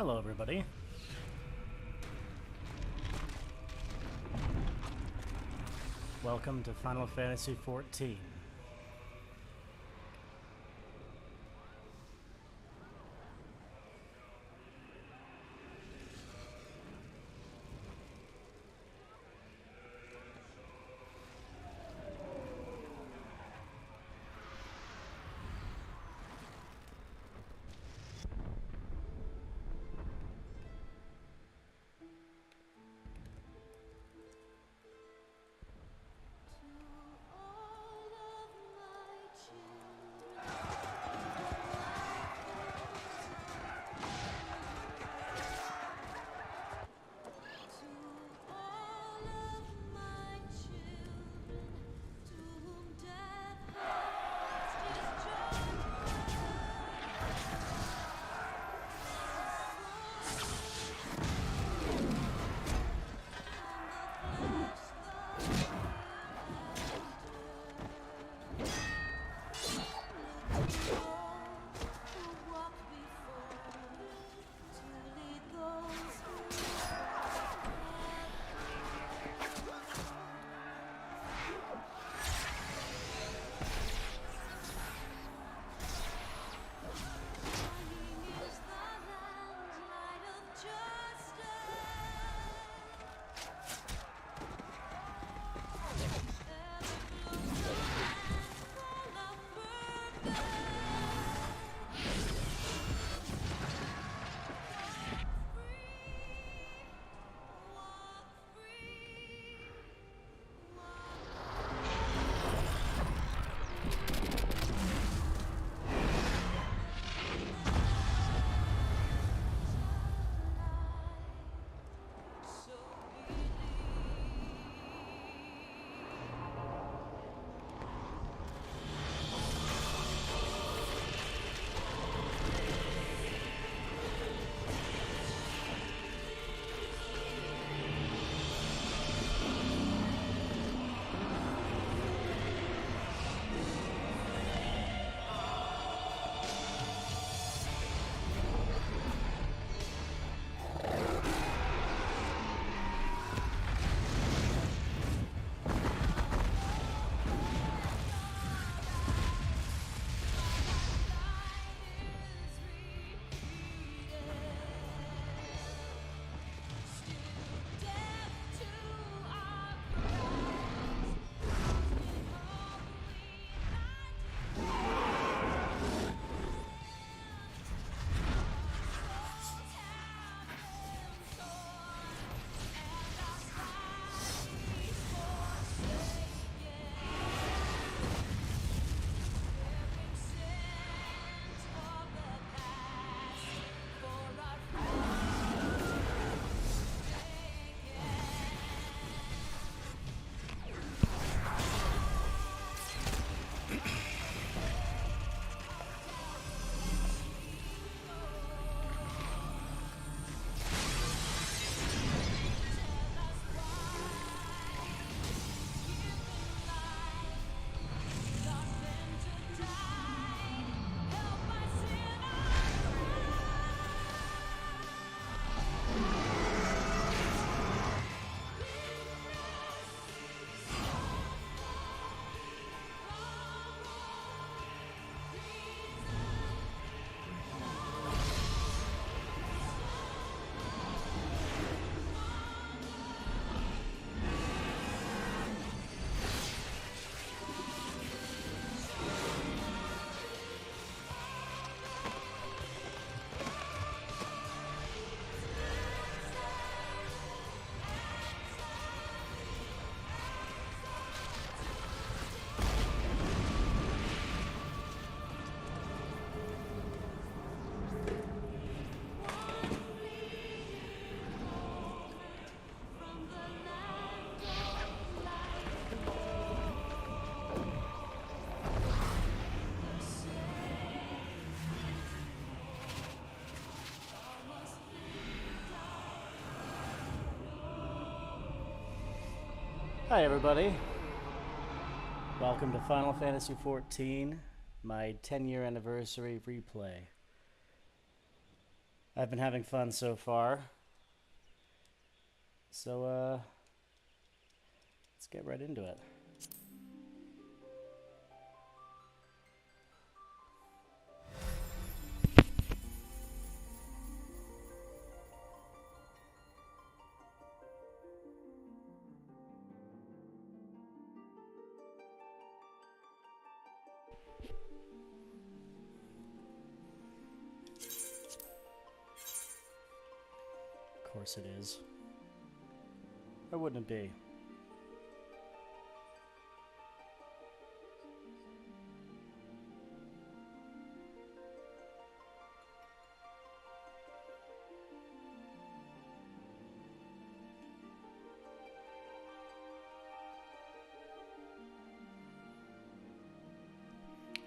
Hello, everybody. Welcome to Final Fantasy XIV. Hi, everybody. Welcome to Final Fantasy XIV, my 10-year anniversary replay. I've been having fun so far. So, let's get right into it. Of course it is. Or wouldn't it be?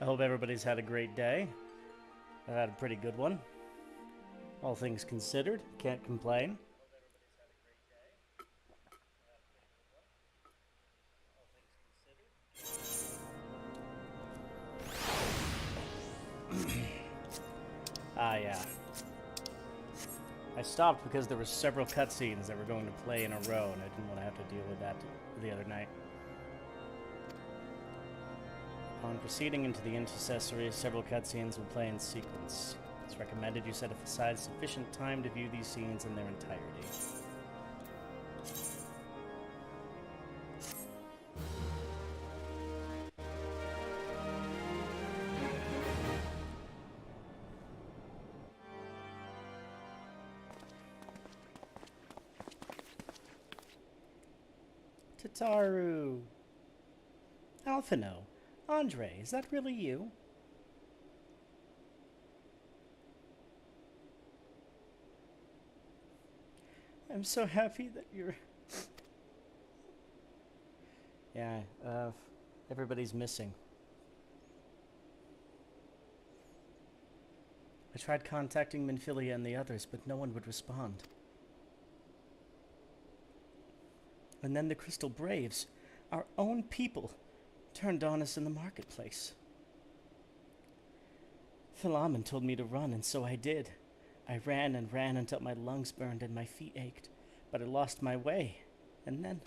I hope everybody's had a great day. I've had a pretty good one. All things considered, can't complain. Yeah. I stopped because there were several cutscenes that were going to play in a row, and I didn't want to have to deal with that the other night. Upon proceeding into the intercessory, several cutscenes will play in sequence. It's recommended you set aside sufficient time to view these scenes in their entirety. Tataru! Alphino! Andre, is that really you? I'm so happy that you're... Yeah, everybody's missing. I tried contacting Minfilia and the others, but no one would respond. And then the Crystal Braves, our own people, turned on us in the marketplace. Philamen told me to run, and so I did. I ran and ran until my lungs burned and my feet ached, but I lost my way, and then...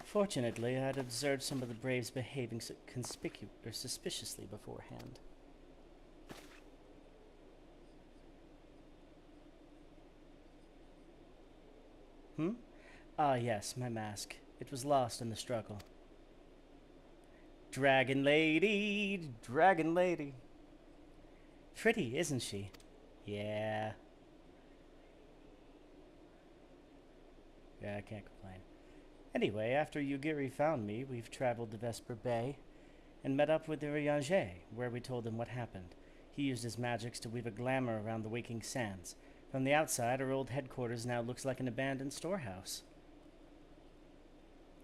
Fortunately, I had observed some of the Braves behaving suspiciously beforehand. Ah, yes, my mask. It was lost in the struggle. Dragon lady, dragon lady. Pretty, isn't she? Yeah. Yeah, I can't complain. Anyway, after Yugiri found me, we've traveled to Vesper Bay and met up with Urianger, where we told him what happened. He used his magics to weave a glamour around the Waking Sands. From the outside, our old headquarters now looks like an abandoned storehouse.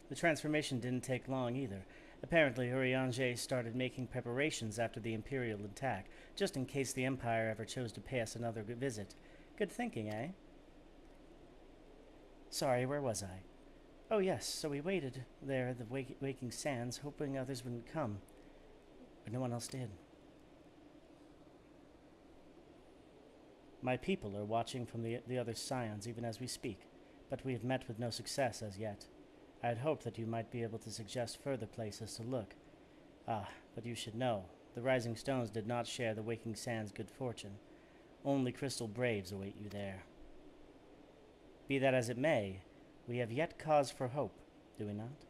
The transformation didn't take long either. Apparently, Urianger started making preparations after the Imperial attack, just in case the Empire ever chose to pay us another visit. Good thinking, eh? Sorry, where was I? Oh yes, so we waited there at the Waking Sands, hoping others wouldn't come. But no one else did. My people are watching from the other scions even as we speak, but we have met with no success as yet. I had hoped that you might be able to suggest further places to look. Ah, but you should know, the Rising Stones did not share the Waking Sands' good fortune. Only Crystal Braves await you there. Be that as it may, we have yet cause for hope, do we not?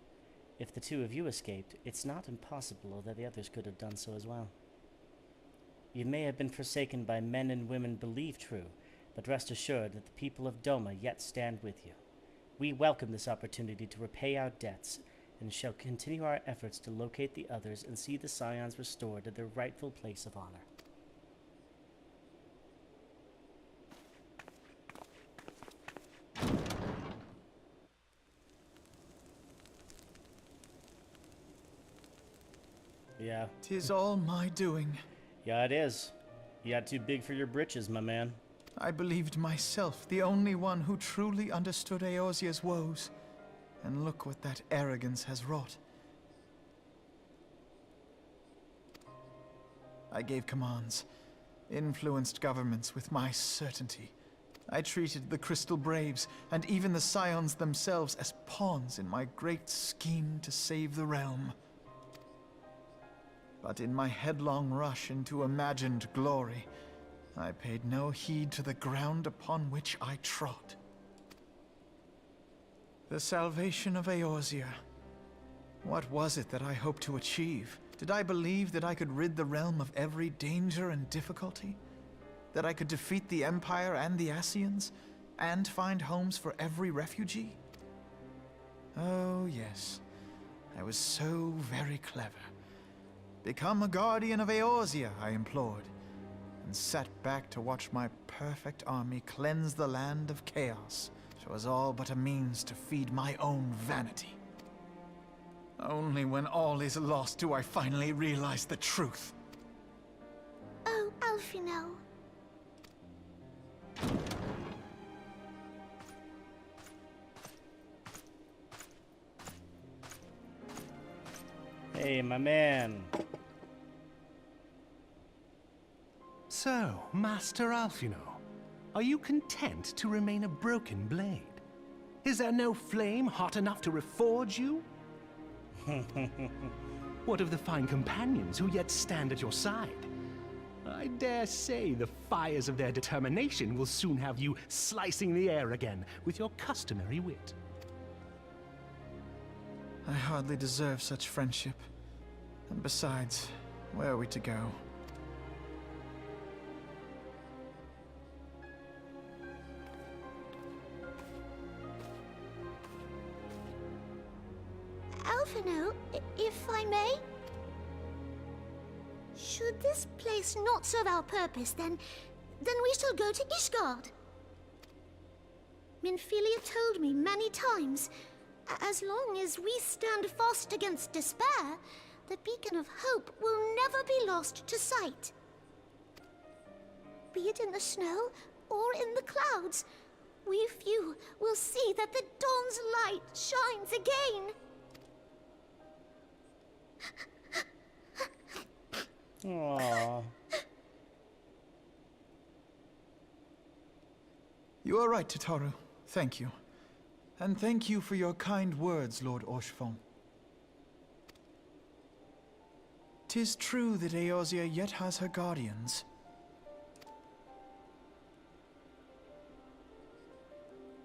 If the two of you escaped, it's not impossible that the others could have done so as well. You may have been forsaken by men and women believed true, but rest assured that the people of Doma yet stand with you. We welcome this opportunity to repay our debts, and shall continue our efforts to locate the others and see the Scions restored to their rightful place of honor. Yeah. 'Tis all my doing. Yeah, it is. You got too big for your britches, my man. I believed myself the only one who truly understood Eorzea's woes. And look what that arrogance has wrought. I gave commands. influenced governments with my certainty. I treated the Crystal Braves and even the Scions themselves as pawns in my great scheme to save the realm. But in my headlong rush into imagined glory, I paid no heed to the ground upon which I trod. The salvation of Eorzea. What was it that I hoped to achieve? Did I believe that I could rid the realm of every danger and difficulty? That I could defeat the Empire and the Ascians, and find homes for every refugee? Oh, yes. I was so very clever. Become a guardian of Eorzea, I implored, and sat back to watch my perfect army cleanse the land of chaos. It was all but a means to feed my own vanity. Only when all is lost do I finally realize the truth. Oh, Alphino. Hey, my man. So, Master Alphino, are you content to remain a broken blade? Is there no flame hot enough to reforge you? What of the fine companions who yet stand at your side? I dare say the fires of their determination will soon have you slicing the air again with your customary wit. I hardly deserve such friendship. And besides, where are we to go? Alphino, if I may? Should this place not serve our purpose, then we shall go to Ishgard. Minfilia told me many times, as long as we stand fast against despair, the beacon of hope will never be lost to sight. Be it in the snow or in the clouds, we few will see that the dawn's light shines again. Aww. You are right, Tataru. Thank you. And thank you for your kind words, Lord Orchefon. 'Tis true that Eorzea yet has her guardians.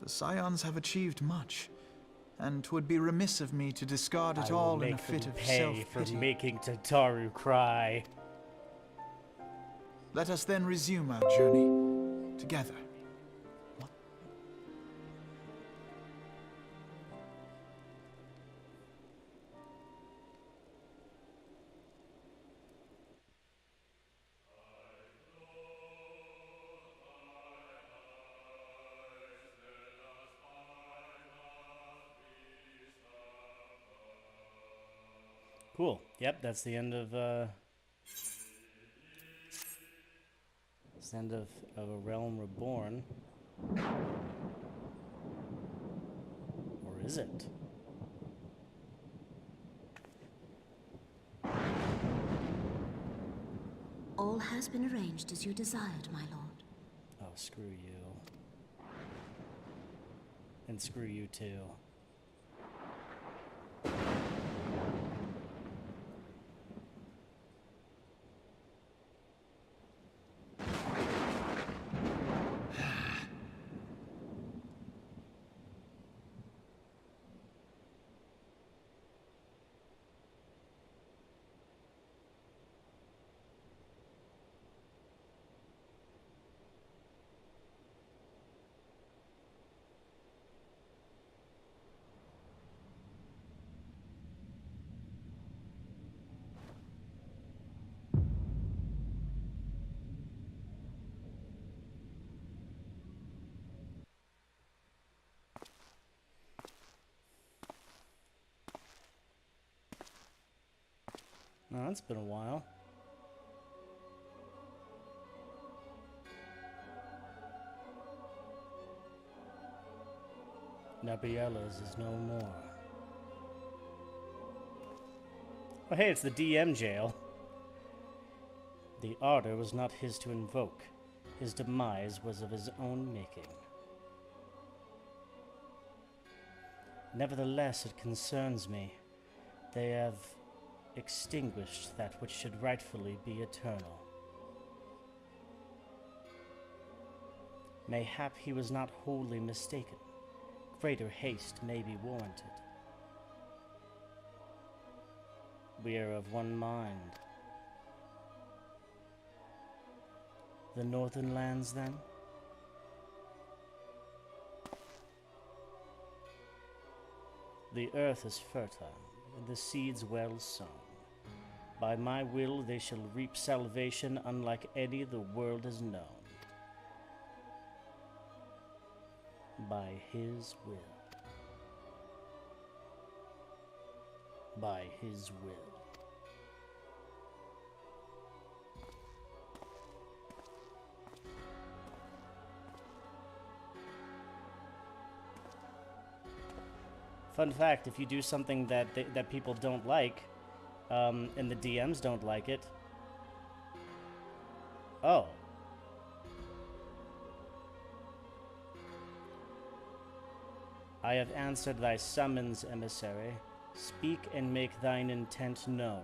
The Scions have achieved much, and 'twould be remiss of me to discard it all in a fit of pay for self-pity. making Tataru cry. Let us then resume our journey together. Cool. Yep, that's the end of it's the end of a Realm Reborn. Or is it? All has been arranged as you desired, my lord. Oh, screw you. And screw you too. Oh, it's been a while. Nabiella's is no more. Oh, hey, it's the DM jail. The ardor was not his to invoke. His demise was of his own making. Nevertheless, it concerns me. They have extinguished that which should rightfully be eternal. Mayhap he was not wholly mistaken. Greater haste may be warranted. We are of one mind. The northern lands, then? The earth is fertile, and the seeds well sown. By my will they shall reap salvation unlike any the world has known. By his will. By his will. Fun fact, if you do something that that people don't like, and the DMs don't like it... Oh. I have answered thy summons, emissary. Speak and make thine intent known.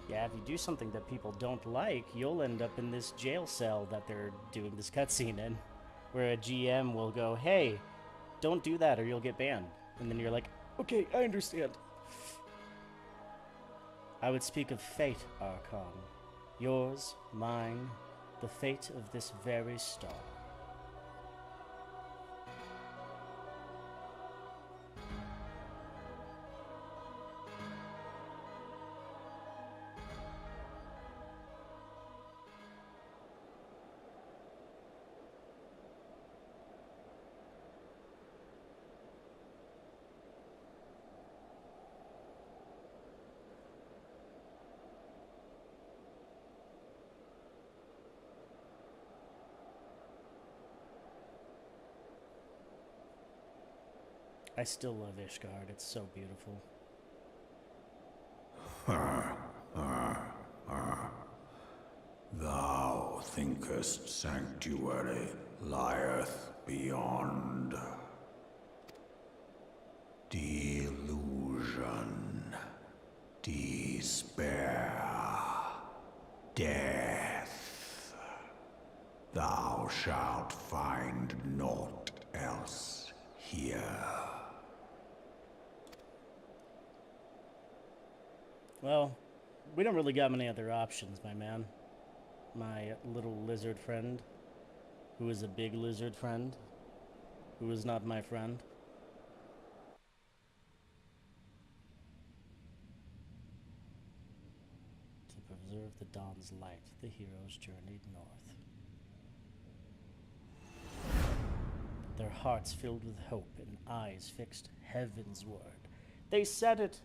Yeah, if you do something that people don't like, you'll end up in this jail cell that they're doing this cutscene in, where a GM will go, hey, don't do that or you'll get banned. And then you're like, okay, I understand. I would speak of fate, Archon. Yours, mine, the fate of this very star. I still love Ishgard, it's so beautiful. Thou thinkest sanctuary lieth beyond. Delusion, despair, death. Thou shalt find naught else here. Well, we don't really got many other options, my man. My little lizard friend, who is a big lizard friend, who is not my friend. To preserve the dawn's light, the heroes journeyed north. Their hearts filled with hope and eyes fixed heavensward. They said it!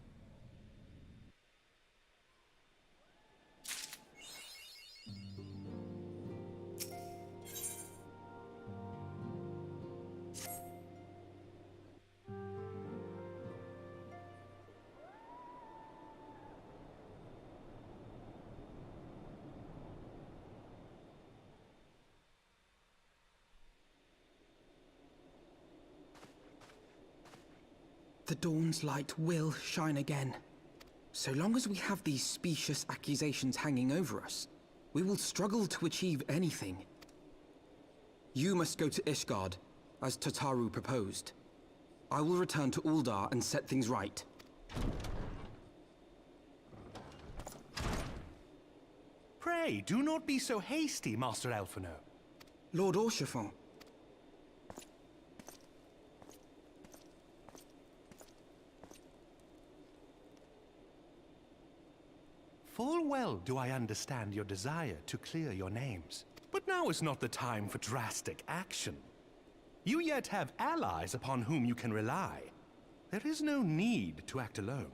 The dawn's light will shine again. So long as we have these specious accusations hanging over us, we will struggle to achieve anything. You must go to Ishgard, as Tataru proposed. I will return to Uldar and set things right. Pray, do not be so hasty, Master Elfino. Lord Orchefort. Full well do I understand your desire to clear your names. But now is not the time for drastic action. You yet have allies upon whom you can rely. There is no need to act alone.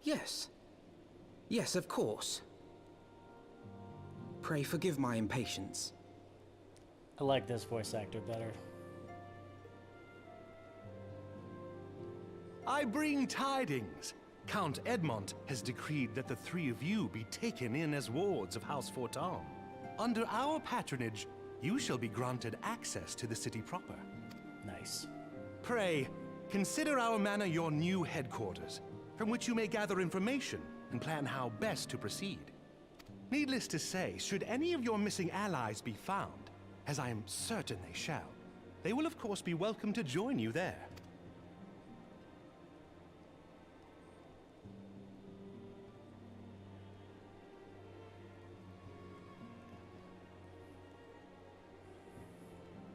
Yes. Yes, of course. Pray forgive my impatience. I like this voice actor better. I bring tidings. Count Edmont has decreed that the three of you be taken in as wards of House Fortin. Under our patronage, you shall be granted access to the city proper. Nice. Pray, consider our manor your new headquarters, from which you may gather information and plan how best to proceed. Needless to say, should any of your missing allies be found, as I am certain they shall, they will of course be welcome to join you there.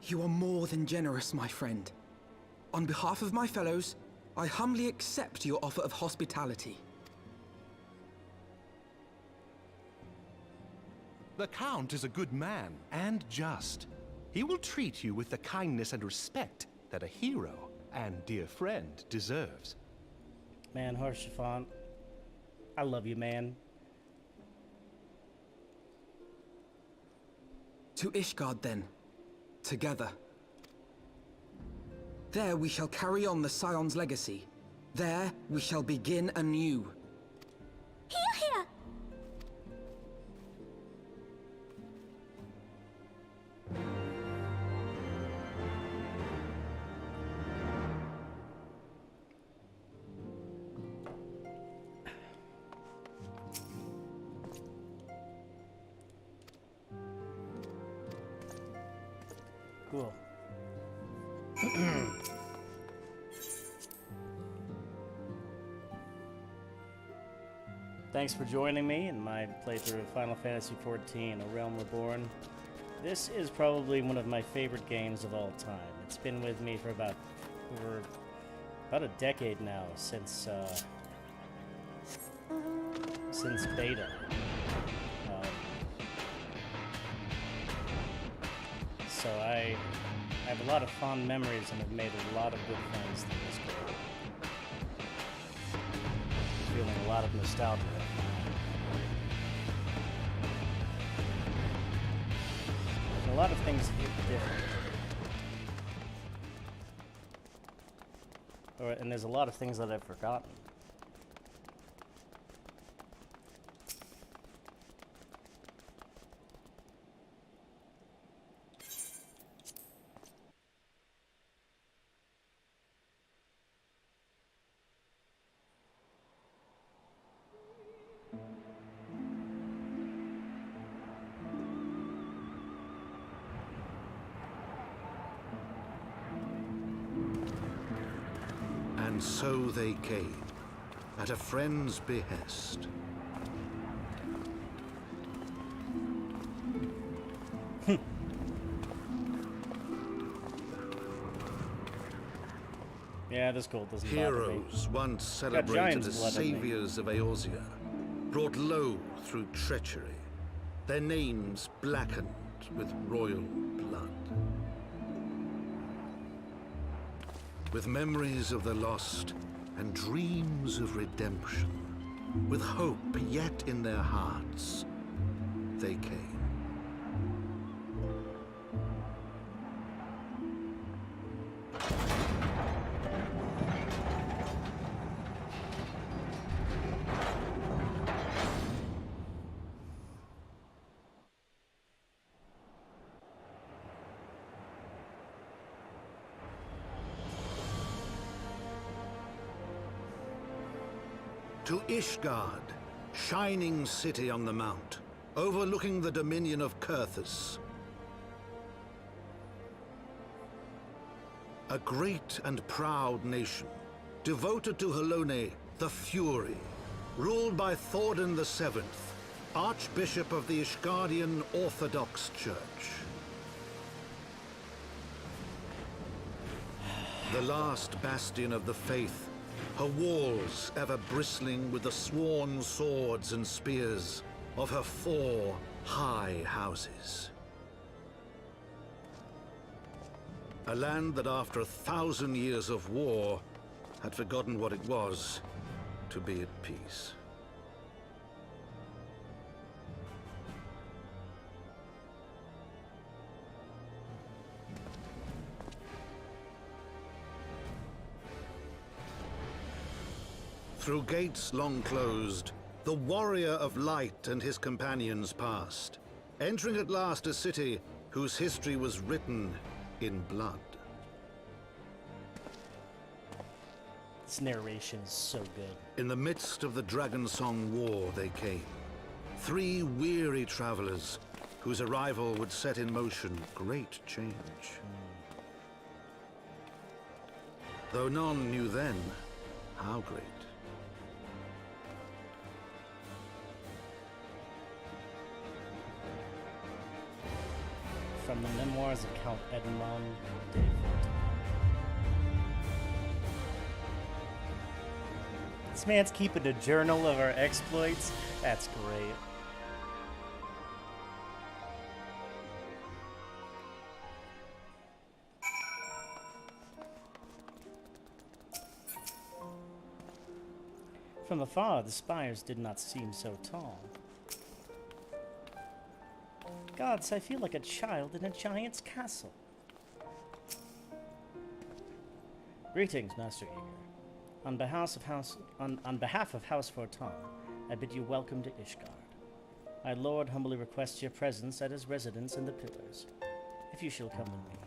You are more than generous, my friend. On behalf of my fellows, I humbly accept your offer of hospitality. The Count is a good man and just. He will treat you with the kindness and respect that a hero and dear friend deserves. Man, Haurchefant, I love you, man. To Ishgard, then. Together. There we shall carry on the Scion's legacy. There we shall begin anew. Here, here! Cool. Thanks for joining me in my playthrough of Final Fantasy XIV, A Realm Reborn. This is probably one of my favorite games of all time. It's been with me for about a decade now, since beta. So I have a lot of fond memories and have made a lot of good friends through this game. Feeling a lot of nostalgia. And a lot of things hit different. And there's a lot of things that I've forgotten. And so they came, at a friend's behest. Yeah, this gold doesn't bother me. Heroes once celebrated as saviors of Eorzea, brought low through treachery, their names blackened with royal blood. With memories of the lost and dreams of redemption, with hope yet in their hearts, they came. To Ishgard, shining city on the mount, overlooking the dominion of Kurthus. A great and proud nation, devoted to Helone, the Fury, ruled by Thordan VII, Archbishop of the Ishgardian Orthodox Church. The last bastion of the faith, her walls ever bristling with the sworn swords and spears of her 4 high houses. A land that after 1,000 years of war had forgotten what it was to be at peace. Through gates long closed, the warrior of light and his companions passed, entering at last a city whose history was written in blood. This narration is so good. In the midst of the Dragon Song War they came, 3 weary travelers whose arrival would set in motion great change. Though none knew then how great. From the Memoirs of Count Edmond David. This man's keeping a journal of our exploits. That's great. From afar, the spires did not seem so tall. Gods, I feel like a child in a giant's castle. Greetings, Master Eager. On behalf of House Forton, I bid you welcome to Ishgard. My lord humbly requests your presence at his residence in the Pillars, if you shall come with me.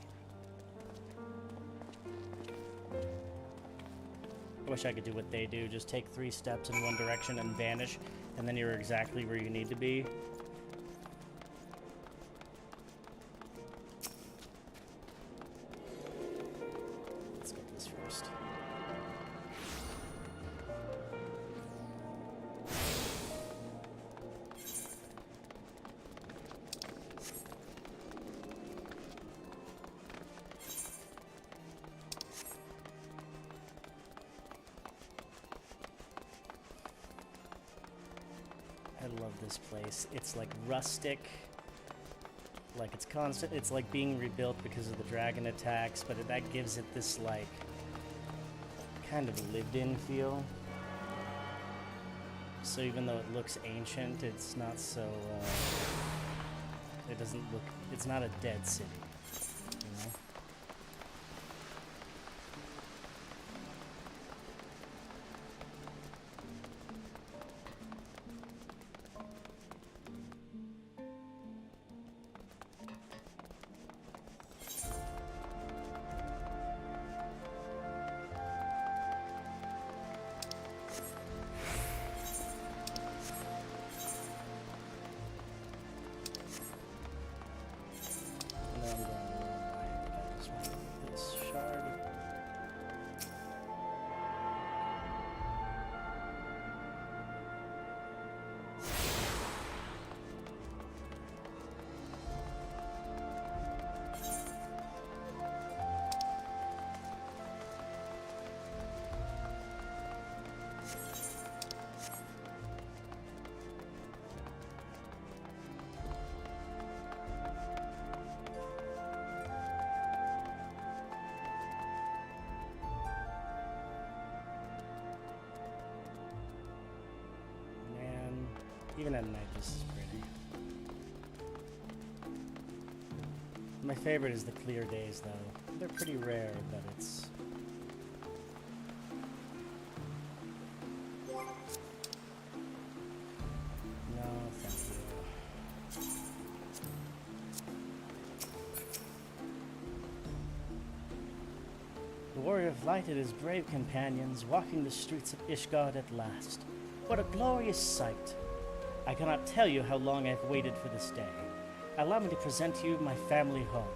I wish I could do what they do, just take 3 steps in one direction and vanish, and then you're exactly where you need to be. Let's get this first. I love this place. It's like rustic, like it's constant. It's like being rebuilt because of the dragon attacks, but that gives it this like kind of lived-in feel. So even though it looks ancient, it's not so. It doesn't look. It's not a dead city, you know. Even at night, this is pretty. My favorite is the clear days, though. They're pretty rare, but it's... No, thank you. The Warrior of Light and his brave companions walking the streets of Ishgard at last. What a glorious sight! I cannot tell you how long I've waited for this day. Allow me to present to you my family home,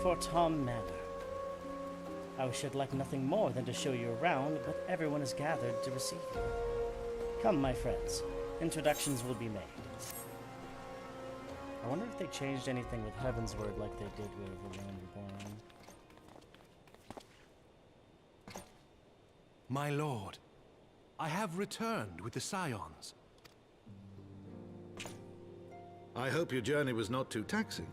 Forton Manor. I wish I'd like nothing more than to show you around, but everyone is gathered to receive you. Come, my friends. Introductions will be made. I wonder if they changed anything with Heavensward like they did with Realm Reborn. My lord, I have returned with the Scions. I hope your journey was not too taxing.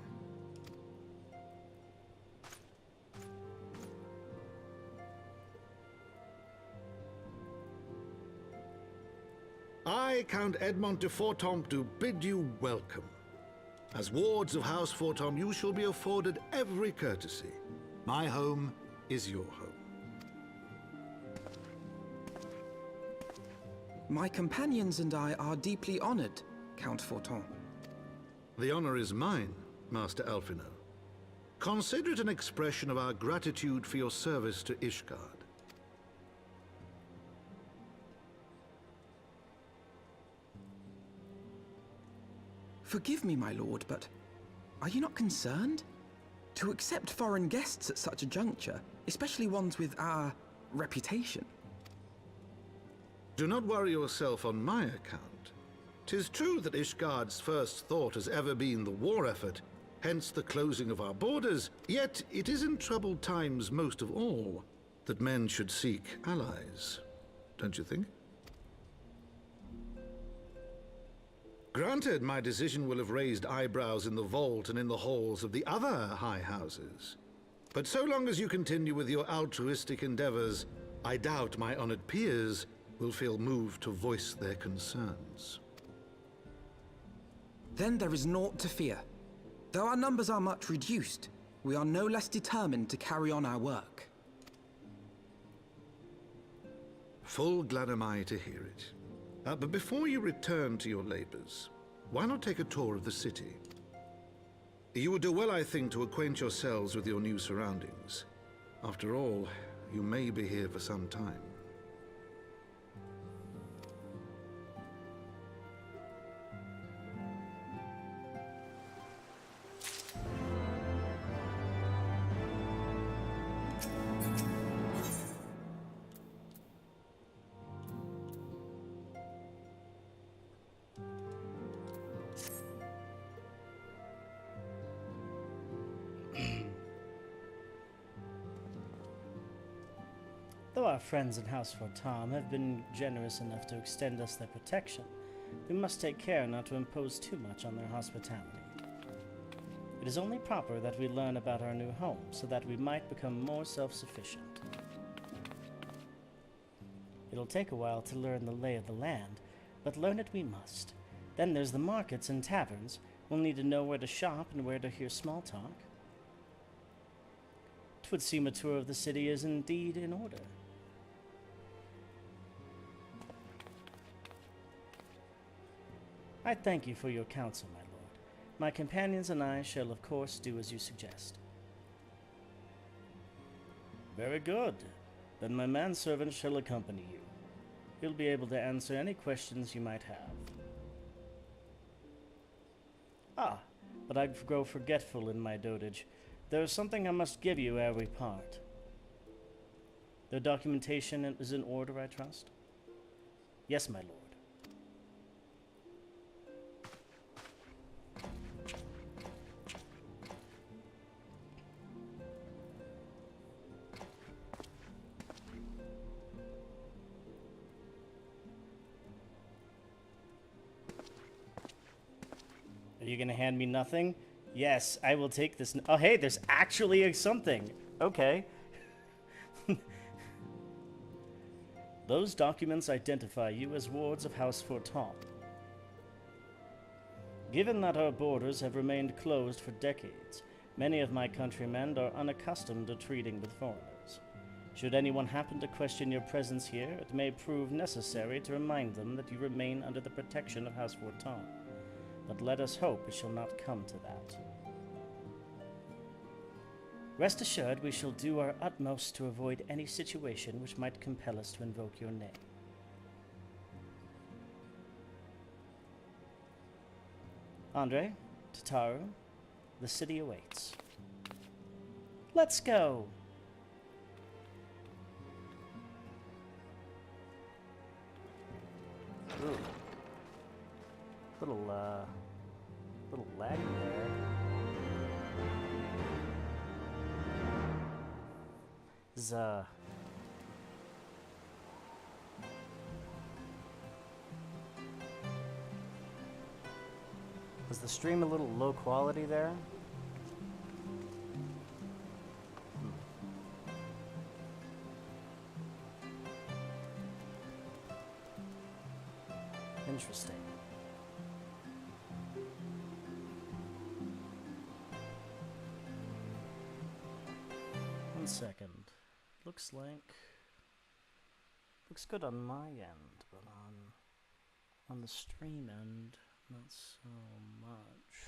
Count Edmond de Fortemps to bid you welcome. As wards of House Fortemps, you shall be afforded every courtesy. My home is your home. My companions and I are deeply honored, Count Fortemps. The honor is mine, Master Alphino. Consider it an expression of our gratitude for your service to Ishgard. Forgive me, my lord, but are you not concerned? To accept foreign guests at such a juncture, especially ones with our reputation. Do not worry yourself on my account. 'Tis true that Ishgard's first thought has ever been the war effort, hence the closing of our borders, yet it is in troubled times most of all that men should seek allies. Don't you think? Granted, my decision will have raised eyebrows in the vault and in the halls of the other high houses. But so long as you continue with your altruistic endeavors, I doubt my honored peers will feel moved to voice their concerns. Then there is naught to fear. Though our numbers are much reduced, we are no less determined to carry on our work. Full glad am I to hear it. But before you return to your labors, why not take a tour of the city? You would do well, I think, to acquaint yourselves with your new surroundings. After all, you may be here for some time. Though our friends in House Fortemps have been generous enough to extend us their protection, we must take care not to impose too much on their hospitality. It is only proper that we learn about our new home, so that we might become more self-sufficient. It'll take a while to learn the lay of the land, but learn it we must. Then there's the markets and taverns. We'll need to know where to shop and where to hear small talk. 'Twould seem a tour of the city is indeed in order. I thank you for your counsel, my lord. My companions and I shall of course do as you suggest. Very good. Then my manservant shall accompany you. He'll be able to answer any questions you might have. Ah, but I grow forgetful in my dotage. There is something I must give you ere we part. The documentation is in order, I trust? Yes, my lord. Are you going to hand me nothing? Yes, I will take this. Oh, hey, there's actually something. Okay. Those documents identify you as wards of House Fortemps. Given that our borders have remained closed for decades, many of my countrymen are unaccustomed to treating with foreigners. Should anyone happen to question your presence here, it may prove necessary to remind them that you remain under the protection of House Fortemps. But let us hope it shall not come to that. Rest assured, we shall do our utmost to avoid any situation which might compel us to invoke your name. Andre, Tataru, the city awaits. Let's go! Ooh. Little laggy there. Is, was the stream a little low quality there? Interesting. 1 second. Looks good on my end, but on the stream end, not so much.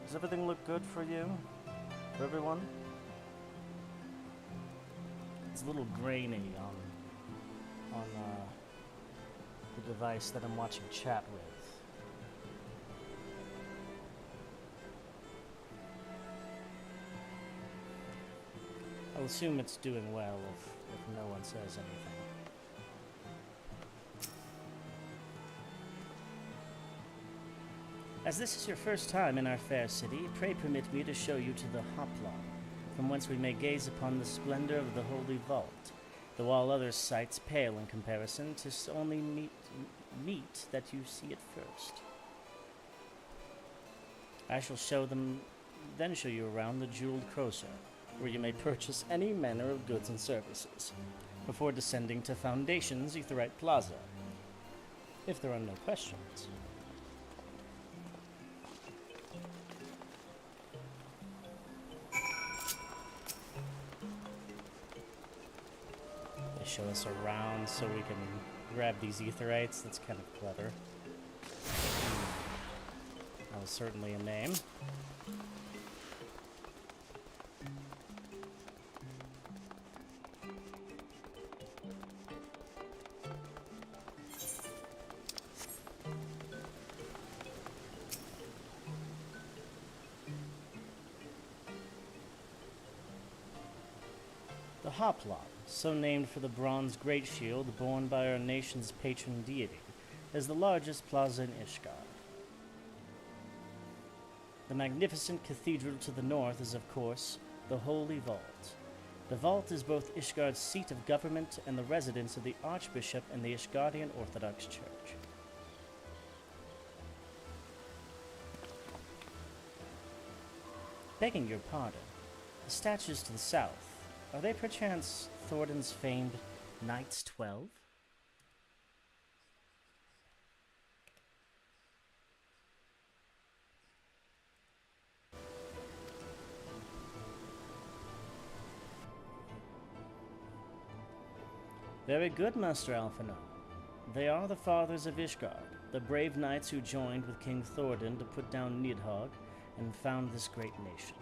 Does everything look good for you? For everyone? It's a little grainy on the device that I'm watching chat with. I'll assume it's doing well if no one says anything. As this is your first time in our fair city, pray permit me to show you to the Hoplon, from whence we may gaze upon the splendor of the Holy Vault, though all other sights pale in comparison, 'tis only meet that you see it first. I shall then show you around the jeweled Crozer, where you may purchase any manner of goods and services, before descending to Foundation's Aetheryte Plaza, if there are no questions. They show us around so we can grab these Aetherites. That's kind of clever. That was certainly a name. The Hoplon, so named for the bronze great shield borne by our nation's patron deity, is the largest plaza in Ishgard. The magnificent cathedral to the north is, of course, the Holy Vault. The vault is both Ishgard's seat of government and the residence of the Archbishop and the Ishgardian Orthodox Church. Begging your pardon, the statues to the south, are they perchance Thornton's famed Knights 12? Very good, Master Alphinaud. They are the fathers of Ishgard, the brave knights who joined with King Thornton to put down Nidhogg and found this great nation.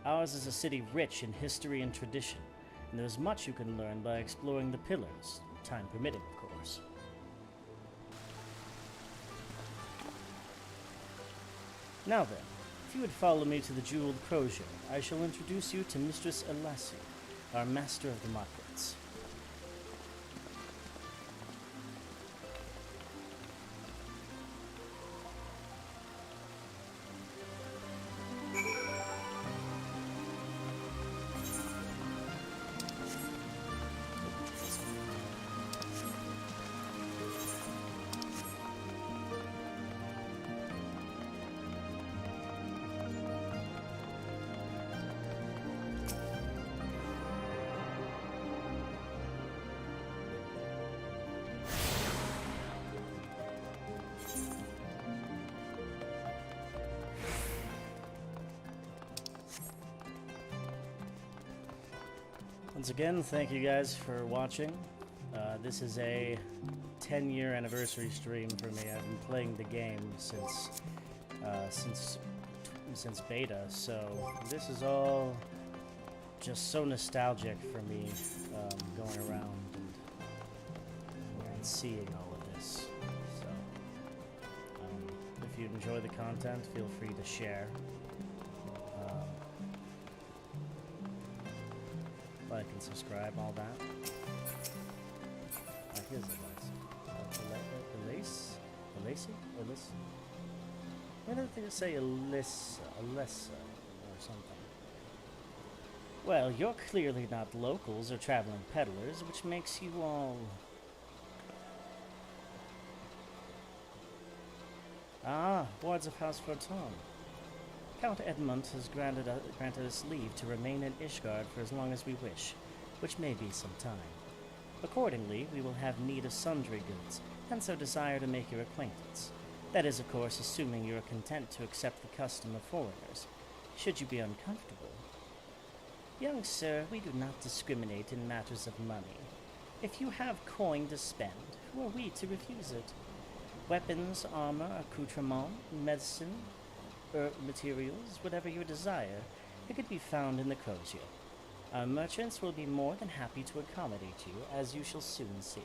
Ours is a city rich in history and tradition, and there is much you can learn by exploring the pillars, time permitting, of course. Now then, if you would follow me to the jeweled Crozier, I shall introduce you to Mistress Elassie, our master of the markets. Once again, thank you guys for watching. This is a 10-year anniversary stream for me. I've been playing the game since beta, so this is all just so nostalgic for me, going around and seeing all of this. So, if you enjoy the content, feel free to share. Like and subscribe, all that. Here's Elise? Why don't they say Alyssa or something? Well, you're clearly not locals or traveling peddlers, which makes you all... Ah, wards of House Forton. Count Edmund has granted us leave to remain in Ishgard for as long as we wish, which may be some time. Accordingly, we will have need of sundry goods, and so desire to make your acquaintance. That is, of course, assuming you are content to accept the custom of foreigners. Should you be uncomfortable... Young sir, we do not discriminate in matters of money. If you have coin to spend, who are we to refuse it? Weapons, armor, accoutrement, medicine, materials, whatever your desire, it could be found in the crozier. Our merchants will be more than happy to accommodate you, as you shall soon see.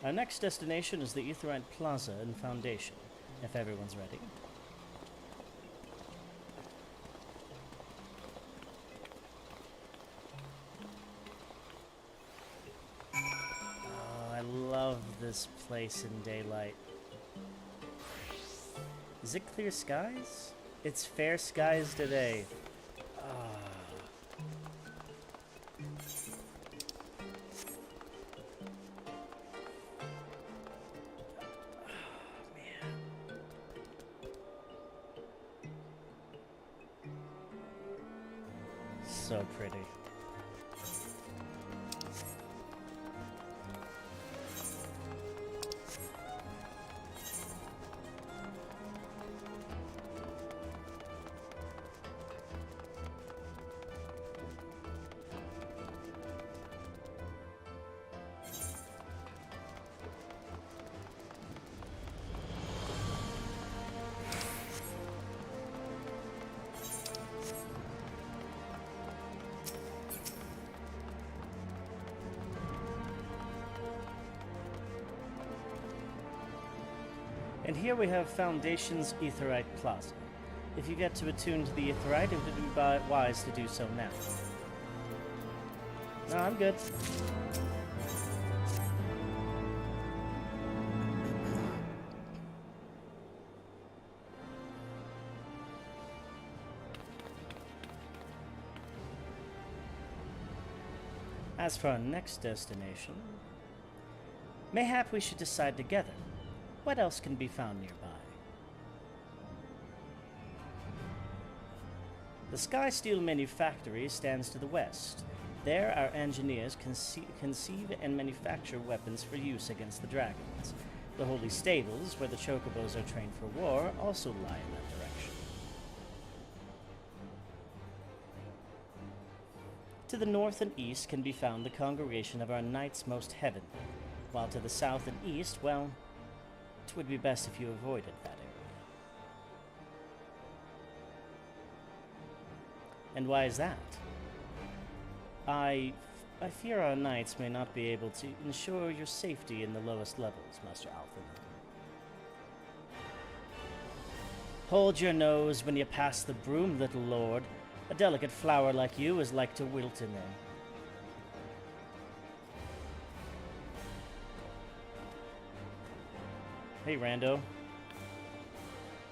Our next destination is the Aetheryte Plaza and Foundation, if everyone's ready. Oh, I love this place in daylight. Is it clear skies? It's fair skies today. So pretty. And here we have Foundation's Aetheryte Plaza. If you get to attune to the Aetheryte, it would be wise to do so now. No, I'm good. As for our next destination, mayhap we should decide together. What else can be found nearby? The Sky Steel Manufactory stands to the west. There, our engineers conceive and manufacture weapons for use against the dragons. The Holy Stables, where the Chocobos are trained for war, also lie in that direction. To the north and east can be found the congregation of our Knights Most Heavenly, while to the south and east, well, it would be best if you avoided that area. And why is that? I fear our knights may not be able to ensure your safety in the lowest levels, Master Alphen. Hold your nose when you pass the broom, little lord. A delicate flower like you is like to wilt in there. Hey, Rando.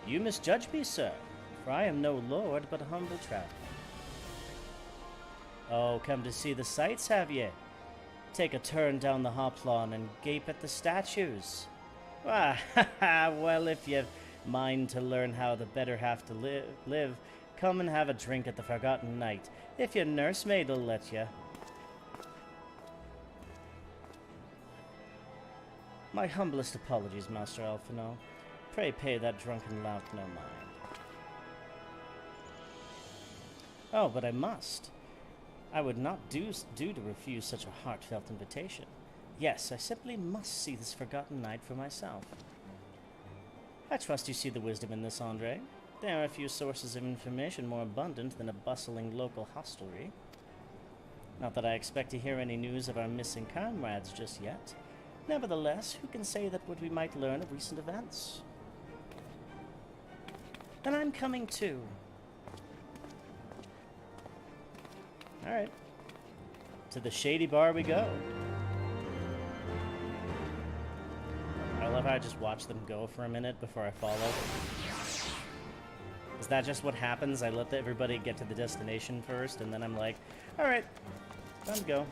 You misjudge me, sir, for I am no lord, but a humble traveler. Oh, come to see the sights, have ye? Take a turn down the Hoplon and gape at the statues. Ah, well, if you've mind to learn how the better half to live, come and have a drink at the Forgotten Knight, if your nursemaid'll let you. My humblest apologies, Master Alphino. Pray pay that drunken lout no mind. Oh, but I must. I would not do to refuse such a heartfelt invitation. Yes, I simply must see this Forgotten Knight for myself. I trust you see the wisdom in this, Andre. There are a few sources of information more abundant than a bustling local hostelry. Not that I expect to hear any news of our missing comrades just yet. Nevertheless, who can say that what we might learn of recent events? Then I'm coming too. Alright. To the shady bar we go. I love how I just watch them go for a minute before I follow. Is that just what happens? I let everybody get to the destination first, and then I'm like, alright, time to go.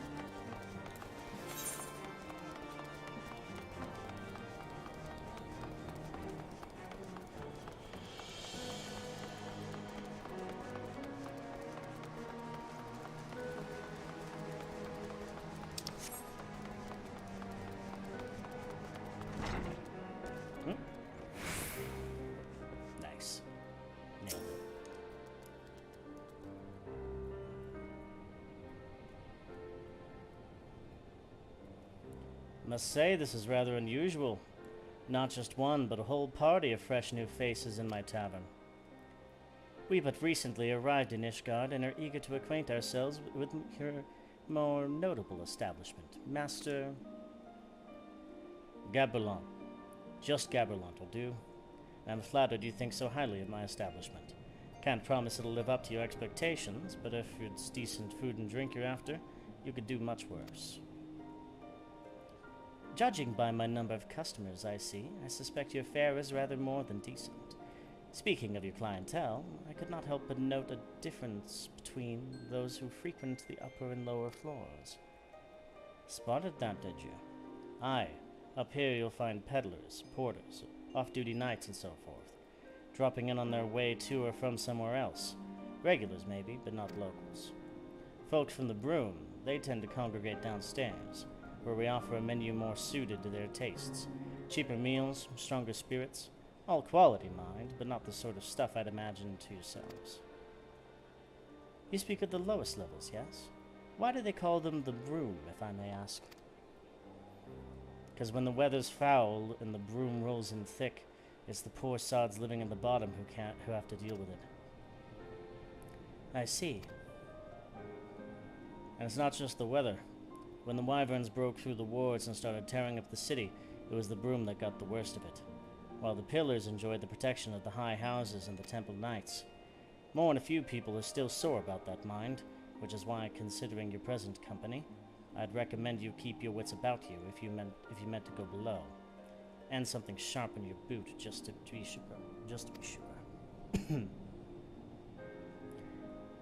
Nice. Nailed it. Must say this is rather unusual. Not just one, but a whole party of fresh new faces in my tavern. We but recently arrived in Ishgard and are eager to acquaint ourselves with your more notable establishment. Master Gaberlant. Just Gaberlant will do. I'm flattered you think so highly of my establishment. Can't promise it'll live up to your expectations, but if it's decent food and drink you're after, you could do much worse. Judging by my number of customers I see, I suspect your fare is rather more than decent. Speaking of your clientele, I could not help but note a difference between those who frequent the upper and lower floors. Spotted that, did you? Aye. Up here you'll find peddlers, porters, off-duty knights and so forth, dropping in on their way to or from somewhere else. Regulars maybe, but not locals. Folks from the Broom, they tend to congregate downstairs, where we offer a menu more suited to their tastes. Cheaper meals, stronger spirits, all quality, mind, but not the sort of stuff I'd imagine to yourselves. You speak of the lowest levels, yes? Why do they call them the Broom, if I may ask? Because when the weather's foul and the broom rolls in thick, it's the poor sods living at the bottom who have to deal with it. I see. And it's not just the weather. When the wyverns broke through the wards and started tearing up the city, it was the broom that got the worst of it, while the pillars enjoyed the protection of the high houses and the temple knights. More than a few people are still sore about that, mind, which is why, considering your present company, I'd recommend you keep your wits about you if you meant to go below, and something sharp in your boot just to be sure.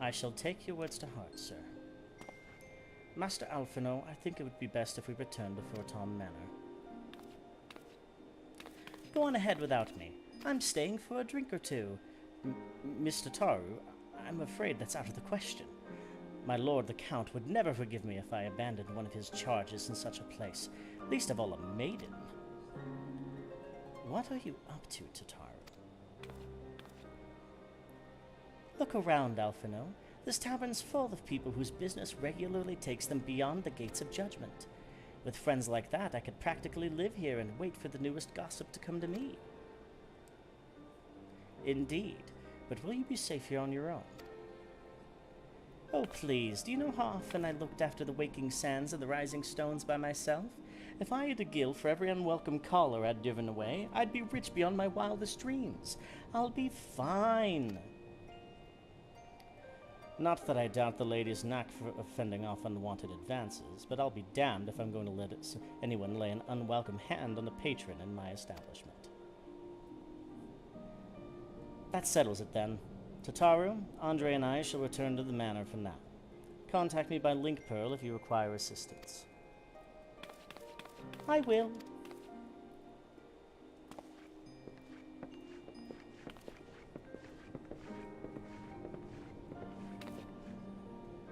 I shall take your words to heart, sir. Master Alphino, I think it would be best if we returned to Forton Manor. Go on ahead without me. I'm staying for a drink or two. Mr. Taru, I'm afraid that's out of the question. My lord the Count would never forgive me if I abandoned one of his charges in such a place, least of all a maiden. What are you up to, Tataru? Look around, Alphino. This tavern's full of people whose business regularly takes them beyond the gates of judgment. With friends like that, I could practically live here and wait for the newest gossip to come to me. Indeed, but will you be safe here on your own? Oh, please, do you know how often I looked after the waking sands and the rising stones by myself? If I had a gill for every unwelcome caller I'd driven away, I'd be rich beyond my wildest dreams. I'll be fine. Not that I doubt the lady's knack for fending off unwanted advances, but I'll be damned if I'm going to let anyone lay an unwelcome hand on a patron in my establishment. That settles it then. Tataru, Andre and I shall return to the manor for now. Contact me by link pearl if you require assistance. I will.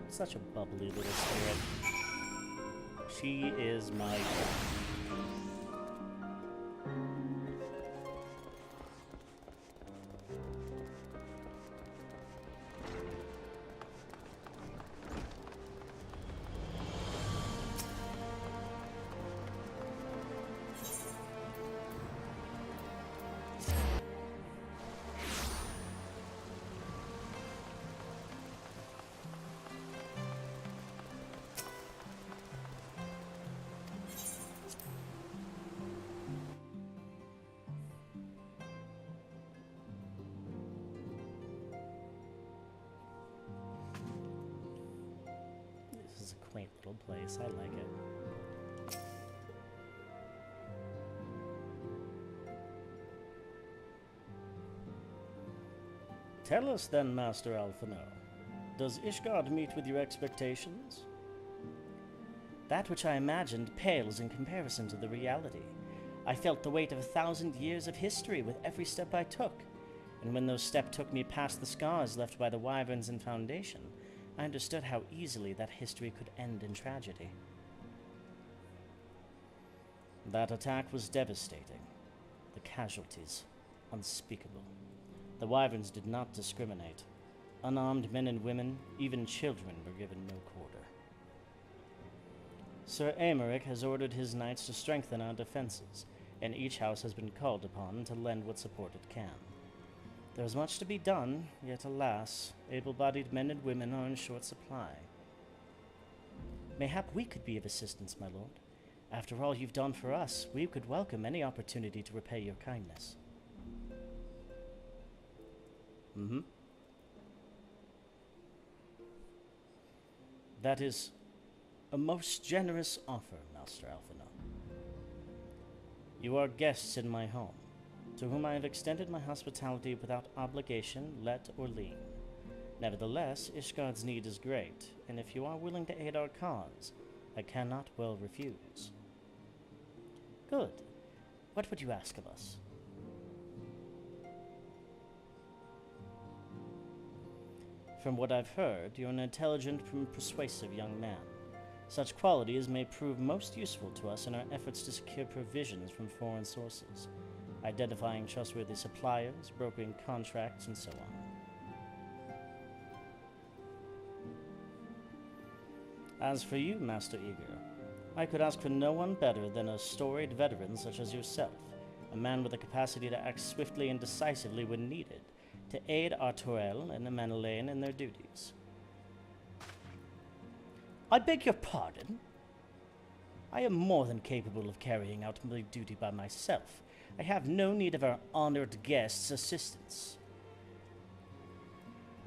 Such a bubbly little spirit. She is my girl. This is a quaint little place. I like it. Tell us then, Master Alphino, does Ishgard meet with your expectations? That which I imagined pales in comparison to the reality. I felt the weight of 1,000 years of history with every step I took, and when those steps took me past the scars left by the wyverns and Foundation, I understood how easily that history could end in tragedy. That attack was devastating. The casualties, unspeakable. The wyverns did not discriminate. Unarmed men and women, even children, were given no quarter. Sir Aymeric has ordered his knights to strengthen our defenses, and each house has been called upon to lend what support it can. There is much to be done, yet alas, able-bodied men and women are in short supply. Mayhap we could be of assistance, my lord. After all you've done for us, we could welcome any opportunity to repay your kindness. That is a most generous offer, Master Alphinaud. You are guests in my home, to whom I have extended my hospitality without obligation, let or lien. Nevertheless, Ishgard's need is great, and if you are willing to aid our cause, I cannot well refuse. Good. What would you ask of us? From what I've heard, you're an intelligent and persuasive young man. Such qualities may prove most useful to us in our efforts to secure provisions from foreign sources, identifying trustworthy suppliers, brokering contracts, and so on. As for you, Master Eager, I could ask for no one better than a storied veteran such as yourself, a man with the capacity to act swiftly and decisively when needed, to aid Artorel and the Manalain in their duties. I beg your pardon? I am more than capable of carrying out my duty by myself. I have no need of our honored guest's assistance.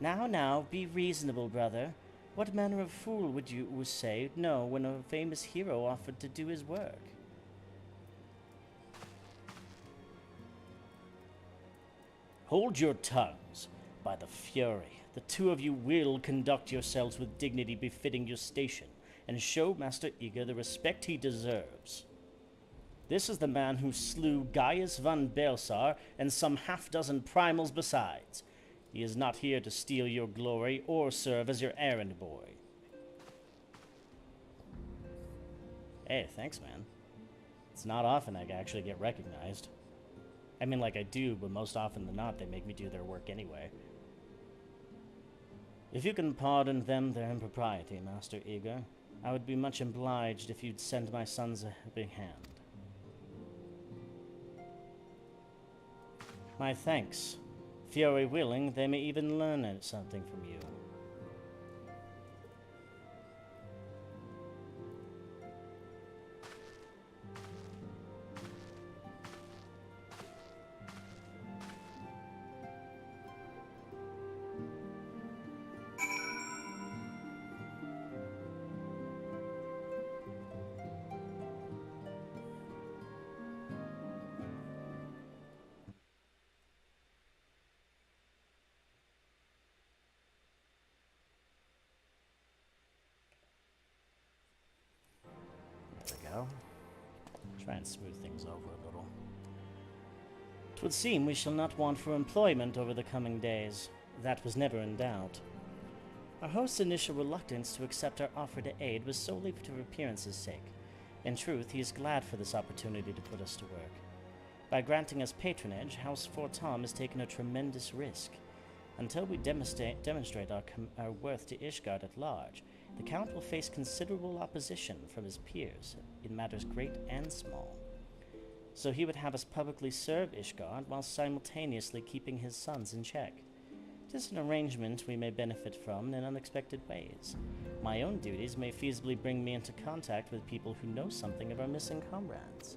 Now, be reasonable, brother. What manner of fool would you say no when a famous hero offered to do his work? Hold your tongues. By the Fury, the two of you will conduct yourselves with dignity befitting your station, and show Master Eager the respect he deserves. This is the man who slew Gaius von Belsar and some half-dozen primals besides. He is not here to steal your glory or serve as your errand boy. Hey, thanks, man. It's not often I actually get recognized. I mean, like I do, but most often than not, they make me do their work anyway. If you can pardon them their impropriety, Master Eager, I would be much obliged if you'd send my sons a helping hand. My thanks. Fury willing, they may even learn something from you. Try and smooth things over a little. 'Twould seem we shall not want for employment over the coming days. That was never in doubt. Our host's initial reluctance to accept our offer to aid was solely for appearance's sake. In truth, he is glad for this opportunity to put us to work. By granting us patronage, House Fortom has taken a tremendous risk. Until we demonstrate our worth to Ishgard at large, the Count will face considerable opposition from his peers in matters great and small. So he would have us publicly serve Ishgard while simultaneously keeping his sons in check. It is an arrangement we may benefit from in unexpected ways. My own duties may feasibly bring me into contact with people who know something of our missing comrades.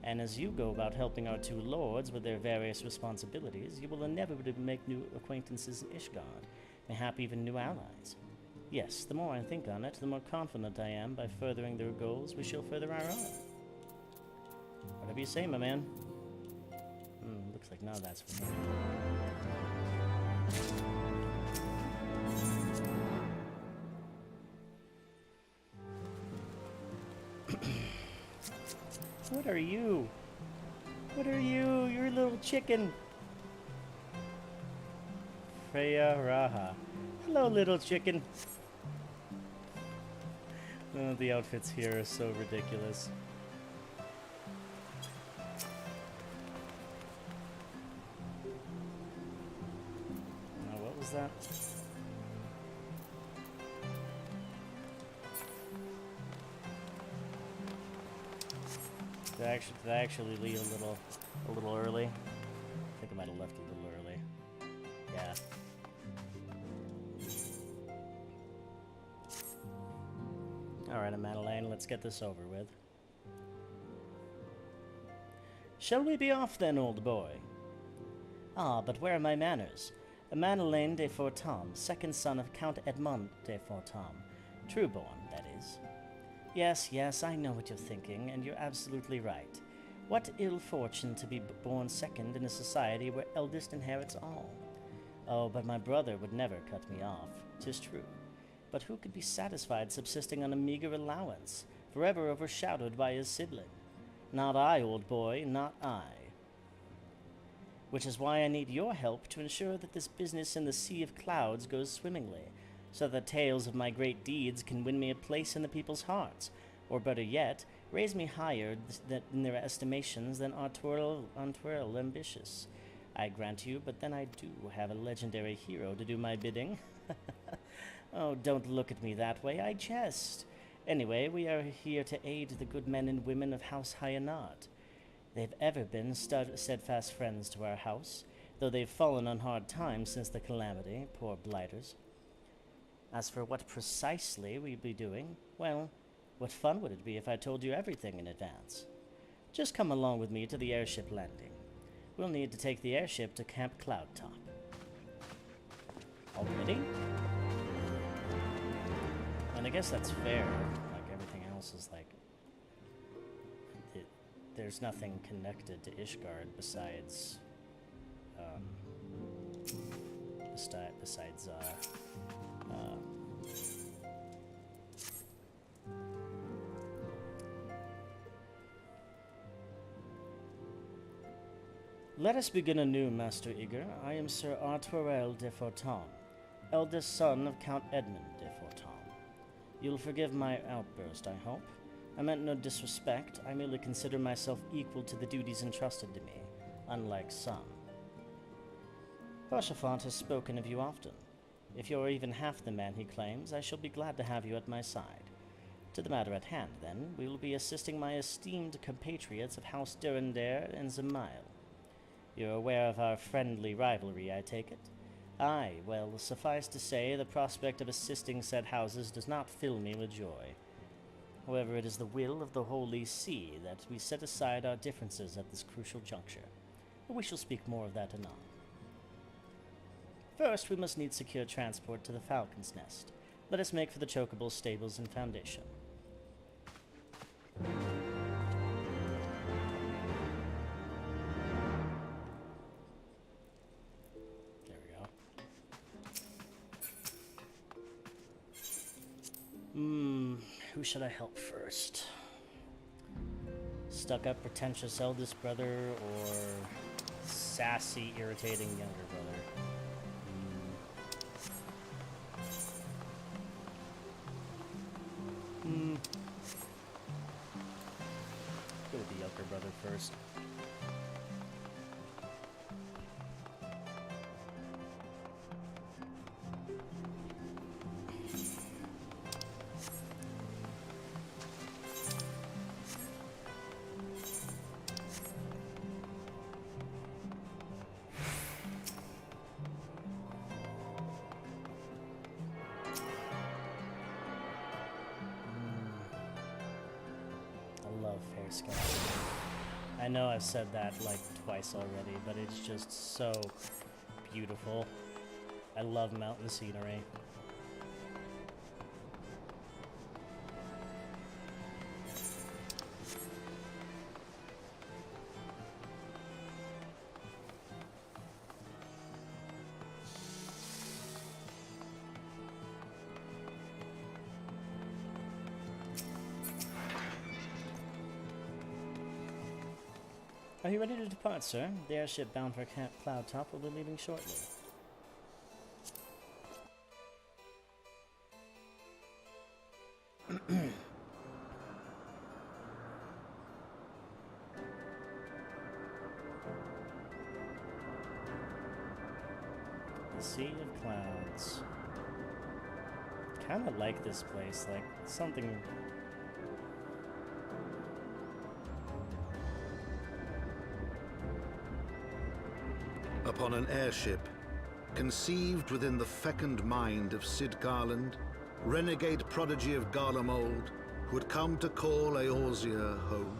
And as you go about helping our two lords with their various responsibilities, you will inevitably make new acquaintances in Ishgard, mayhap even new allies. Yes, the more I think on it, the more confident I am by furthering their goals we shall further our own. Whatever you say, my man. Looks like none of that's for me. What are you? What are you? You're a little chicken. Freya Raha. Hello, little chicken. Oh, the outfits here are so ridiculous. Now, what was that? Did I actually leave a little early? I think I might have left a little early. Yeah. Alright, Madeleine, let's get this over with. Shall we be off then, old boy? Ah, but where are my manners? Madeleine de Fortam, second son of Count Edmond de Fortam. Trueborn, that is. Yes, yes, I know what you're thinking, and you're absolutely right. What ill fortune to be born second in a society where eldest inherits all. Oh, but my brother would never cut me off, 'tis true. But who could be satisfied subsisting on a meager allowance, forever overshadowed by his sibling? Not I, old boy, not I. Which is why I need your help to ensure that this business in the sea of clouds goes swimmingly, so that tales of my great deeds can win me a place in the people's hearts, or better yet, raise me higher in their estimations than our twirl ambitious. I grant you, but then I do have a legendary hero to do my bidding. Oh, don't look at me that way, I jest. Anyway, we are here to aid the good men and women of House Hyanard. They've ever been steadfast friends to our house, though they've fallen on hard times since the calamity, poor blighters. As for what precisely we'd be doing, well, what fun would it be if I told you everything in advance? Just come along with me to the airship landing. We'll need to take the airship to Camp Cloudtop. Already? And I guess that's fair. Like, everything else is like... there's nothing connected to Ishgard besides... Let us begin anew, Master Eager. I am Sir Artourel de Fortam, eldest son of Count Edmond de Fortam. You'll forgive my outburst, I hope. I meant no disrespect. I merely consider myself equal to the duties entrusted to me, unlike some. Rochefort has spoken of you often. If you're even half the man he claims, I shall be glad to have you at my side. To the matter at hand, then, we will be assisting my esteemed compatriots of House Durandare and Zemail. You're aware of our friendly rivalry, I take it? Aye, well, suffice to say, the prospect of assisting said houses does not fill me with joy. However, it is the will of the Holy See that we set aside our differences at this crucial juncture. But we shall speak more of that anon. First, we must need secure transport to the Falcon's Nest. Let us make for the Chocobo stables and foundation. Who should I help first? Stuck-up, pretentious eldest brother, or sassy, irritating younger brother? Go with the younger brother first. I know I've said that like twice already, but it's just so beautiful. I love mountain scenery. Are you ready to depart, sir? The airship bound for Camp Cloudtop will be leaving shortly. The Sea of Clouds. Kind of like this place, like something... upon an airship conceived within the fecund mind of Sid Garland, renegade prodigy of Garlemald, who had come to call Eorzea home.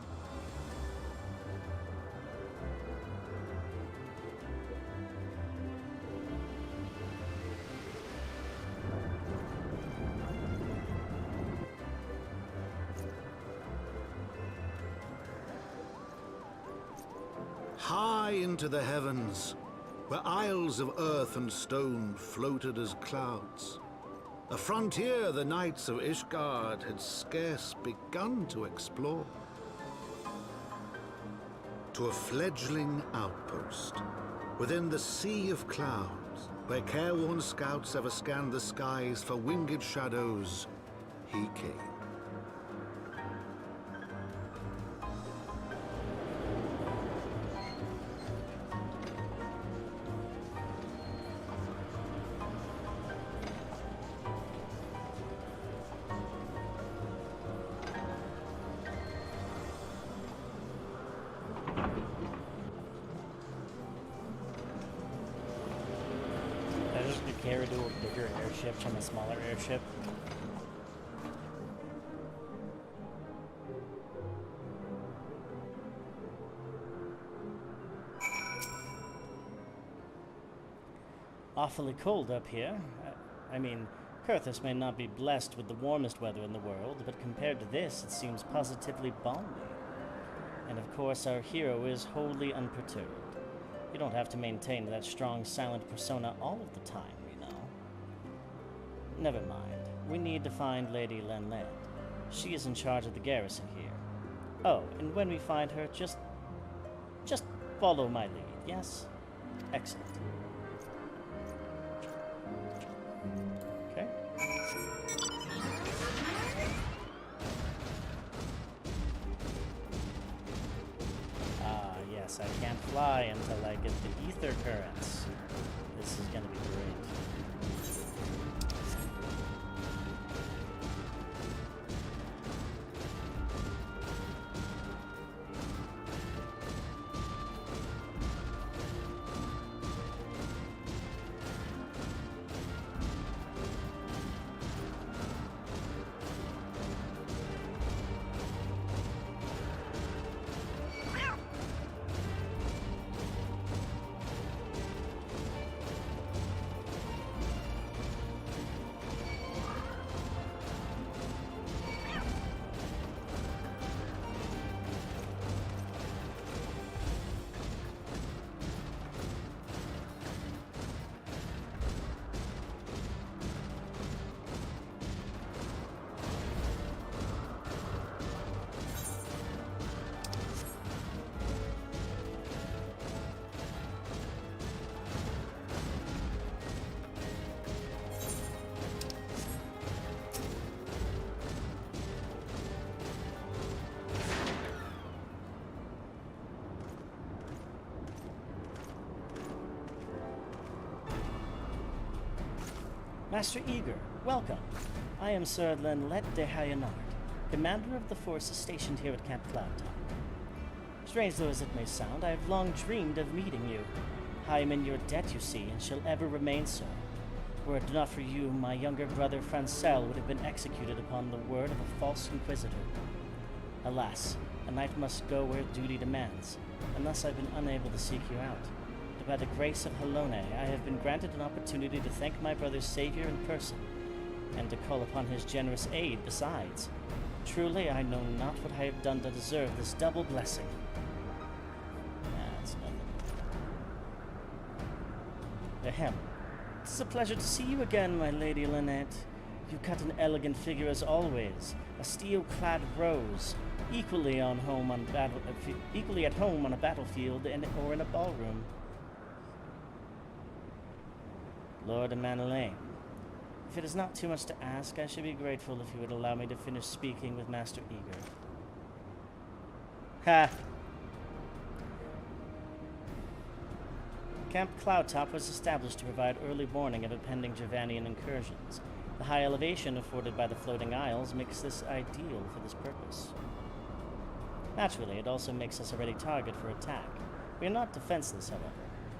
High into the heavens, where isles of earth and stone floated as clouds, a frontier the knights of Ishgard had scarce begun to explore. To a fledgling outpost, within the sea of clouds, where careworn scouts ever scanned the skies for winged shadows, he came. Carried to a bigger airship from a smaller airship. Awfully cold up here. I mean, Kurthus may not be blessed with the warmest weather in the world, but compared to this, it seems positively balmy. And of course, our hero is wholly unperturbed. You don't have to maintain that strong, silent persona all of the time. Never mind. We need to find Lady Lenlet. She is in charge of the garrison here. Oh, and when we find her, just follow my lead, yes? Excellent. Okay. Ah, yes, I can't fly until I get the ether currents. This is gonna be great. Master Eager, welcome. I am Sir Lenlet de Hayenard, commander of the forces stationed here at Camp Cloudtop. Strange though as it may sound, I have long dreamed of meeting you. I am in your debt, you see, and shall ever remain so. Were it not for you, my younger brother Francel would have been executed upon the word of a false inquisitor. Alas, a knight must go where duty demands, and thus I've been unable to seek you out. But by the grace of Halone, I have been granted an opportunity to thank my brother's savior in person, and to call upon his generous aid besides. Truly, I know not what I have done to deserve this double blessing. That's nothing. Ahem. It is a pleasure to see you again, my Lady Lynette. You cut an elegant figure as always, a steel-clad rose, equally at home on a battlefield or in a ballroom. Lord of Manolane, if it is not too much to ask, I should be grateful if you would allow me to finish speaking with Master Eager. Ha! Camp Cloudtop was established to provide early warning of impending Javanian incursions. The high elevation afforded by the floating isles makes this ideal for this purpose. Naturally, it also makes us a ready target for attack. We are not defenseless, however.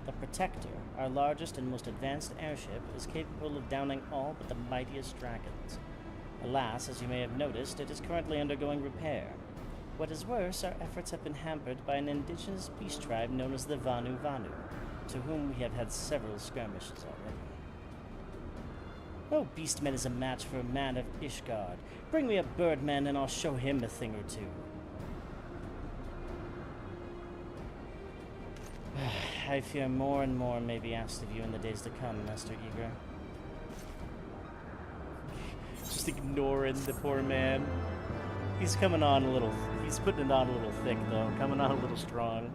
The Protector, our largest and most advanced airship, is capable of downing all but the mightiest dragons. Alas, as you may have noticed, it is currently undergoing repair. What is worse, our efforts have been hampered by an indigenous beast tribe known as the Vanu Vanu, to whom we have had several skirmishes already. No beastman is a match for a man of Ishgard. Bring me a birdman and I'll show him a thing or two. I fear more and more may be asked of you in the days to come, Master Eager. Just ignoring the poor man. He's coming on a little... He's putting it on a little thick, though. Coming on a little strong.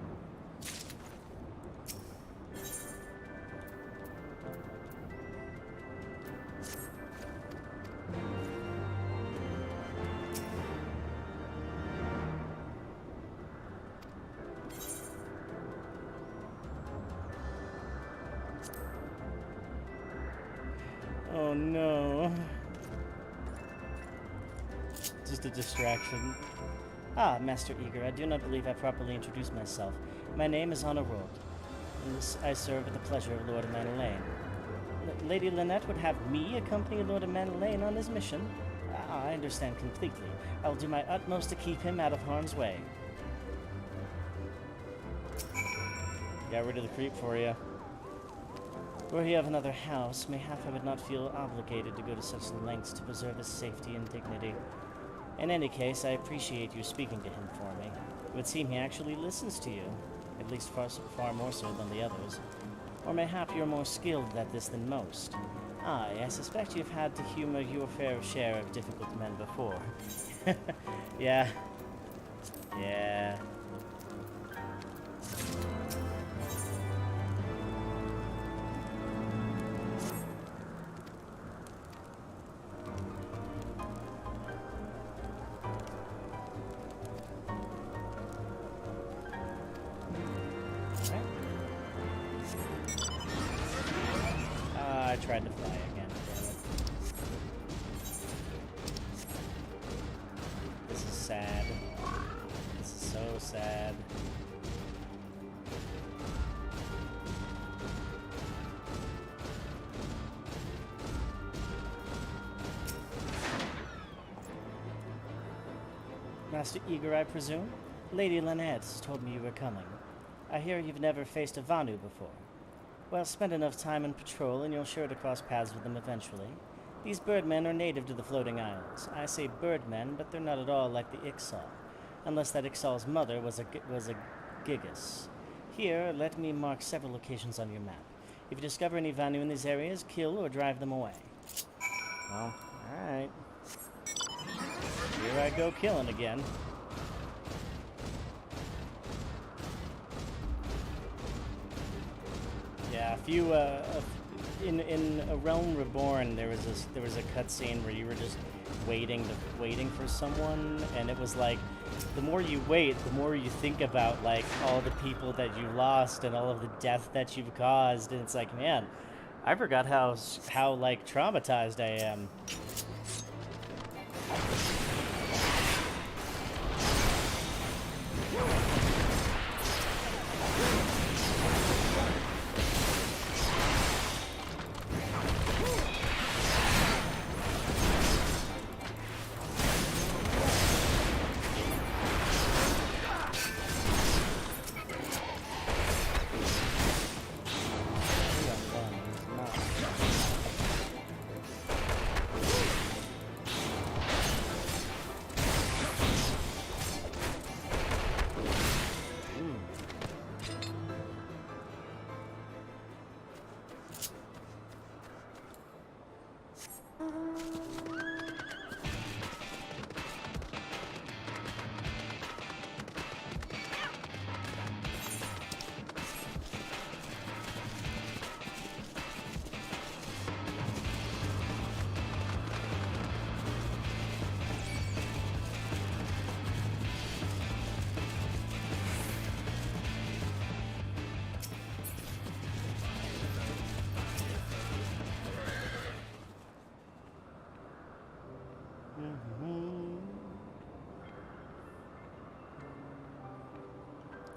Oh no. Just a distraction. Ah, Master Eager, I do not believe I properly introduced myself. My name is Anna Rold, and I serve at the pleasure of Lord Manolaine. Lady Lynette would have me accompany Lord Manolaine on his mission? Ah, I understand completely. I will do my utmost to keep him out of harm's way. Got rid of the creep for you. Were he of another house, mayhap I would not feel obligated to go to such lengths to preserve his safety and dignity. In any case, I appreciate you speaking to him for me. It would seem he actually listens to you, at least far more so than the others. Or mayhap you're more skilled at this than most. Aye, I suspect you've had to humor your fair share of difficult men before. Yeah. Yeah. I tried to fly again, damn it. This is sad. This is so sad. Master Eager, I presume? Lady Lynette told me you were coming. I hear you've never faced a Vanu before. Well, spend enough time in patrol and you're sure to cross paths with them eventually. These birdmen are native to the floating isles. I say birdmen, but they're not at all like the Ixal. Unless that Ixal's mother was a Gigas. Here, let me mark several locations on your map. If you discover any Vanu in these areas, kill or drive them away. Well, alright. Here I go killing again. Yeah, a few in a Realm Reborn, there was a cutscene where you were just waiting for someone, and it was like the more you wait, the more you think about like all the people that you lost and all of the death that you've caused, and it's like, man, I forgot how like traumatized I am.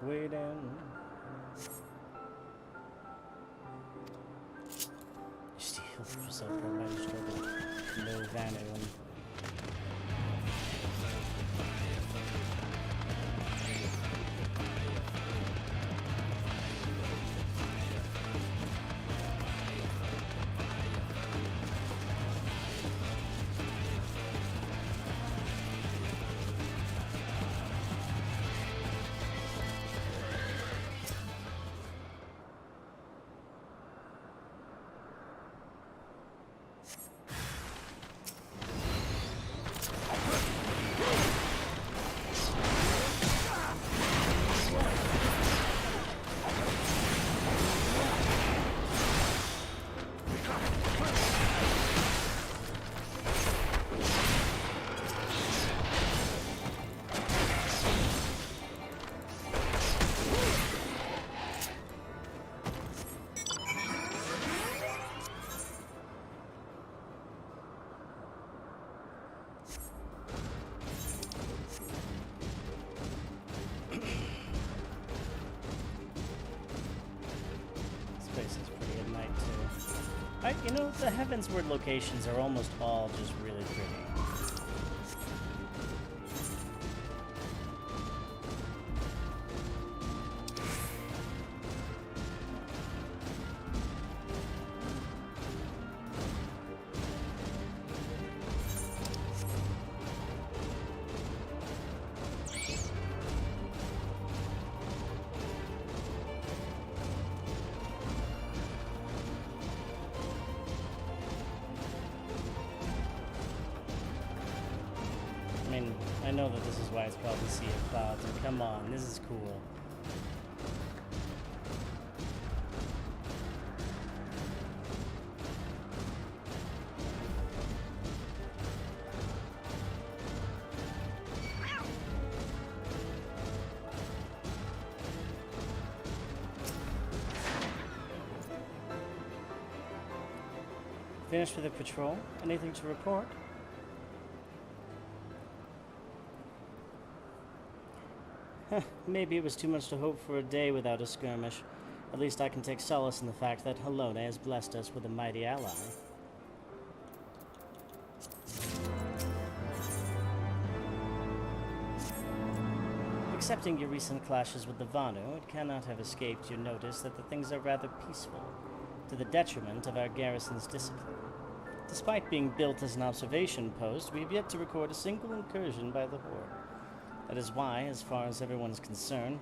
Waiting. Just heal yourself for a mighty struggle. No Vanu. You know, the Heavensward locations are almost all just really pretty. I know that this is why it's called the Sea of Clouds, and come on, this is cool. Finished with the patrol? Anything to report? Maybe it was too much to hope for a day without a skirmish. At least I can take solace in the fact that Helone has blessed us with a mighty ally. Excepting your recent clashes with the Vanu, it cannot have escaped your notice that the things are rather peaceful, to the detriment of our garrison's discipline. Despite being built as an observation post, we have yet to record a single incursion by the Horde. That is why, as far as everyone is concerned,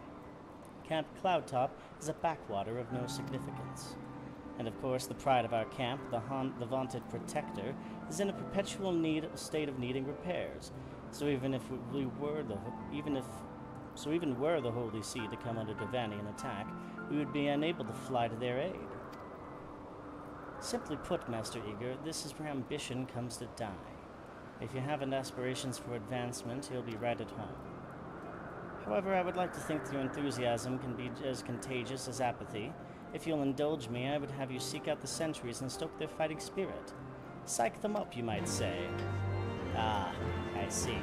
Camp Cloudtop is a backwater of no significance. And of course, the pride of our camp, the vaunted Protector, is in a perpetual state of needing repairs. So even were the Holy See to come under Devannian attack, we would be unable to fly to their aid. Simply put, Master Eager, this is where ambition comes to die. If you haven't aspirations for advancement, you'll be right at home. However, I would like to think that your enthusiasm can be as contagious as apathy. If you'll indulge me, I would have you seek out the sentries and stoke their fighting spirit. Psych them up, you might say. Ah, I see.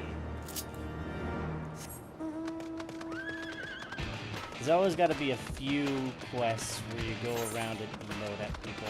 There's always got to be a few quests where you go around and emote at people.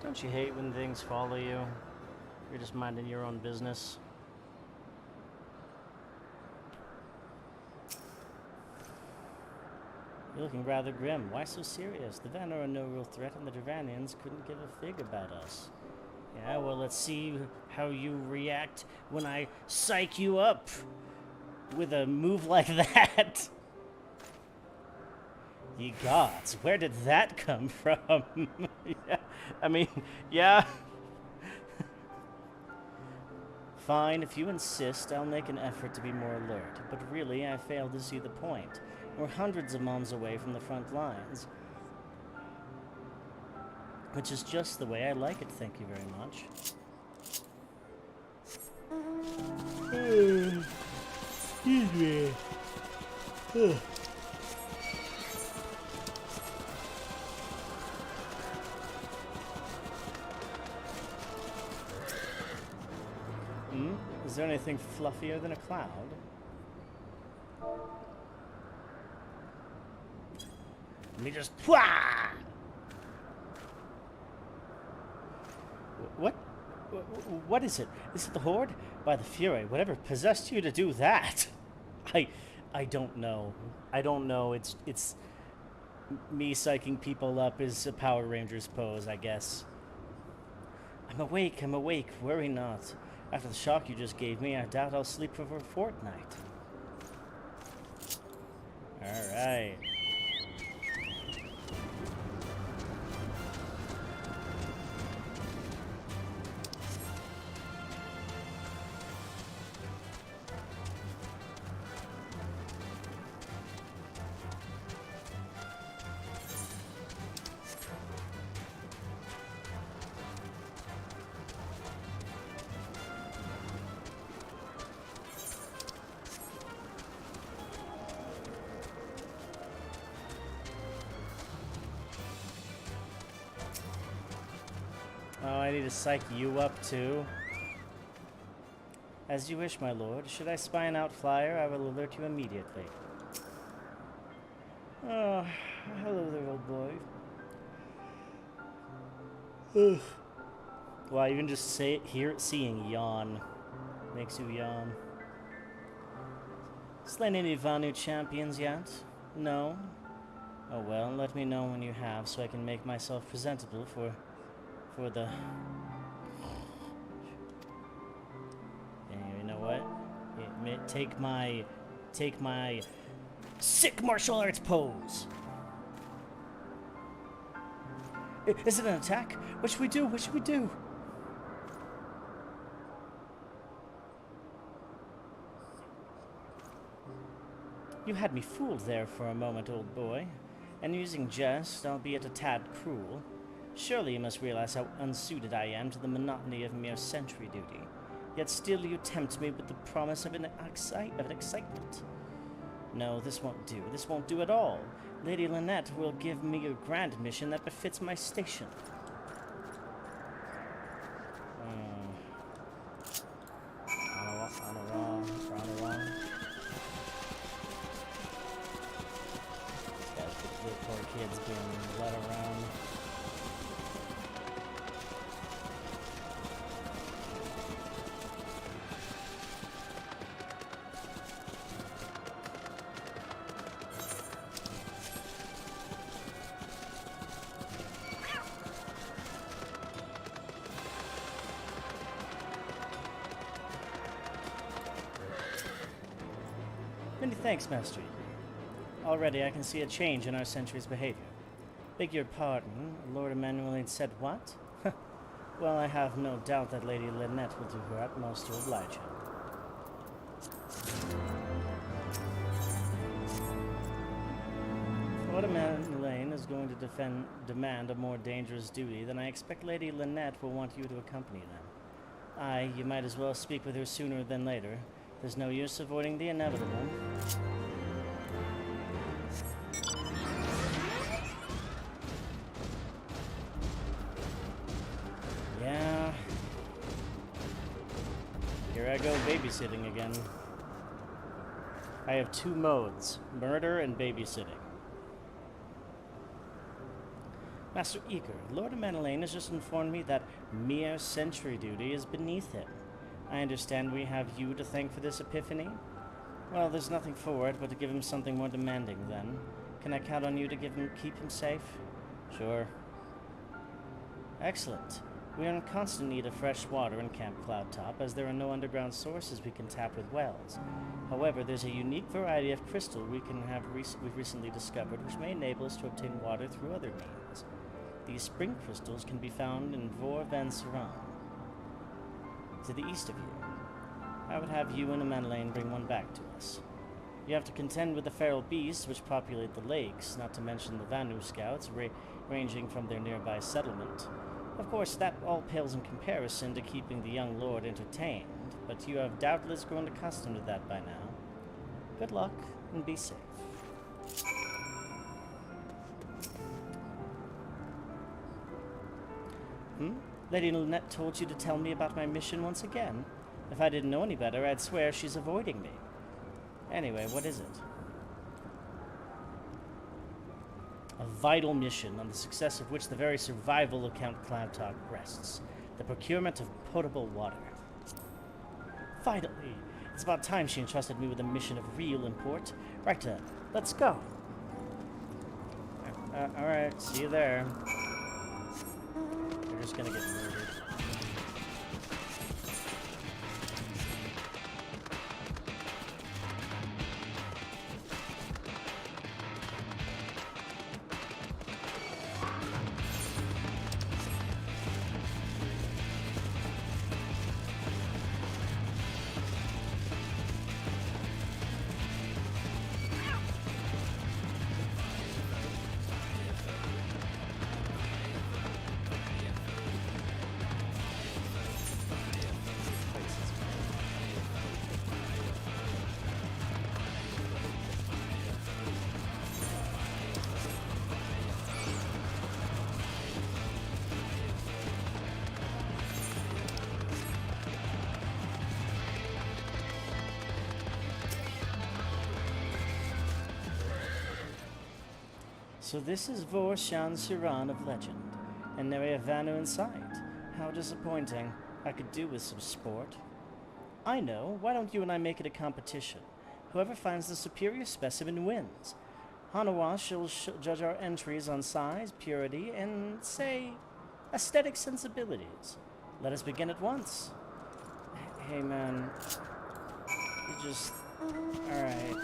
Don't you hate when things follow you? You're just minding your own business. You're looking rather grim. Why so serious? The Vanu are no real threat, and the Devannians couldn't give a fig about us. Yeah, well, let's see how you react when I psych you up with a move like that. Ye gods, where did that come from? Yeah, I mean, yeah. Fine, if you insist, I'll make an effort to be more alert. But really, I fail to see the point. We're hundreds of miles away from the front lines. Which is just the way I like it, thank you very much. Excuse me. Is there anything fluffier than a cloud? Let me just... What is it? Is it the Horde? By the Fury, whatever possessed you to do that? I don't know. I don't know. It's me psyching people up is a Power Rangers pose, I guess. I'm awake. Worry not. After the shock you just gave me, I doubt I'll sleep for a fortnight. Alright. Oh, I need to psych you up too. As you wish, my lord. Should I spy an outflyer, I will alert you immediately. Oh, hello there, old boy. Ugh. Wow, even just seeing yawn makes you yawn. Slain any Vanu champions yet? No? Oh well, let me know when you have so I can make myself presentable for the... You know what? Take my sick martial arts pose. Is it an attack? What should we do? What should we do? You had me fooled there for a moment, old boy. And using jest, albeit a tad cruel. Surely you must realize how unsuited I am to the monotony of mere sentry duty. Yet still you tempt me with the promise of an excitement. No, this won't do. This won't do at all. Lady Lynette will give me a grand mission that befits my station. The poor kids being led around. Many thanks, Master. Already I can see a change in our sentry's behavior. Beg your pardon, Lord Emmanuel said what? Well, I have no doubt that Lady Lynette will do her utmost to oblige him. If Lord Emmanuel is going to demand a more dangerous duty, then I expect Lady Lynette will want you to accompany them. Aye, you might as well speak with her sooner than later. There's no use avoiding the inevitable. Yeah. Here I go babysitting again. I have two modes, murder and babysitting. Master Eager, Lord Manelaine has just informed me that mere sentry duty is beneath him. I understand we have you to thank for this epiphany? Well, there's nothing for it but to give him something more demanding, then. Can I count on you to keep him safe? Sure. Excellent. We are in constant need of fresh water in Camp Cloudtop, as there are no underground sources we can tap with wells. However, there's a unique variety of crystal we've recently discovered, which may enable us to obtain water through other means. These spring crystals can be found in Vor Van Saran, to the east of you. I would have you and Amanelaine bring one back to us. You have to contend with the feral beasts which populate the lakes, not to mention the Vanu scouts ranging from their nearby settlement. Of course, that all pales in comparison to keeping the young lord entertained, but you have doubtless grown accustomed to that by now. Good luck, and be safe. Lady Lynette told you to tell me about my mission once again. If I didn't know any better, I'd swear she's avoiding me. Anyway, what is it? A vital mission on the success of which the very survival of Count Cloudtalk rests. The procurement of potable water. Finally! It's about time she entrusted me with a mission of real import. Right then, let's go! Alright, see you there. You're just gonna get murdered. So this is Vor Shan Siran of legend, and nary a Vanu in sight. How disappointing. I could do with some sport. I know. Why don't you and I make it a competition? Whoever finds the superior specimen wins. Hanawa shall judge our entries on size, purity, and, say, aesthetic sensibilities. Let us begin at once. Hey, man. You just... Alright.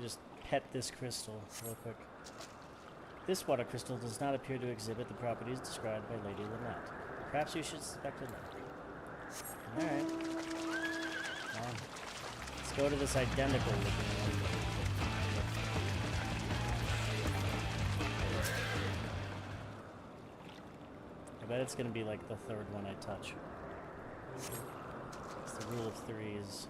Just pet this crystal real quick. This water crystal does not appear to exhibit the properties described by Lady Lynette. Perhaps you should suspect it. Alright. Let's go to this identical looking one. I bet it's gonna be like the third one I touch. It's the rule of threes.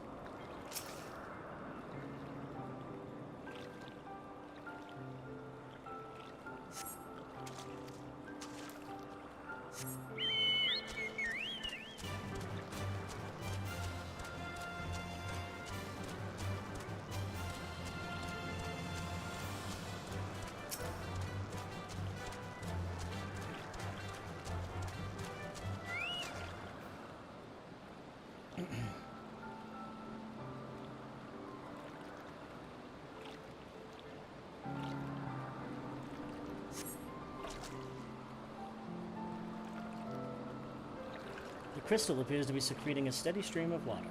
The crystal appears to be secreting a steady stream of water.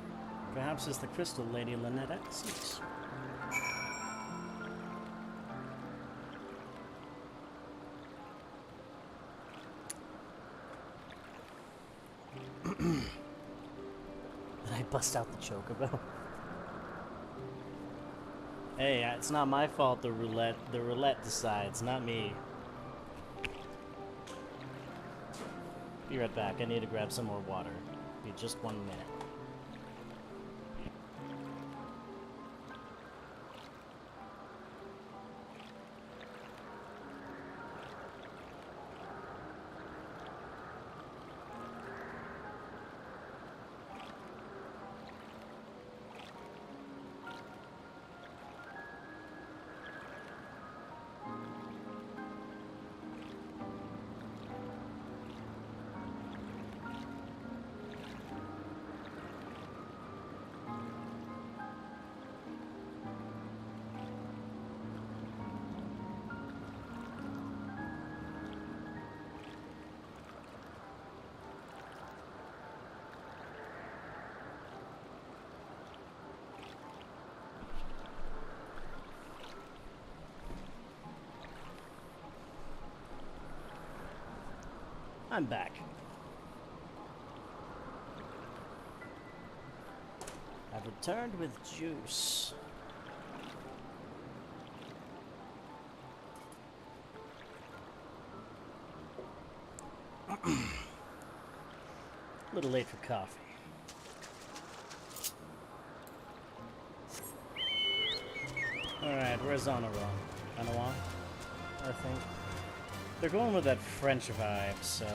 Perhaps it's the crystal Lady Lynette seeks. Did I bust out the chocobo? Hey, it's not my fault the roulette decides, not me. Be right back. I need to grab some more water. Be just 1 minute. I'm back. I've returned with juice. A little late for coffee. Alright, where's Anawa? Anawa? I think. They're going with that French vibe, so...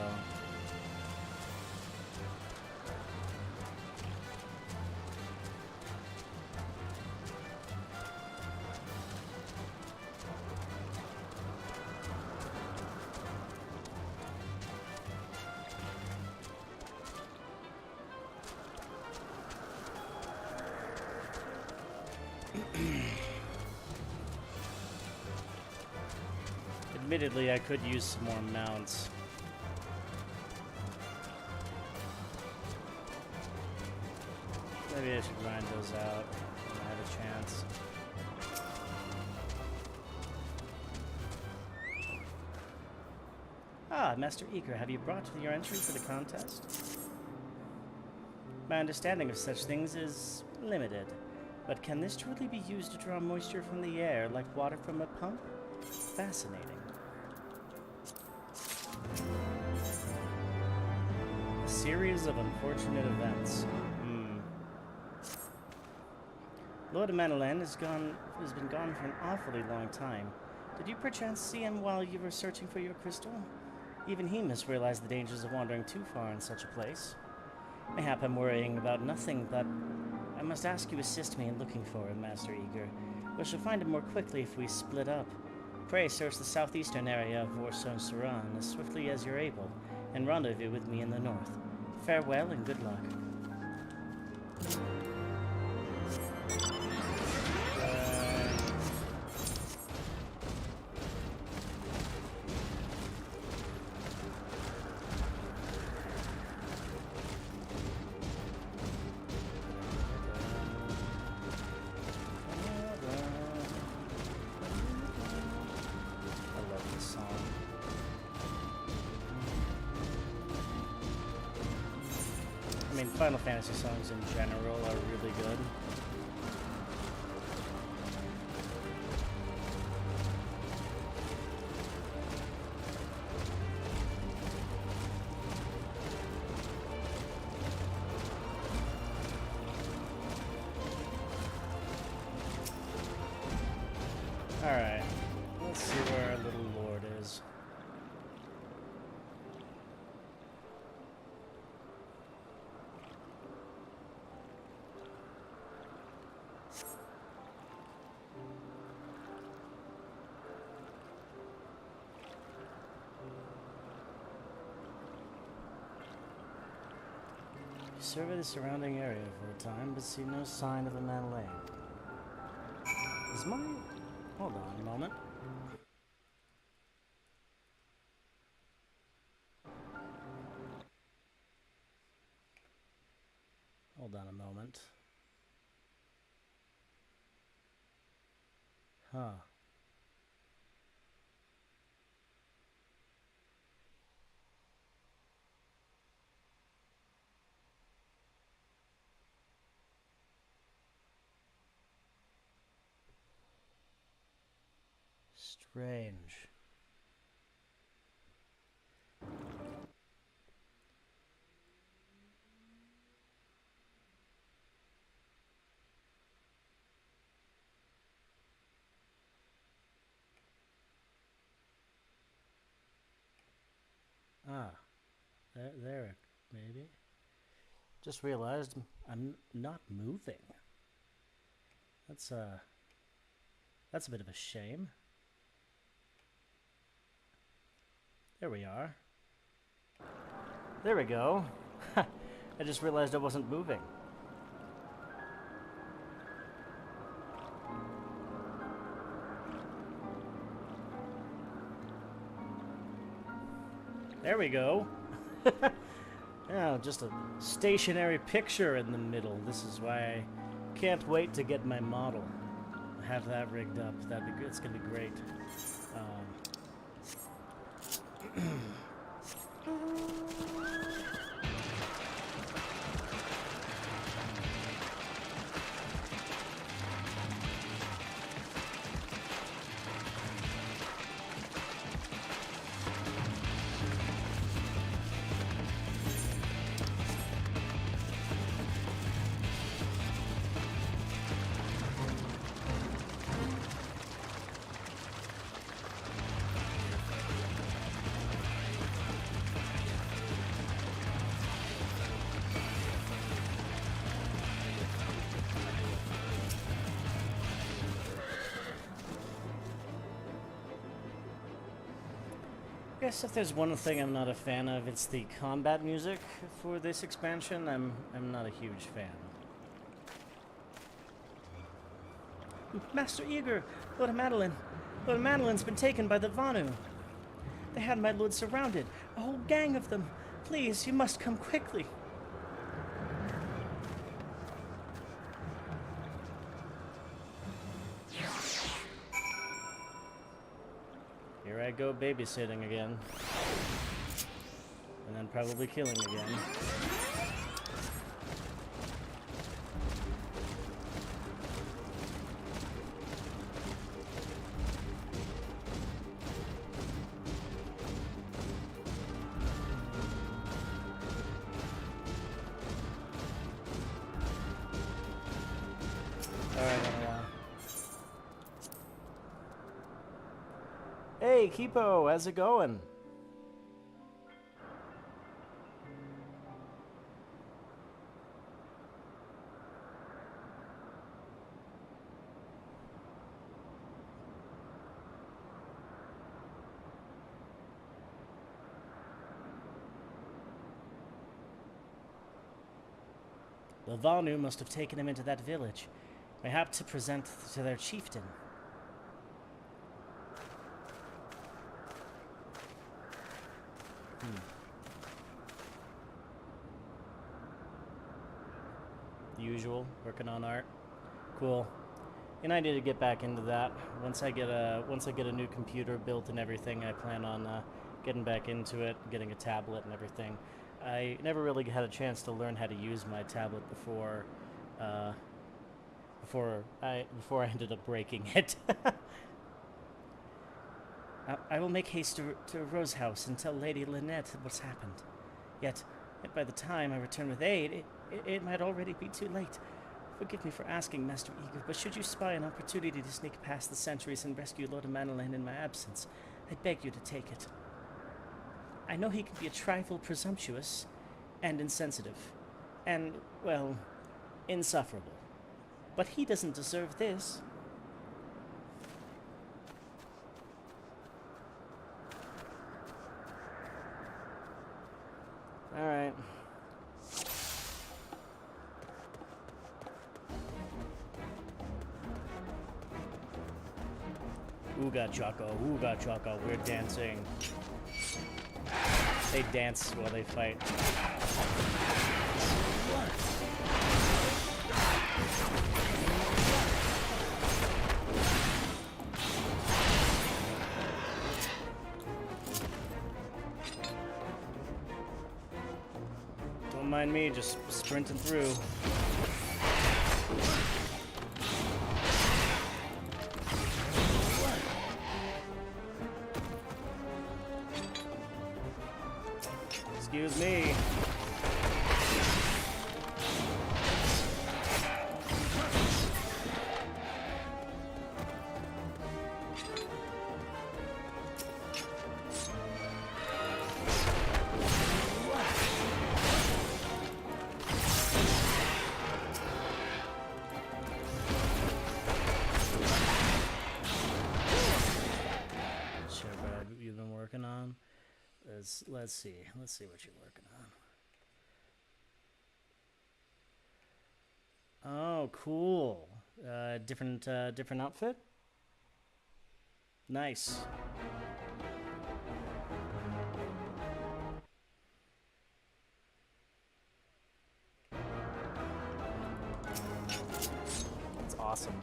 Admittedly, I could use some more mounts. Maybe I should grind those out when I have a chance. Ah, Master Eager, have you brought your entry for the contest? My understanding of such things is limited, but can this truly be used to draw moisture from the air like water from a pump? Fascinating. A series of unfortunate events. Lord Manolin has been gone for an awfully long time. Did you perchance see him while you were searching for your crystal? Even he must realize the dangers of wandering too far in such a place. Mayhap I'm worrying about nothing, but I must ask you assist me in looking for him, Master Eager. We shall find him more quickly if we split up. Pray search the southeastern area of Warson-Suran as swiftly as you're able, and rendezvous with me in the north. Farewell and good luck. I mean, Final Fantasy songs in general are really good. Alright, let's see where our little lord is. Survey the surrounding area for a time, but see no sign of the Manolin. Is my... Hold on a moment. Hold on a moment. Huh. Strange. There, maybe. Just realized I'm not moving. That's a bit of a shame. There we are. There we go. I just realized I wasn't moving. There we go. Yeah, just a stationary picture in the middle. This is why I can't wait to get my model. Have that rigged up. That'd be good. It's gonna be great. I guess if there's one thing I'm not a fan of, it's the combat music for this expansion. I'm not a huge fan. Master Eager, Lord Madeline. Lord Madeline's been taken by the Vanu. They had my lord surrounded, a whole gang of them. Please, you must come quickly. Here I go babysitting again. And then probably killing again. Hey, Kipo, how's it going? The Vanu must have taken him into that village, mayhap to present to their chieftain. Usual, working on art. Cool. And I need to get back into that. Once I get a new computer built and everything, I plan on getting back into it, getting a tablet and everything. I never really had a chance to learn how to use my tablet before I ended up breaking it. I will make haste to Rose House and tell Lady Lynette what's happened. Yet by the time I return with aid, it might already be too late. Forgive me for asking, Master Eager, but should you spy an opportunity to sneak past the sentries and rescue Lord Manolin in my absence, I beg you to take it. I know he can be a trifle presumptuous and insensitive, and, well, insufferable. But he doesn't deserve this. Alright. Ooga chaka, we're dancing. They dance while they fight. Don't mind me, just sprinting through. Excuse me. let's see. Let's see what you're working on. Oh, cool. Different outfit? Nice. That's awesome.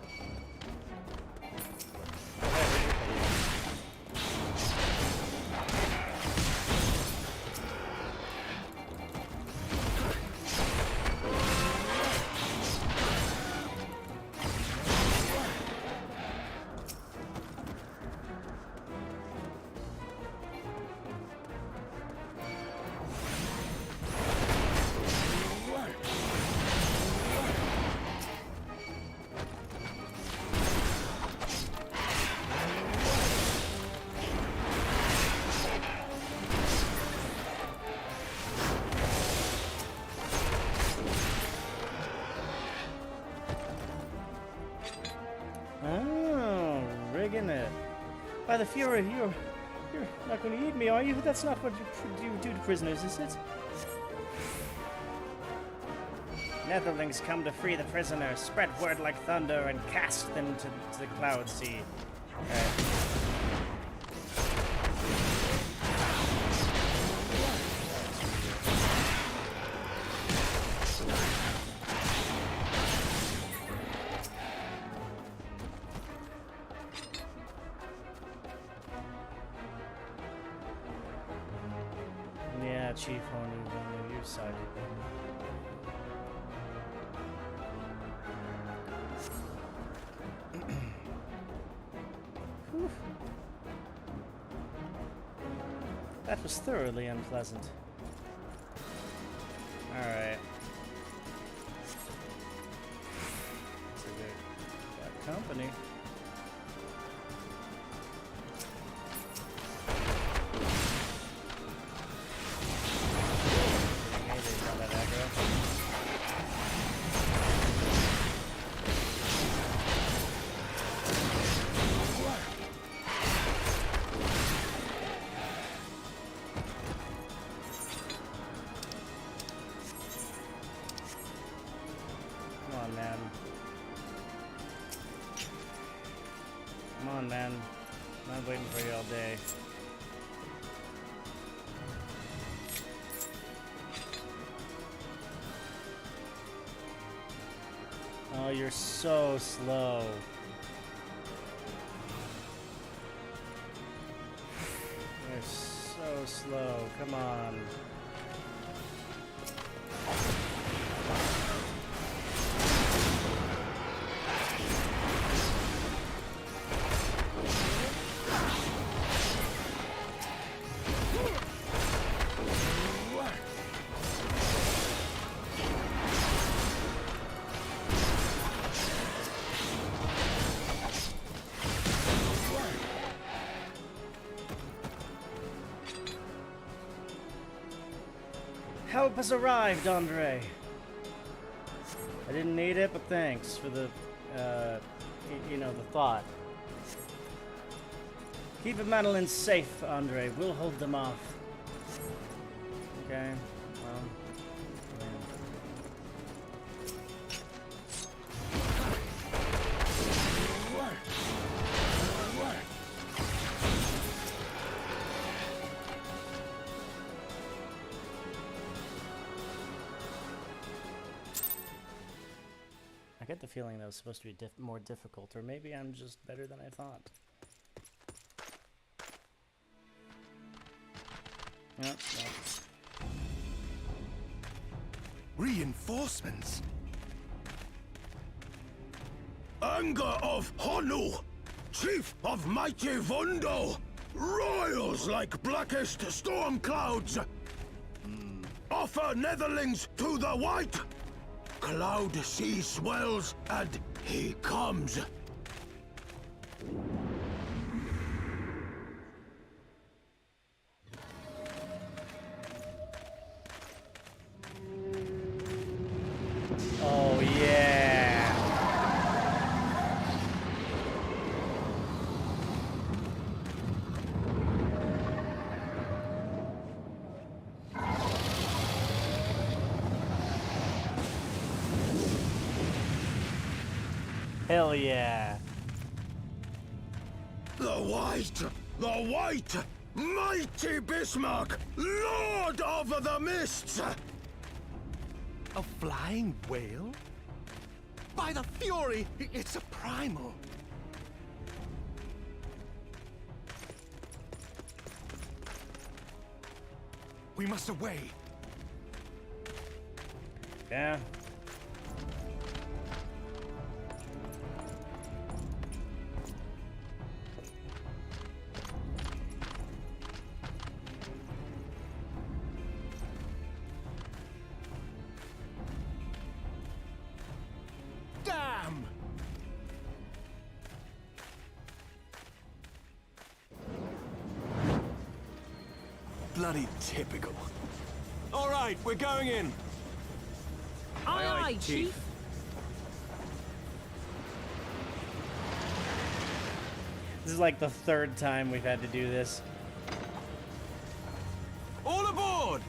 It. By the Fury, you're not going to eat me, are you? That's not what you do to prisoners, is it? Netherlings come to free the prisoners, spread word like thunder, and cast them to the cloud sea. Chief on your side. That was thoroughly unpleasant. Alright. So got company. Come on, man. I'm not waiting for you all day. Oh, you're so slow. You're so slow. Come on. Help has arrived, Andre. I didn't need it, but thanks for the, the thought. Keep the Madeleine safe, Andre. We'll hold them off. Okay. Well. I get the feeling that was supposed to be more difficult, or maybe I'm just better than I thought. Yep. Reinforcements? Anger of Honu, chief of mighty Vondo, royals like blackest storm clouds. Offer Netherlings to the white. Cloud sea swells, and he comes. Oh, yeah. Hell yeah. The white, mighty Bismarck, Lord of the Mists! A flying whale? By the Fury, it's a primal. We must away. Yeah. Damn! Bloody typical. All right, we're going in. Aye, aye, Chief. This is like the third time we've had to do this. All aboard!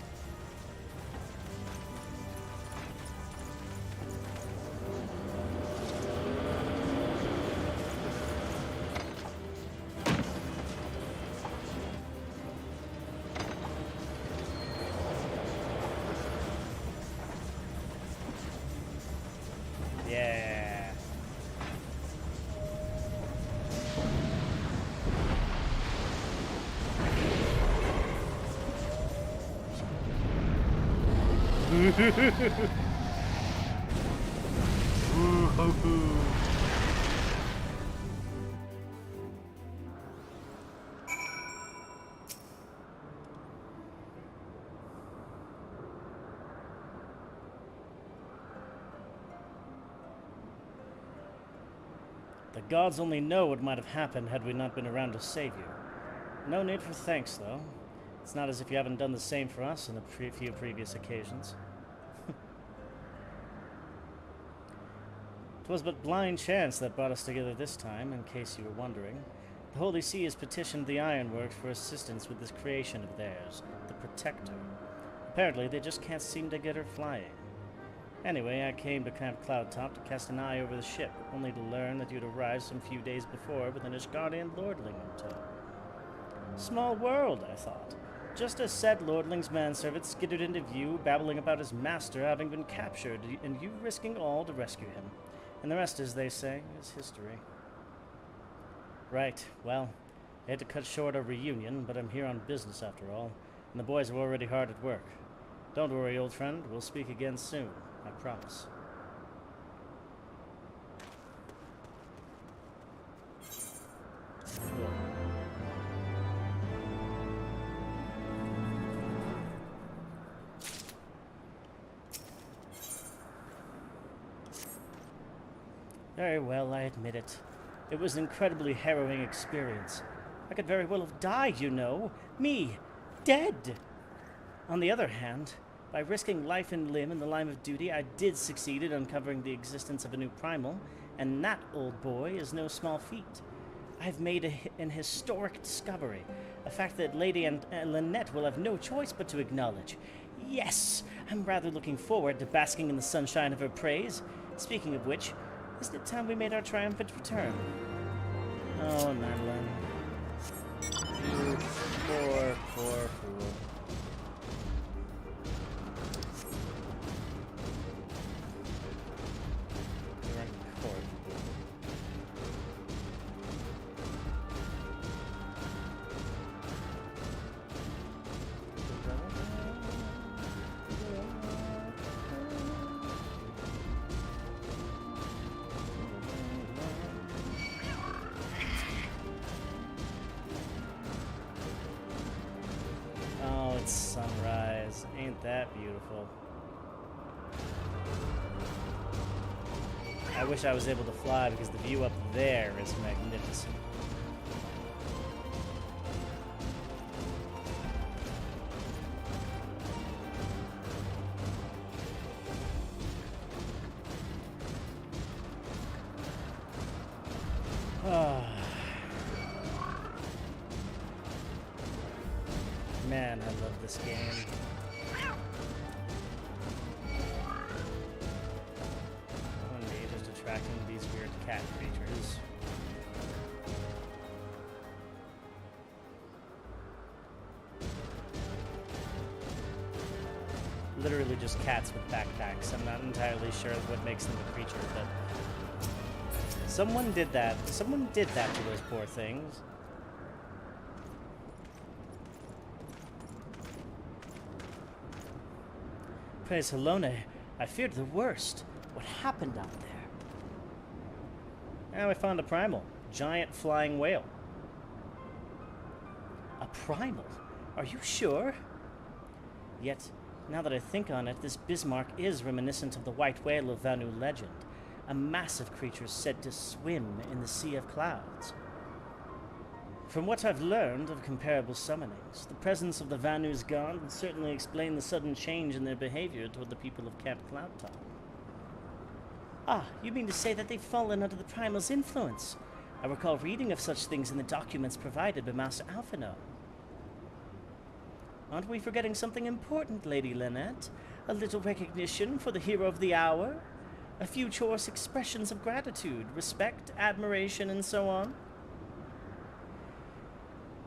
Yeah. The gods only know what might have happened had we not been around to save you. No need for thanks, though. It's not as if you haven't done the same for us on a few previous occasions. 'Twas but blind chance that brought us together this time, in case you were wondering. The Holy See has petitioned the Ironworks for assistance with this creation of theirs, the Protector. Apparently, they just can't seem to get her flying. Anyway, I came to Camp Cloudtop to cast an eye over the ship, only to learn that you'd arrived some few days before with an Ishgardian lordling in tow. Small world, I thought. Just as said lordling's manservant skittered into view, babbling about his master having been captured, and you risking all to rescue him. And the rest, as they say, is history. Right, well, I had to cut short our reunion, but I'm here on business after all, and the boys are already hard at work. Don't worry, old friend, we'll speak again soon. I promise. Cool. Very well, I admit it. It was an incredibly harrowing experience. I could very well have died, you know. Me, dead! On the other hand, by risking life and limb in the line of duty, I did succeed in uncovering the existence of a new primal, and that, old boy, is no small feat. I've made an historic discovery, a fact that Lady Lynette will have no choice but to acknowledge. Yes, I'm rather looking forward to basking in the sunshine of her praise. Speaking of which, isn't it time we made our triumphant return? Oh, Madeline. You poor, poor fool. Sunrise. Ain't that beautiful? I wish I was able to fly because the view up there is magnificent. Man, I love this game. One day just attracting these weird cat creatures. Literally just cats with backpacks. I'm not entirely sure what makes them a creature, but someone did that. Someone did that to those poor things. Praise Helone, I feared the worst. What happened out there? Now we found a primal. Giant flying whale. A primal? Are you sure? Yet, now that I think on it, this Bismarck is reminiscent of the white whale of Vanu legend, a massive creature said to swim in the sea of clouds. From what I've learned of comparable summonings, the presence of the Vanu's god would certainly explain the sudden change in their behavior toward the people of Camp Cloudtop. Ah, you mean to say that they've fallen under the primal's influence? I recall reading of such things in the documents provided by Master Alphino. Aren't we forgetting something important, Lady Lynette? A little recognition for the hero of the hour? A few choice expressions of gratitude, respect, admiration, and so on?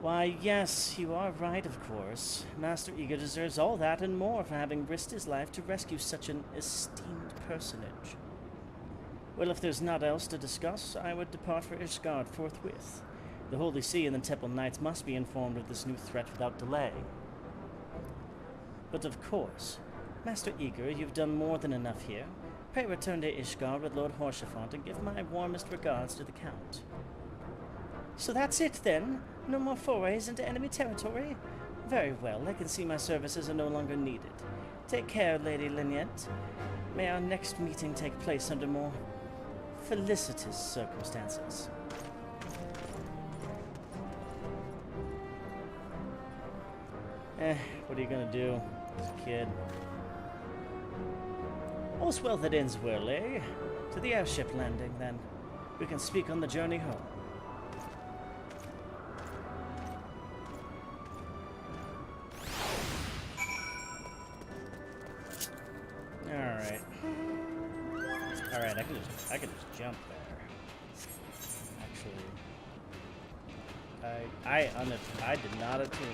Why, yes, you are right, of course. Master Eager deserves all that and more for having risked his life to rescue such an esteemed personage. Well, if there's naught else to discuss, I would depart for Ishgard forthwith. The Holy See and the Temple Knights must be informed of this new threat without delay. But of course, Master Eager, you've done more than enough here. Pray return to Ishgard with Lord Horsefant and give my warmest regards to the Count. So that's it, then? No more forays into enemy territory? Very well, I can see my services are no longer needed. Take care, Lady Lynette. May our next meeting take place under more felicitous circumstances. What are you gonna do? As a kid. All's well that ends well, eh? To the airship landing, then. We can speak on the journey home. Alright, I can just jump there. Actually, I did not attune.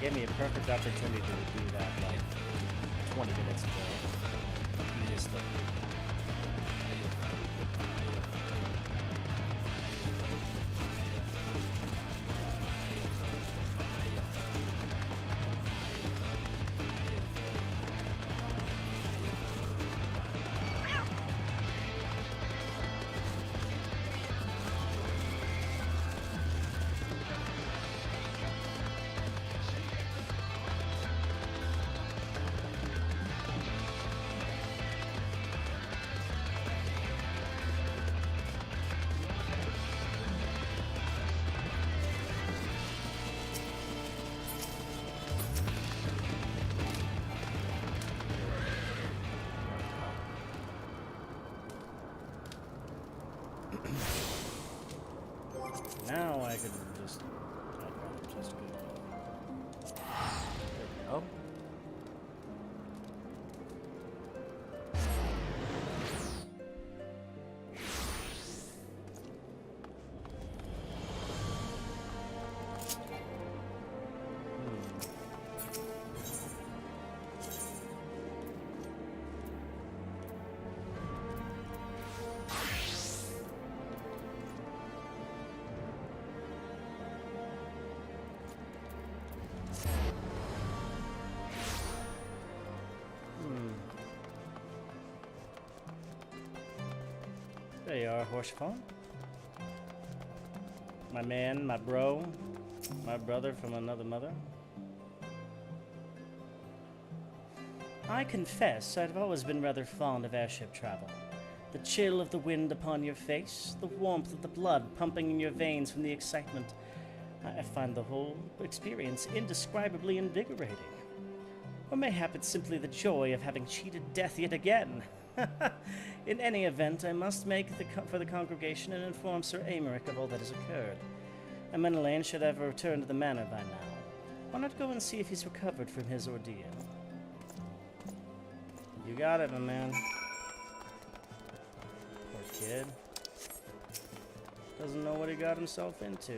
Gave me a perfect opportunity to do that like 20 minutes ago. You just now I could just go. There we go. There you are, Horsefant. My man, my bro, my brother from another mother. I confess I've always been rather fond of airship travel. The chill of the wind upon your face, the warmth of the blood pumping in your veins from the excitement. I find the whole experience indescribably invigorating. Or mayhap it's simply the joy of having cheated death yet again. In any event, I must make for the congregation and inform Sir Aymeric of all that has occurred. And Menelaine should have returned to the manor by now. Why not go and see if he's recovered from his ordeal? You got it, my man. Poor kid. Doesn't know what he got himself into.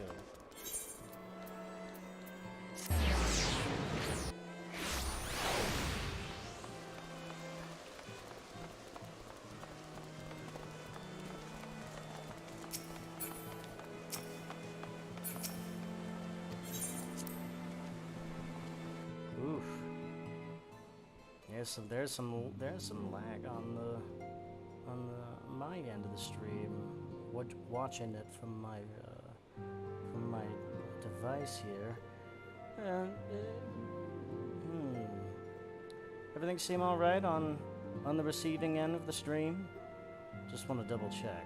Oof. There's some lag on my end of the stream. Watching it from my device here. Everything seem all right on the receiving end of the stream? Just want to double check.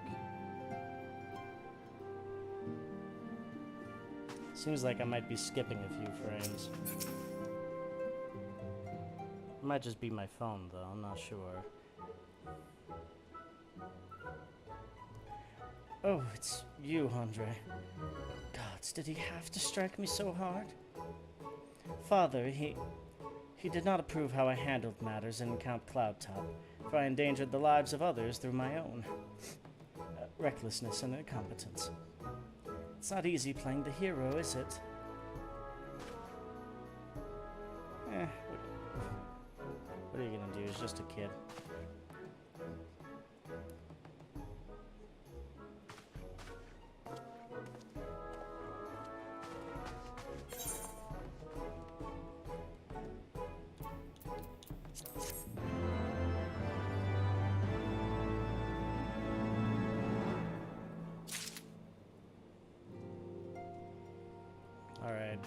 Seems like I might be skipping a few frames. It might just be my phone, though. I'm not sure. Oh, it's you, Andre. Gods, did he have to strike me so hard? Father, he did not approve how I handled matters in Count Cloudtop, for I endangered the lives of others through my own recklessness and incompetence. It's not easy playing the hero, is it? What are you gonna do? He's just a kid. Alright.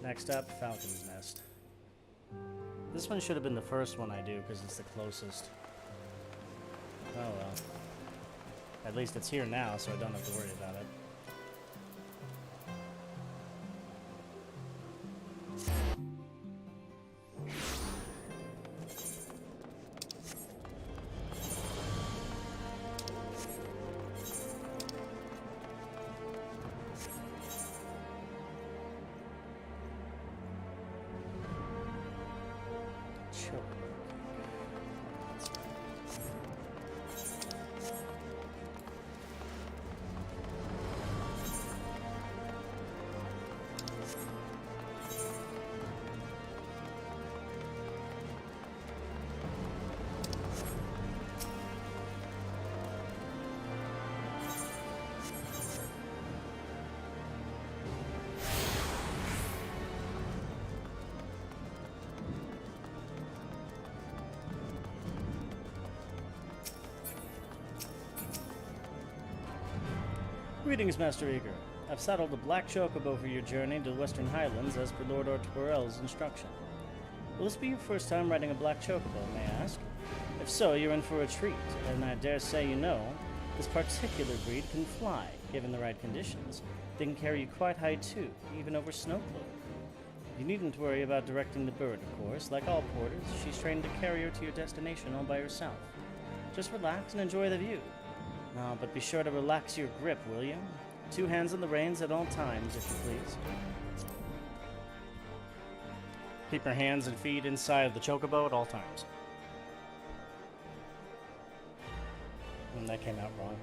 Next up, Falcon's Nest. This one should have been the first one I do because it's the closest. Oh well. At least it's here now, so I don't have to worry about it. Greetings, Master Eager. I've saddled a black chocobo for your journey to the Western Highlands as per Lord Ortorell's instruction. Will this be your first time riding a black chocobo, may I ask? If so, you're in for a treat, and I dare say you know, this particular breed can fly, given the right conditions. They can carry you quite high too, even over snowplow. You needn't worry about directing the bird, of course. Like all porters, she's trained to carry her to your destination all by herself. Just relax and enjoy the view. No, but be sure to relax your grip, will you? 2 hands on the reins at all times, if you please. Keep your hands and feet inside of the chocobo at all times. And that came out wrong.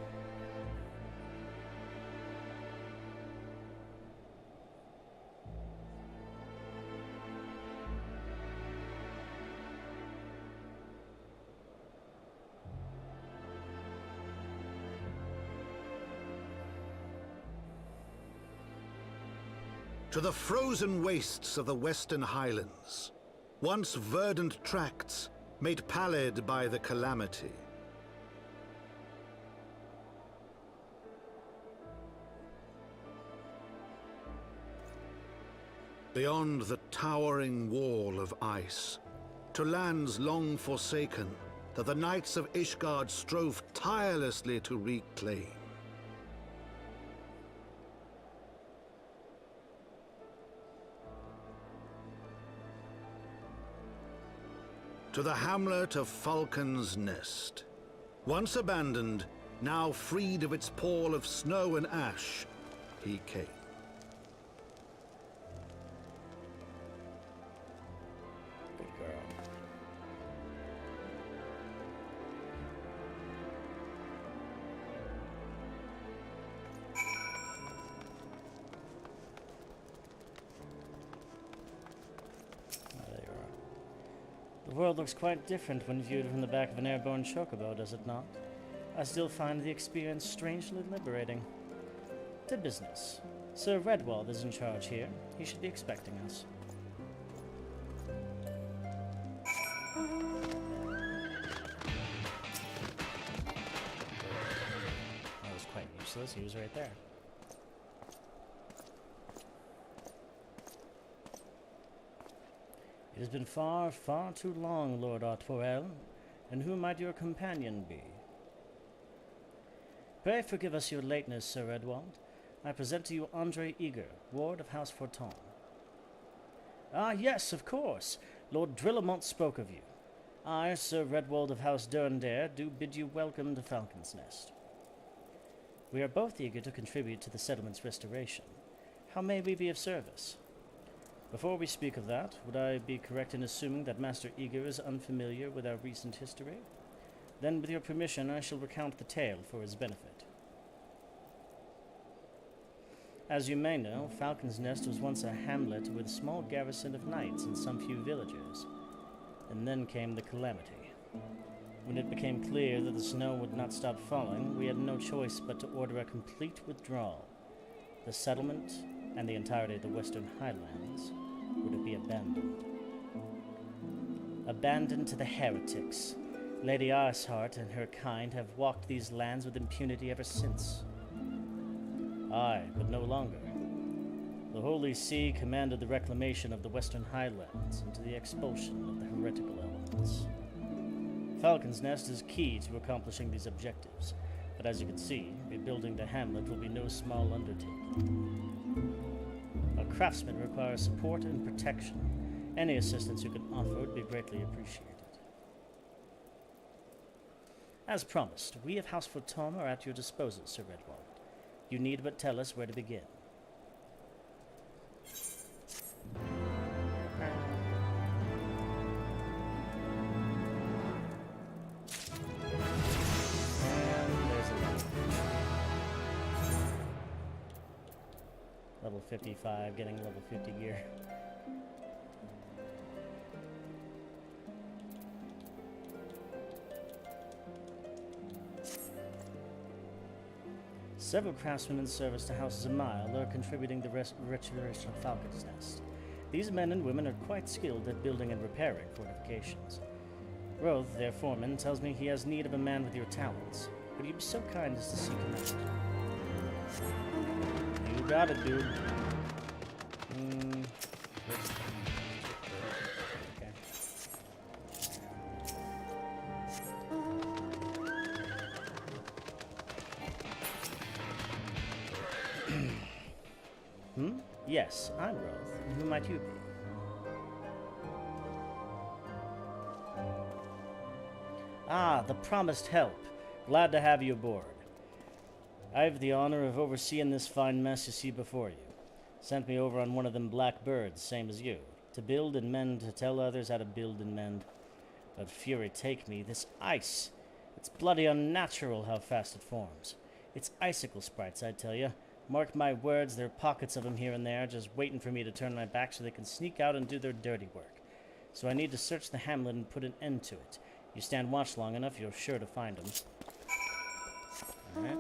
To the frozen wastes of the Western Highlands, once verdant tracts made pallid by the calamity. Beyond the towering wall of ice, to lands long forsaken that the knights of Ishgard strove tirelessly to reclaim. To to the hamlet of Falcon's Nest. Once abandoned, now freed of its pall of snow and ash, he came. Good girl. There you are. The world looks quite different when viewed from the back of an airborne chocobo, does it not? I still find the experience strangely liberating. To business. Sir Redwald is in charge here. He should be expecting us. That was quite useless. He was right there. It has been far, far too long, Lord Otforel. And who might your companion be? Pray forgive us your lateness, Sir Redwald. I present to you Andre Eager, Ward of House Forton. Ah, yes, of course. Lord Drillamont spoke of you. I, Sir Redwald of House Durndare, do bid you welcome to Falcon's Nest. We are both eager to contribute to the settlement's restoration. How may we be of service? Before we speak of that, would I be correct in assuming that Master Eager is unfamiliar with our recent history? Then, with your permission, I shall recount the tale for his benefit. As you may know, Falcon's Nest was once a hamlet with a small garrison of knights and some few villagers. And then came the calamity. When it became clear that the snow would not stop falling, we had no choice but to order a complete withdrawal. The settlement and the entirety of the Western Highlands were to be abandoned. Abandoned to the heretics. Lady Arsehart and her kind have walked these lands with impunity ever since. Aye, but no longer. The Holy See commanded the reclamation of the Western Highlands and to the expulsion of the heretical elements. Falcon's Nest is key to accomplishing these objectives, but as you can see, rebuilding the hamlet will be no small undertaking. Our craftsmen require support and protection. Any assistance you can offer would be greatly appreciated. As promised, we of House Forton are at your disposal, Sir Redwald. You need but tell us where to begin. And there's a level 55, getting level 50 gear. Several craftsmen in service to House Zemal are contributing the restoration of Falcon's Nest. These men and women are quite skilled at building and repairing fortifications. Roth, their foreman, tells me he has need of a man with your talents. Would you be so kind as to seek him out? You got it, dude. Okay. Yes, I'm Roth. Who might you be? Ah, the promised help. Glad to have you aboard. I have the honor of overseeing this fine mess you see before you. Sent me over on one of them black birds, same as you, to build and mend, to tell others how to build and mend. But fury take me, this ice. It's bloody unnatural how fast it forms. It's icicle sprites, I tell you. Mark my words, there are pockets of them here and there, just waiting for me to turn my back so they can sneak out and do their dirty work. So I need to search the hamlet and put an end to it. You stand watch long enough, you're sure to find them. Alright.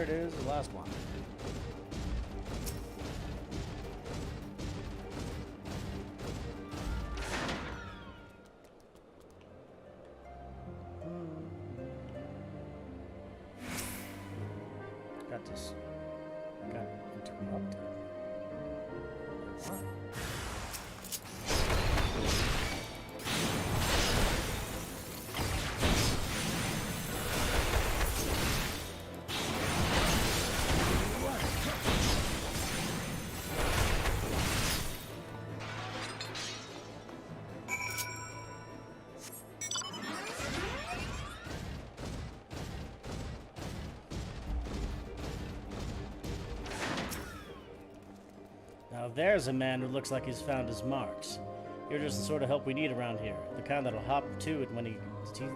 it is, the last one. Got this. Got interrupted. What? Now there's a man who looks like he's found his marks. You're just the sort of help we need around here. The kind that'll hop to it when he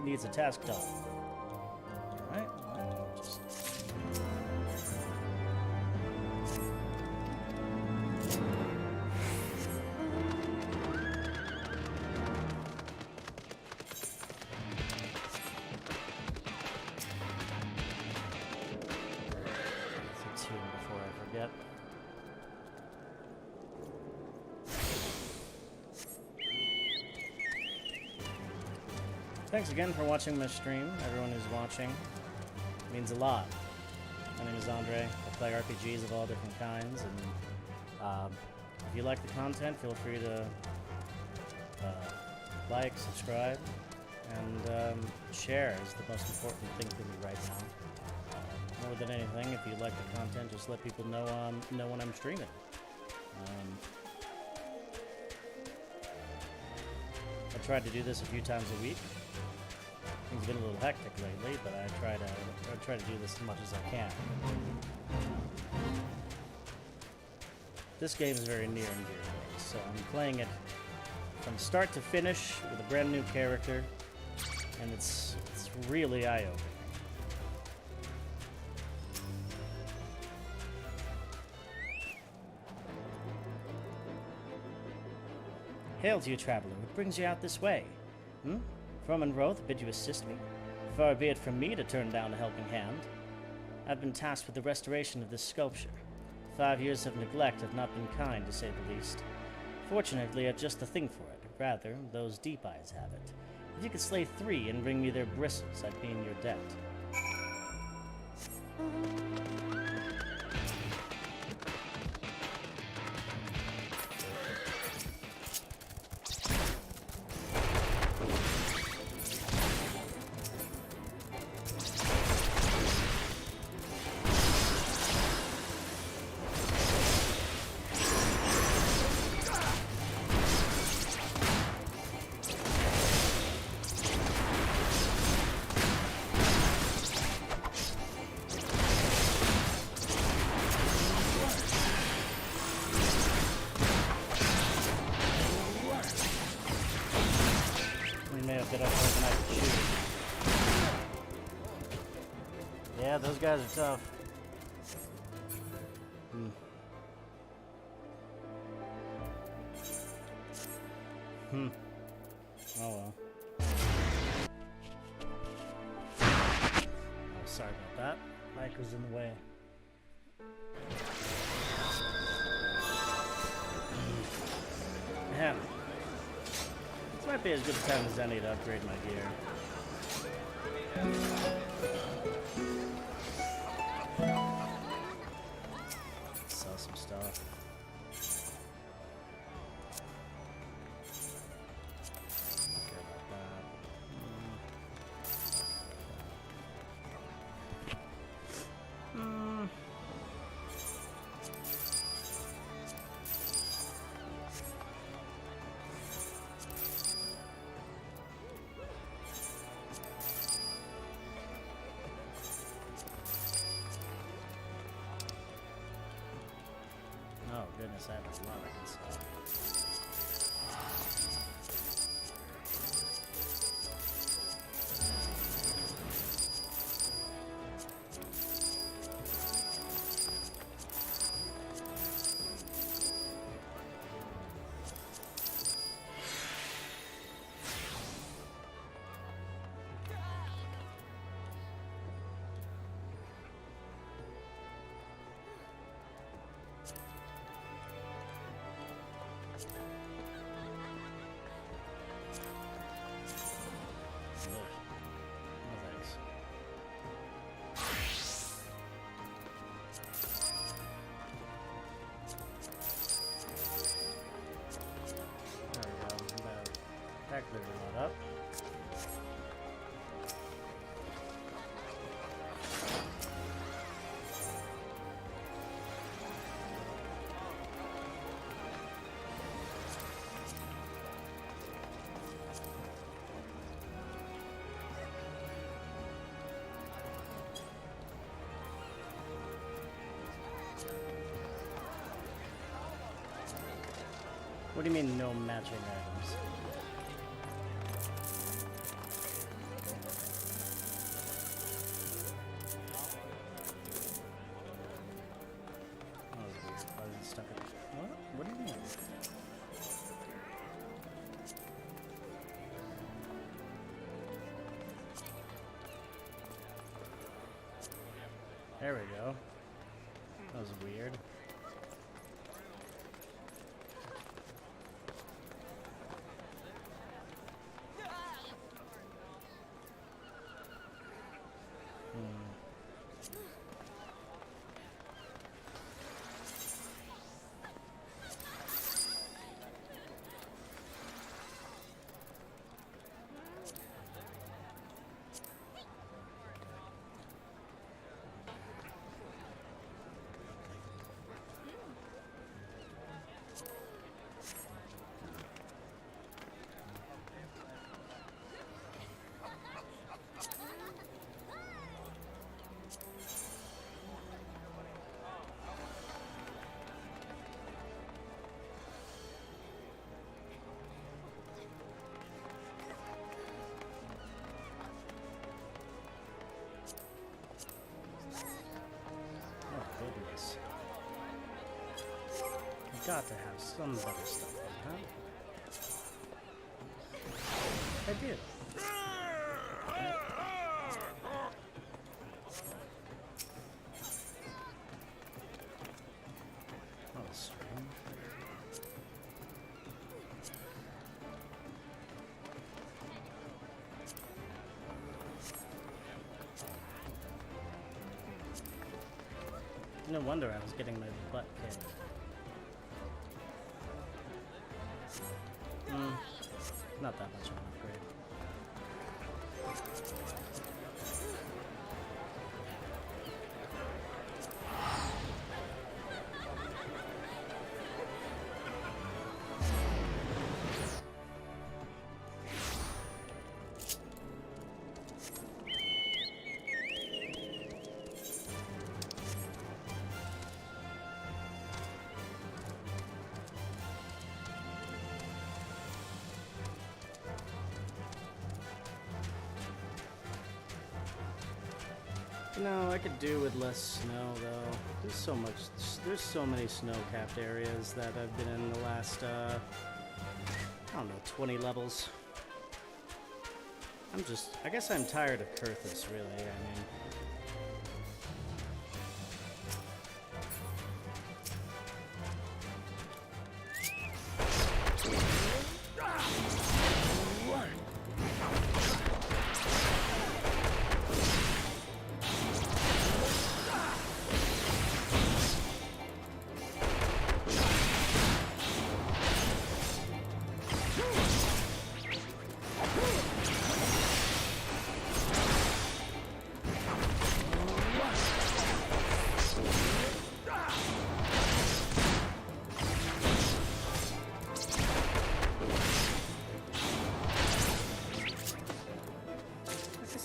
needs a task done. Alright, well, just... Let's tune before I forget. Thanks again for watching my stream. Everyone who's watching, it means a lot. My name is Andre. I play RPGs of all different kinds, and if you like the content, feel free to like, subscribe, and share is the most important thing for me right now. More than anything, if you like the content, just let people know when I'm streaming. I tried to do this a few times a week. Things have been a little hectic lately, but I try to do this as much as I can. This game is very near and dear to me, so I'm playing it from start to finish with a brand new character, and it's really eye-opening. Hail to you, traveler. What brings you out this way? From and Roth bid you assist me? Far be it from me to turn down a helping hand. I've been tasked with the restoration of this sculpture. 5 years of neglect have not been kind, to say the least. Fortunately, I've just the thing for it. Rather, those deep eyes have it. If you could slay 3 and bring me their bristles, I'd be in your debt. Yeah, those guys are tough. Oh well. Oh, sorry about that. Mike was in the way. Man, this might be as good a time as any to upgrade my gear. Sell some stuff. Don't care about that. Oh goodness, I have a lot I can sell. What do you mean, no matching items? Oh, that's weird. Why is it stuck in... What? What do you mean? There we go. That was weird. Goodness. You've got to have some better stuff, huh? I did. Oh, strange. No wonder I was getting my butt kicked. Not that much of an upgrade. No, I could do with less snow though. There's so many snow-capped areas that I've been in the last, I don't know, 20 levels. I guess I'm tired of Kurthus, really. I mean,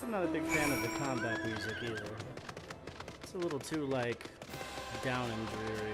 I'm not a big fan of the combat music either. It's a little too, like, down and dreary.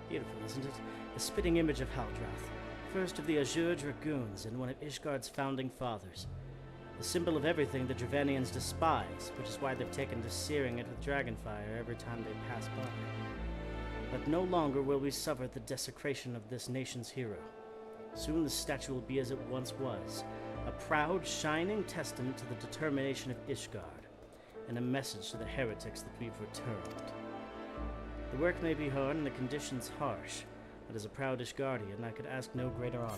Beautiful, isn't it? The spitting image of Haldrath, first of the Azure Dragoons and one of Ishgard's founding fathers. The symbol of everything the Dravenians despise, which is why they've taken to searing it with dragonfire every time they pass by. But no longer will we suffer the desecration of this nation's hero. Soon the statue will be as it once was, a proud, shining testament to the determination of Ishgard, and a message to the heretics that we've returned. The work may be hard and the conditions harsh, but as a proud Ishgardian, I could ask no greater honor.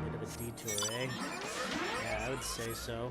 Bit of a detour, eh? Yeah, I would say so.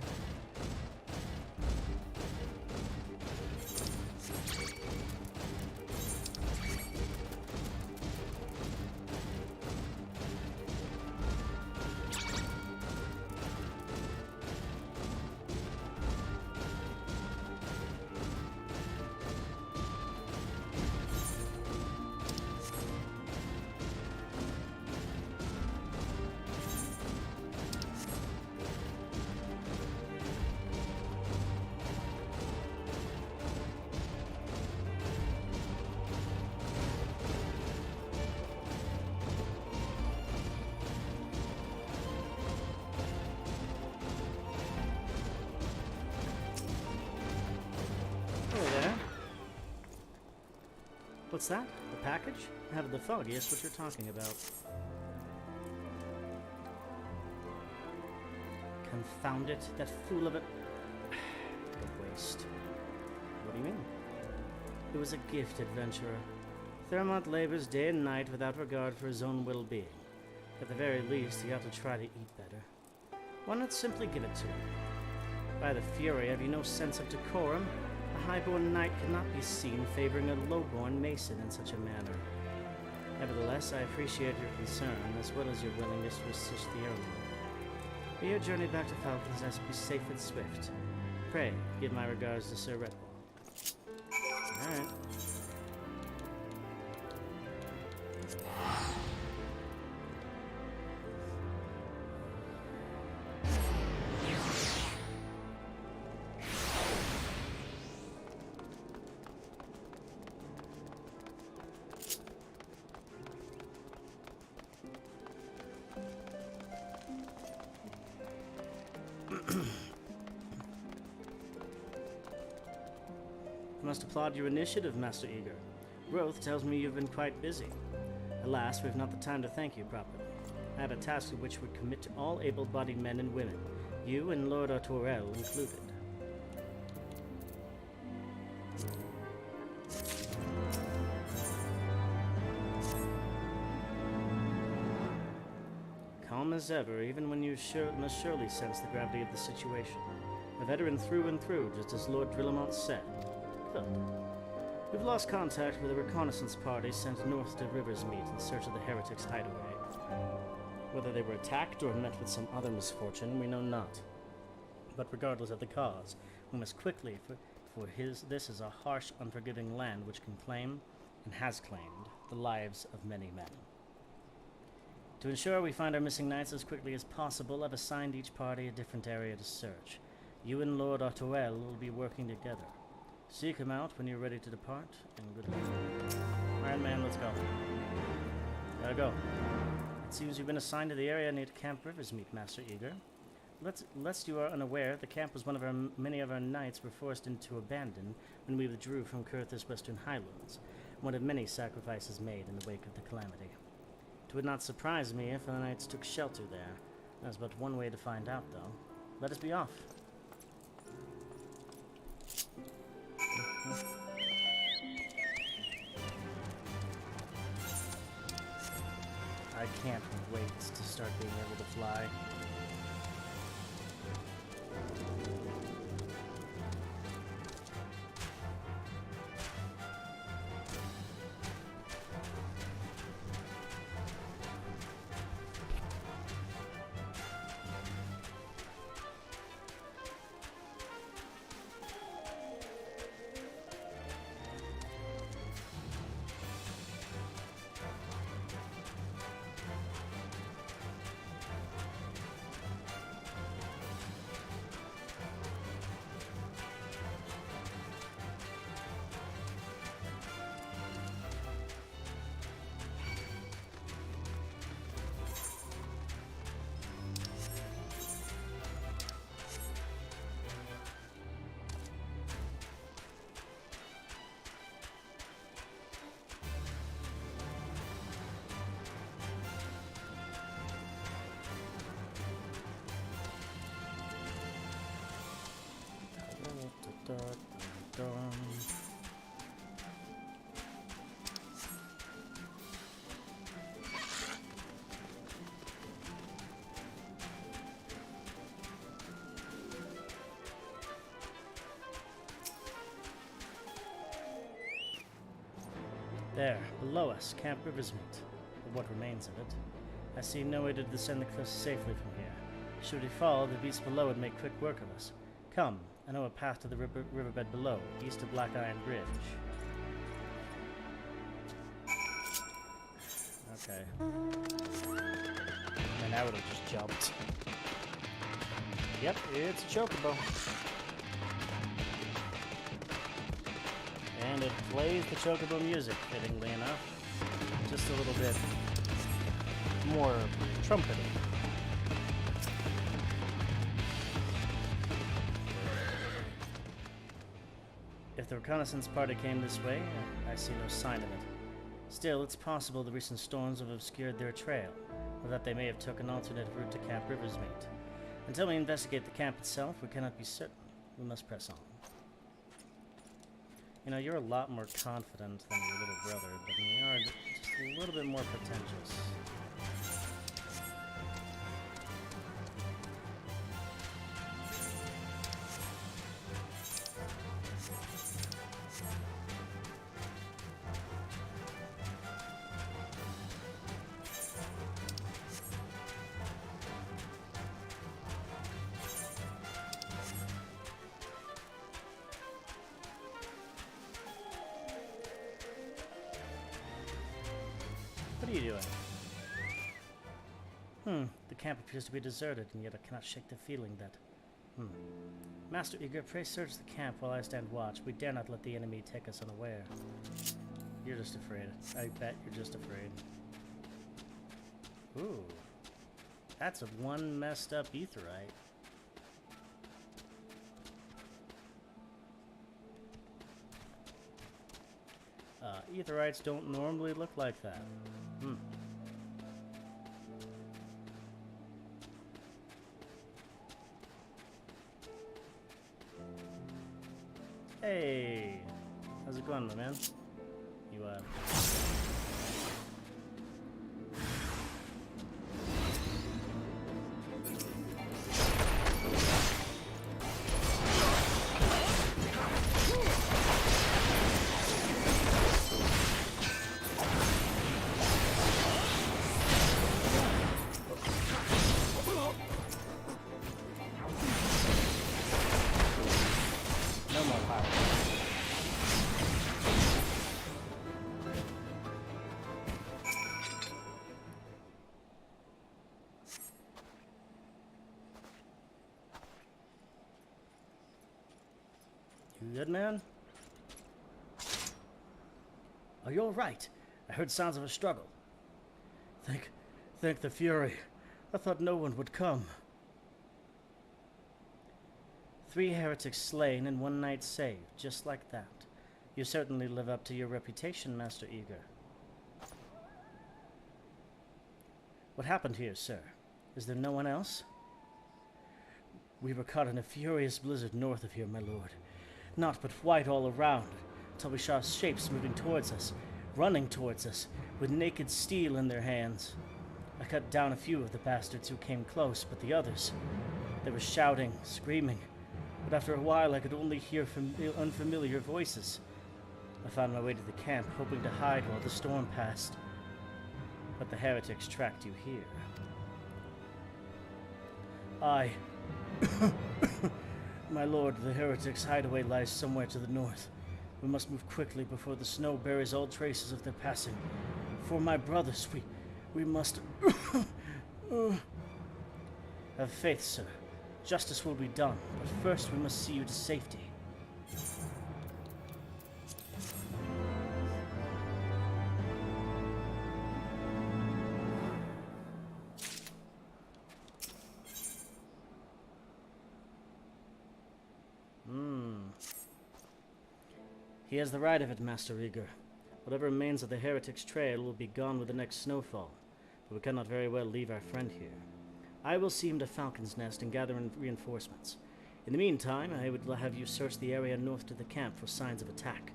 What's that? The package? I haven't the foggiest what you're talking about. Confound it, that fool of a... What a waste. What do you mean? It was a gift, adventurer. Thermont labors day and night without regard for his own well-being. At the very least, he ought to try to eat better. Why not simply give it to him? By the Fury, have you no sense of decorum? A highborn knight cannot be seen favoring a lowborn mason in such a manner. Nevertheless, I appreciate your concern, as well as your willingness to assist the heirloom. May your journey back to Falcon's Nest be safe and swift. Pray, give my regards to Sir Redwall. Alright. I must applaud your initiative, Master Eager. Growth tells me you've been quite busy. Alas, we've not the time to thank you properly. I have a task which would commit to all able-bodied men and women, you and Lord Artorel included. Calm as ever, even when you must surely sense the gravity of the situation. A veteran through and through, just as Lord Drillamont said. Good. We've lost contact with a reconnaissance party sent north to Riversmeet in search of the heretics' hideaway. Whether they were attacked or met with some other misfortune, we know not. But regardless of the cause, we must quickly, for this is a harsh, unforgiving land which can claim, and has claimed, the lives of many men. To ensure we find our missing knights as quickly as possible, I've assigned each party a different area to search. You and Lord Artorel will be working together. Seek him out when you're ready to depart, and good luck. Alright, man, let's go. Gotta go. It seems you've been assigned to the area near Camp Riversmeet, Master Eager. Lest you are unaware, the camp was one of many of our knights were forced into abandon when we withdrew from Kurth's western highlands, one of many sacrifices made in the wake of the calamity. It would not surprise me if the knights took shelter there. There's but one way to find out, though. Let us be off. I can't wait to start being able to fly. There, below us, Camp Riversmeet, or what remains of it. I see no way to descend the cliffs safely from here. Should we fall, the beasts below would make quick work of us. Come, I know a path to the riverbed below, east of Black Iron Bridge. Okay. And I would have just jumped. Yep, it's a chocobo. And it plays the chocobo music, fittingly enough. Just a little bit more trumpety. If the reconnaissance party came this way, I see no sign of it. Still, it's possible the recent storms have obscured their trail, or that they may have took an alternate route to Camp Riversmate. Until we investigate the camp itself, we cannot be certain. We must press on. You know, you're a lot more confident than your little brother, but you are just a little bit more pretentious. What are you doing? The camp appears to be deserted, and yet I cannot shake the feeling that... Master Eager, pray search the camp while I stand watch. We dare not let the enemy take us unaware. You're just afraid. I bet you're just afraid. Ooh. That's one messed up aetheryte. Aetherytes don't normally look like that. Hey! How's it going, my man? You, no more power. You good, man? Oh, you're right. I heard sounds of a struggle. Thank the Fury. I thought no one would come. 3 heretics slain and 1 knight saved, just like that. You certainly live up to your reputation, Master Eager. What happened here, sir? Is there no one else? We were caught in a furious blizzard north of here, my lord. Naught but white all around, until we saw shapes moving towards us, running towards us, with naked steel in their hands. I cut down a few of the bastards who came close, but the others, they were shouting, screaming. But after a while, I could only hear unfamiliar voices. I found my way to the camp, hoping to hide while the storm passed. But the heretics tracked you here. My lord, the heretics' hideaway lies somewhere to the north. We must move quickly before the snow buries all traces of their passing. For my brothers, we must... Have faith, sir. Justice will be done, but first we must see you to safety. He has the right of it, Master Eager. Whatever remains of the heretic's trail will be gone with the next snowfall, but we cannot very well leave our friend here. I will see him to Falcon's Nest and gather in reinforcements. In the meantime, I would have you search the area north to the camp for signs of attack.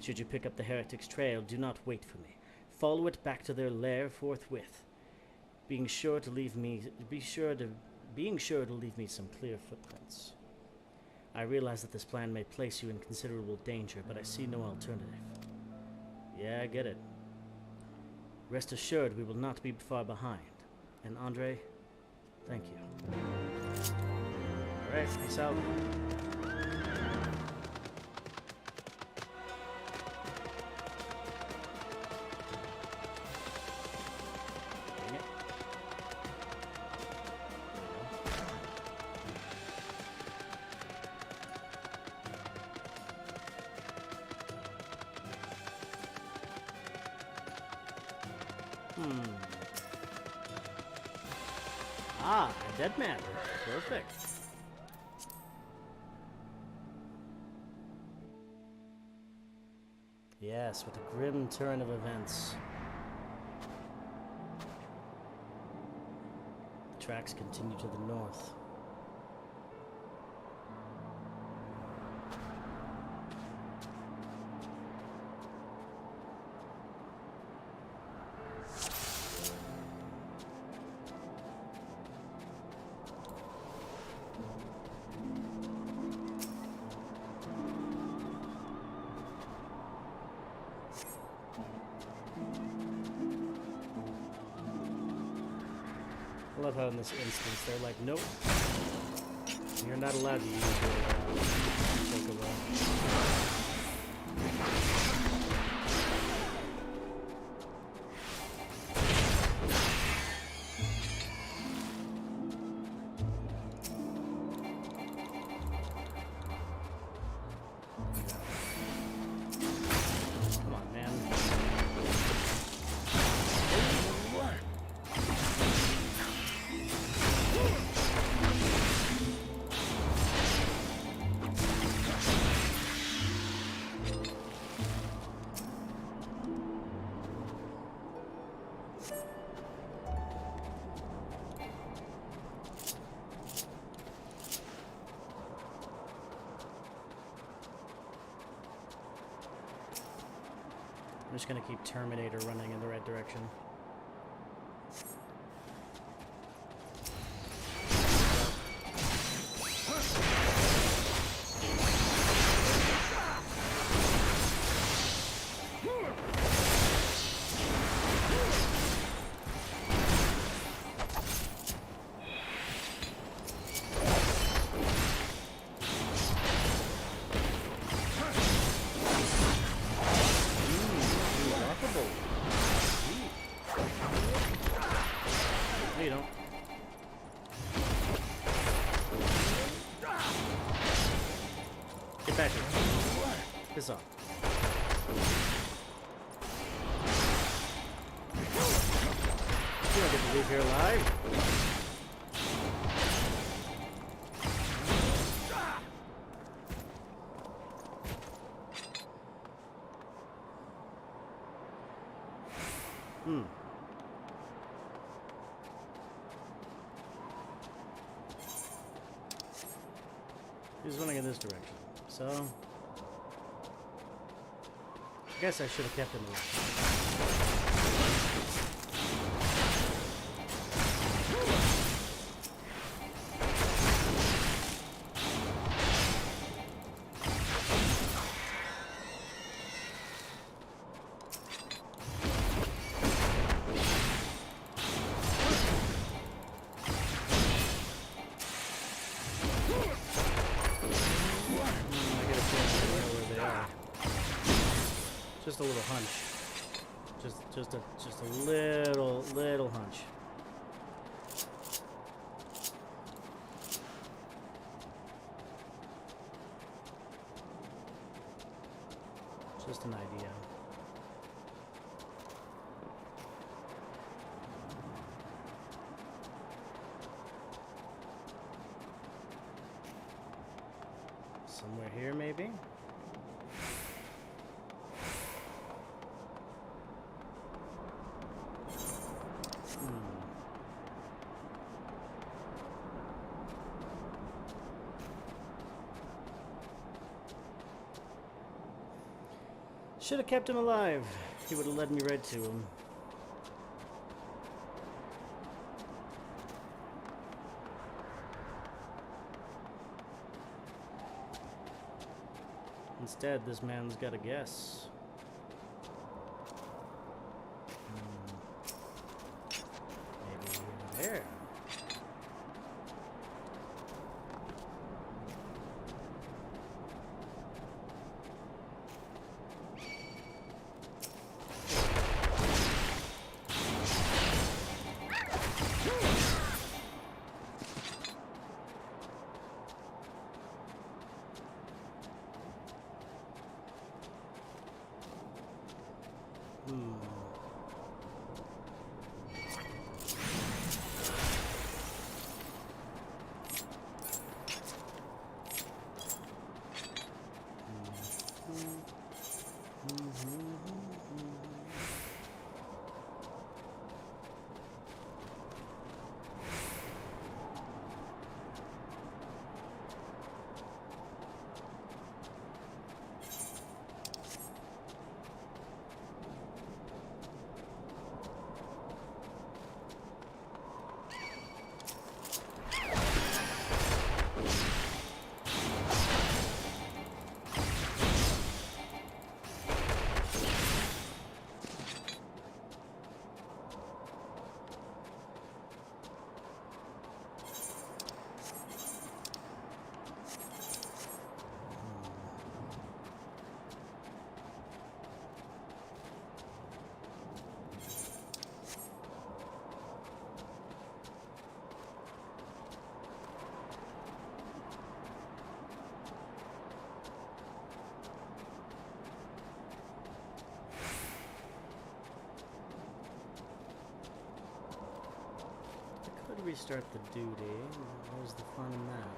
Should you pick up the heretic's trail, do not wait for me. Follow it back to their lair forthwith, being sure to leave me some clear footprints. I realize that this plan may place you in considerable danger, but I see no alternative. Yeah, I get it. Rest assured we will not be far behind. And Andre, thank you. Alright, peace out. Dang it. Ah, a dead man. Perfect. Yes, with a grim turn of events. The tracks continue to the north. I love how in this instance they're like, nope, you're not allowed to use your chocobo. Come on, man. I'm just gonna keep Terminator running in the right direction. No, you don't. Get back here. Piss off. You don't get to leave here alive. He's running in this direction, so I guess I should have kept him alive. Just a little hunch. Just a little hunch. Just an idea. Somewhere here, maybe? Should have kept him alive. He would have led me right to him. Instead, this man's got a guess. Maybe there. restart the duty. Where's the fun in that?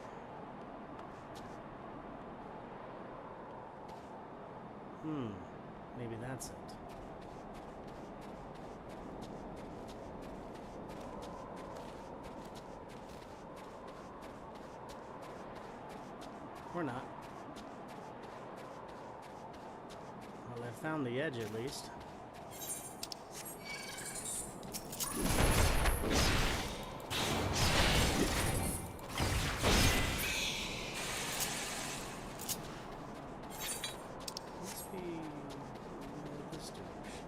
Maybe that's it. Or not. Well, I found the edge at least. Must be this direction.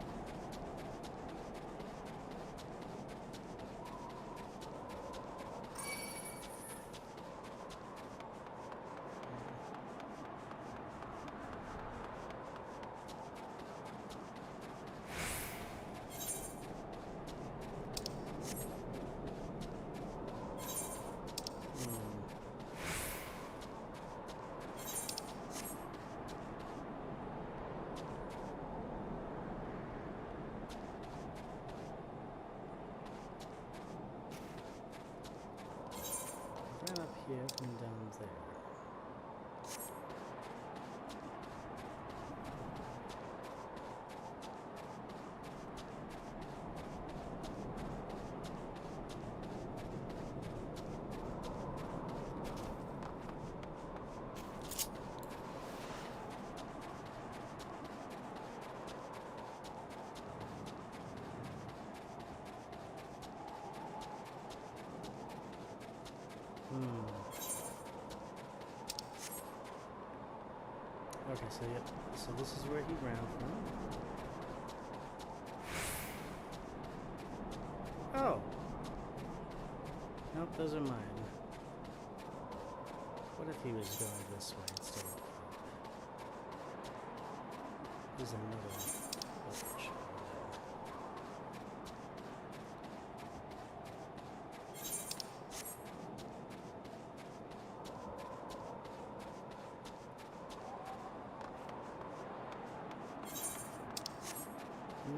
Right up here and down there. Okay, so yep. So this is where he ran from. Oh! Nope, those are mine. What if he was going this way instead of up? There's another location.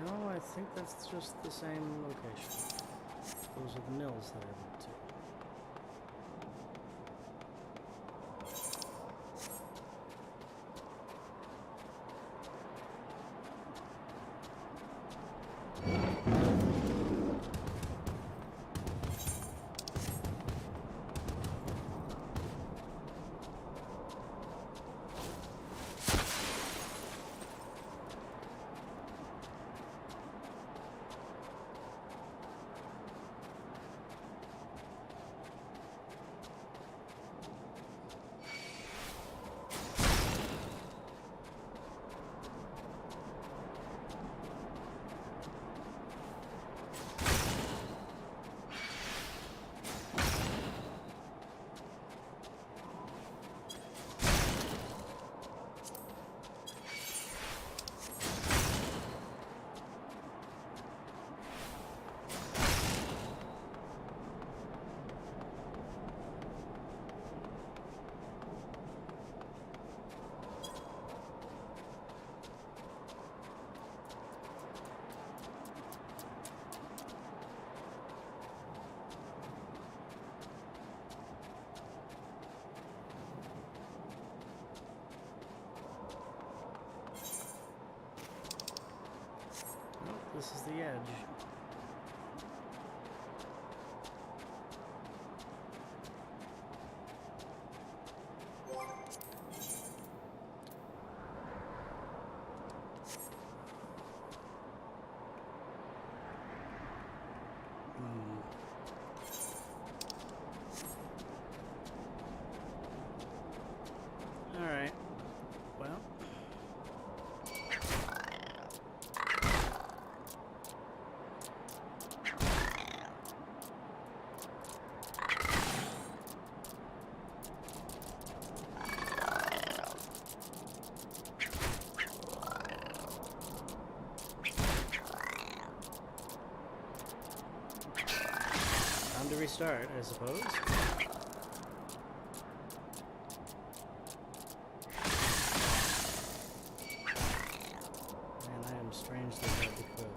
No, I think that's just the same location. Those are the mills that I went to. This is the edge. All right. Well. Time to restart, I suppose. Man, I am strangely hard to kill.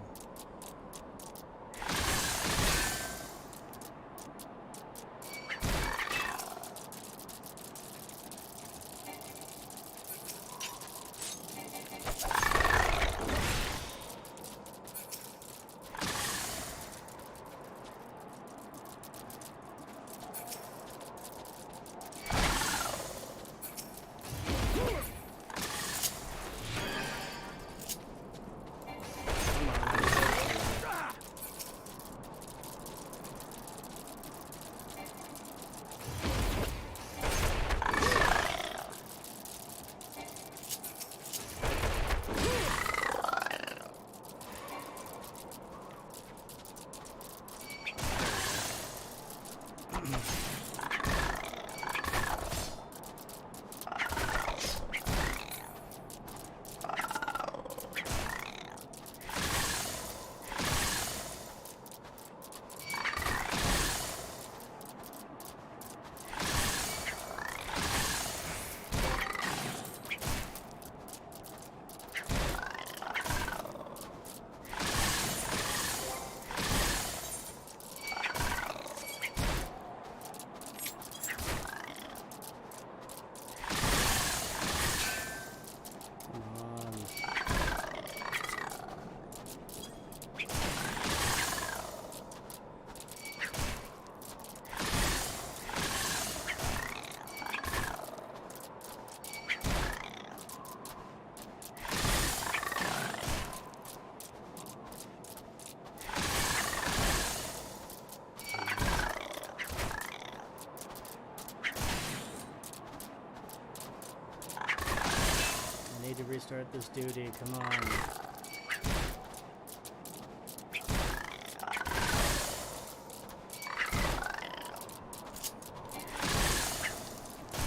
restart this duty. Come on.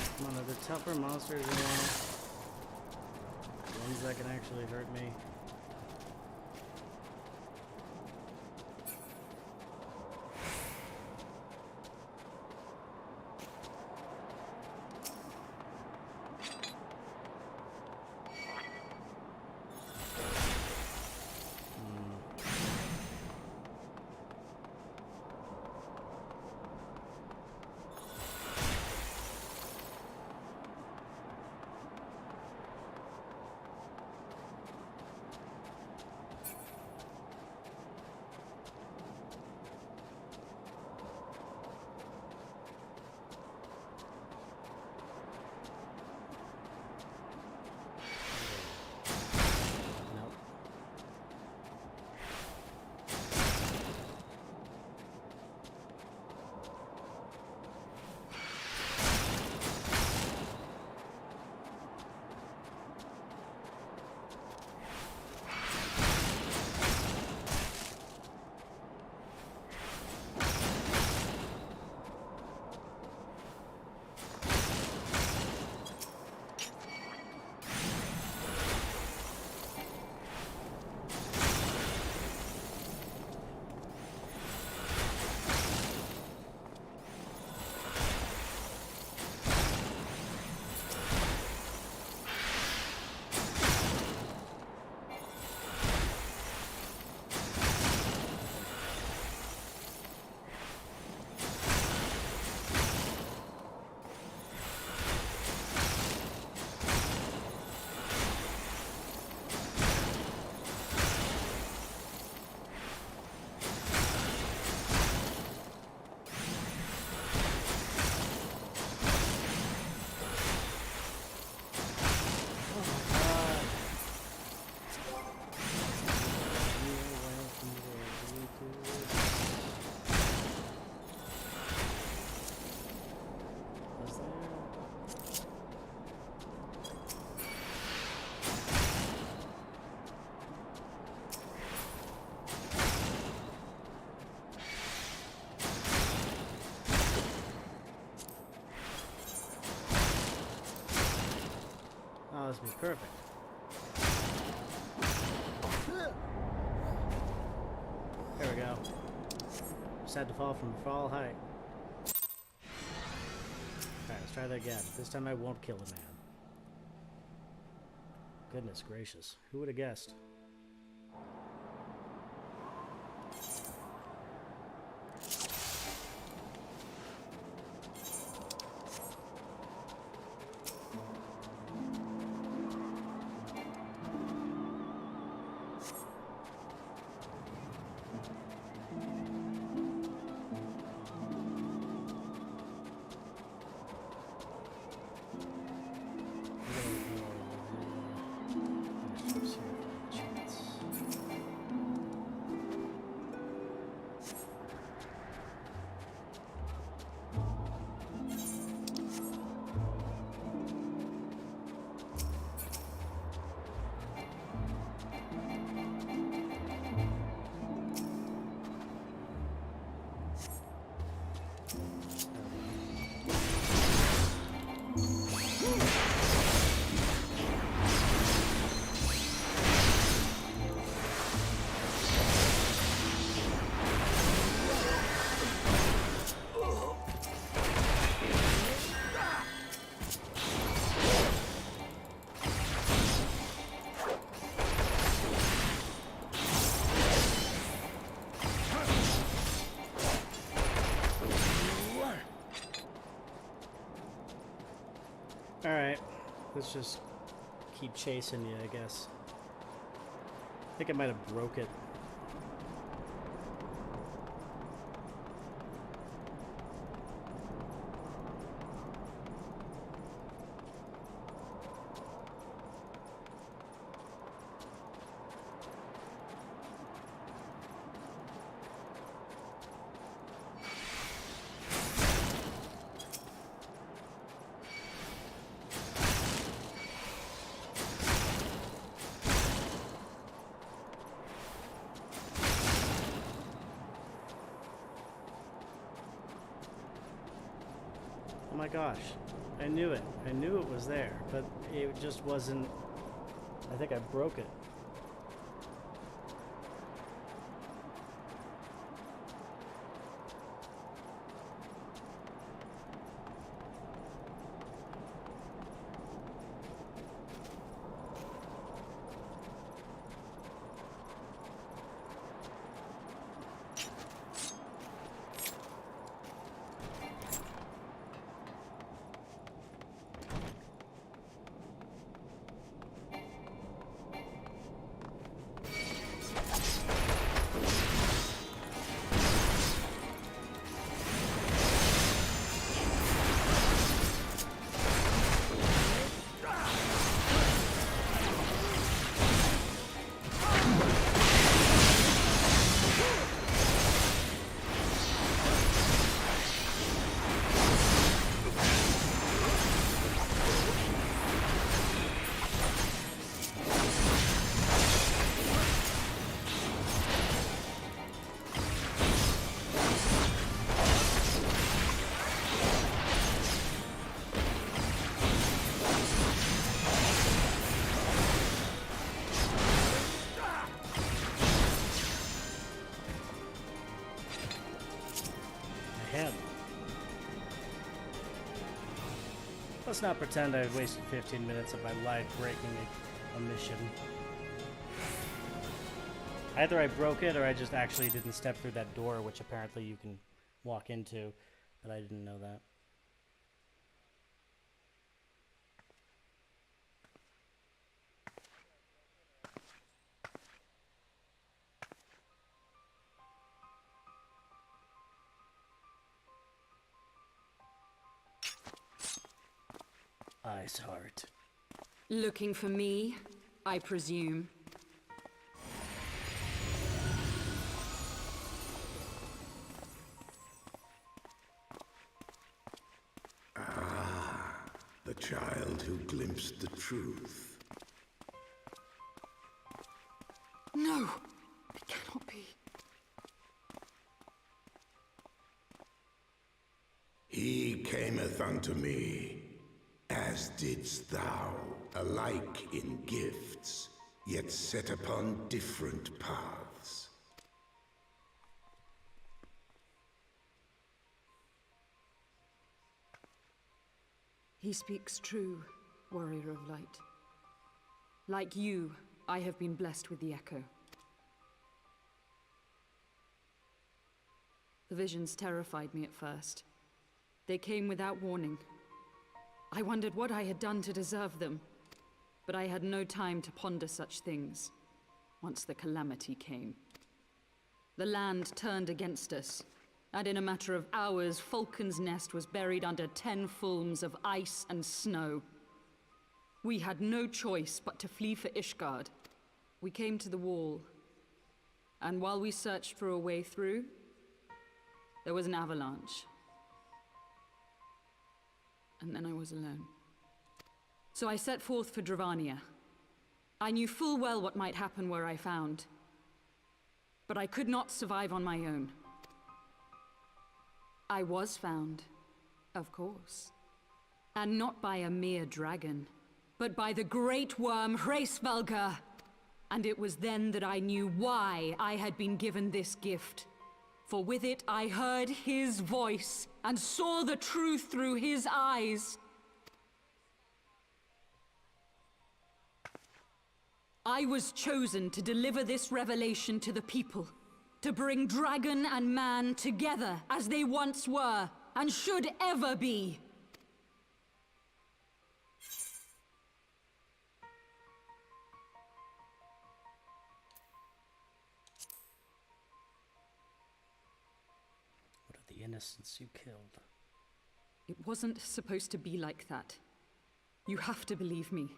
Come on, are there tougher monsters in there? Ones that can actually hurt me. Oh, this would be perfect. There we go. Just had to fall from a fall height. Alright, let's try that again. This time I won't kill a man. Goodness gracious. Who would have guessed? Alright, let's just keep chasing you, I guess. I think I might have broke it. my gosh. I knew it. I knew it was there, but it just wasn't... I think I broke it. Let's not pretend I wasted 15 minutes of my life breaking a mission. Either I broke it or I just actually didn't step through that door, which apparently you can walk into, but I didn't know that. Ice Heart. Looking for me, I presume. Ah, the child who glimpsed the truth. No, it cannot be. He cameth unto me, as didst thou, alike in gifts, yet set upon different paths. He speaks true, warrior of light. Like you, I have been blessed with the echo. The visions terrified me at first. They came without warning. I wondered what I had done to deserve them, but I had no time to ponder such things once the calamity came. The land turned against us, and in a matter of hours, Falcon's Nest was buried under 10 fulms of ice and snow. We had no choice but to flee for Ishgard. We came to the wall, and while we searched for a way through, there was an avalanche. And then I was alone. So I set forth for Dravania. I knew full well what might happen where I found, but I could not survive on my own. I was found, of course, and not by a mere dragon, but by the great worm Hraesvelgr. And it was then that I knew why I had been given this gift. For with it I heard his voice and saw the truth through his eyes. I was chosen to deliver this revelation to the people, to bring dragon and man together as they once were and should ever be. The innocents you killed. It wasn't supposed to be like that. You have to believe me.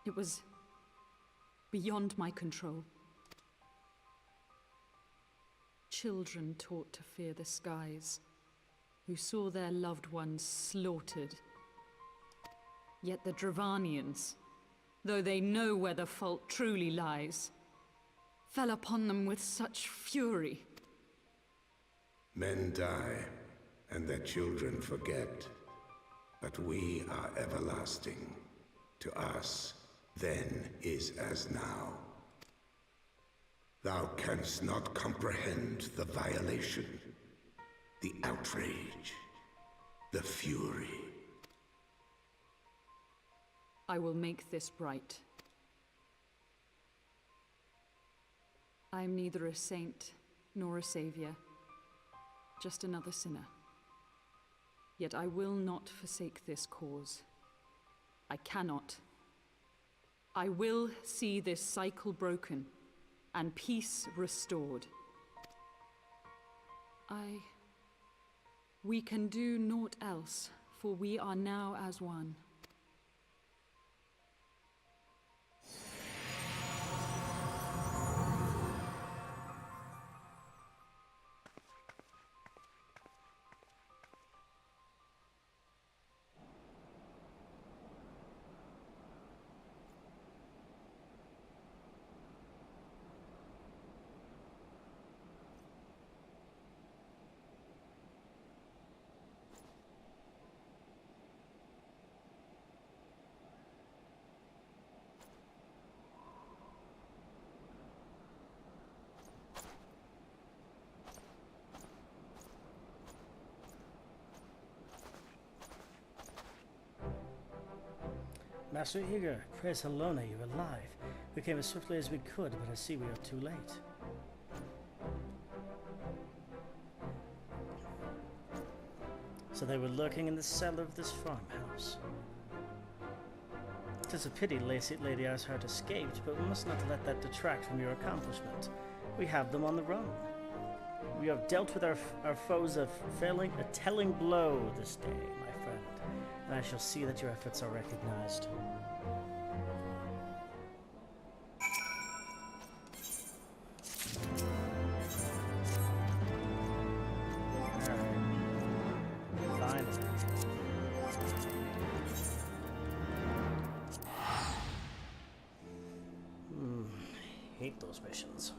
It was beyond my control. Children taught to fear the skies, who saw their loved ones slaughtered. Yet the Dravanians, though they know where the fault truly lies, fell upon them with such fury. Men die, and their children forget. but we are everlasting. To us, then is as now. Thou canst not comprehend the violation, the outrage, the fury. I will make this right. I am neither a saint nor a savior, just another sinner. Yet I will not forsake this cause. I cannot. I will see this cycle broken and peace restored. We can do naught else, for we are now as one. Master Eager, praise Helona, you're alive. We came as swiftly as we could, but I see we are too late. So they were lurking in the cellar of this farmhouse. Tis a pity Lady Ashart escaped, but we must not let that detract from your accomplishment. We have them on the run. We have dealt with our foes a telling blow this day, my friend, and I shall see that your efforts are recognized. Hate those missions.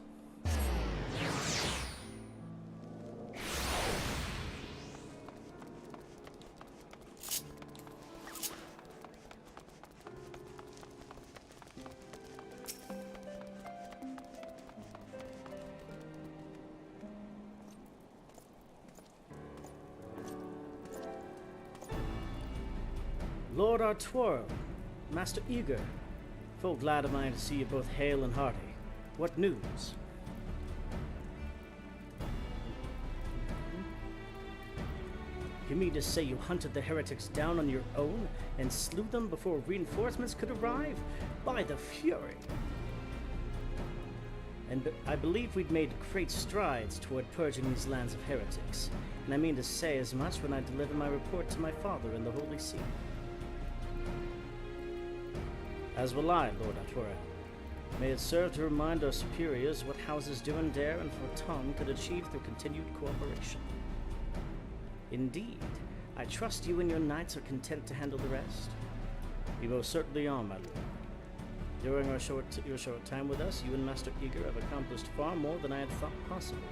Lord Arturo, Master Eager, full glad am I to see you both hale and hearty. What news? You mean to say you hunted the heretics down on your own and slew them before reinforcements could arrive? By the Fury! And I believe we'd made great strides toward purging these lands of heretics, and I mean to say as much when I deliver my report to my father in the Holy See. As will I, Lord Arturo. May it serve to remind our superiors what houses do and dare and for Tom could achieve through continued cooperation. Indeed, I trust you and your knights are content to handle the rest. We most certainly are, my lord. During your short time with us, you and Master Eager have accomplished far more than I had thought possible.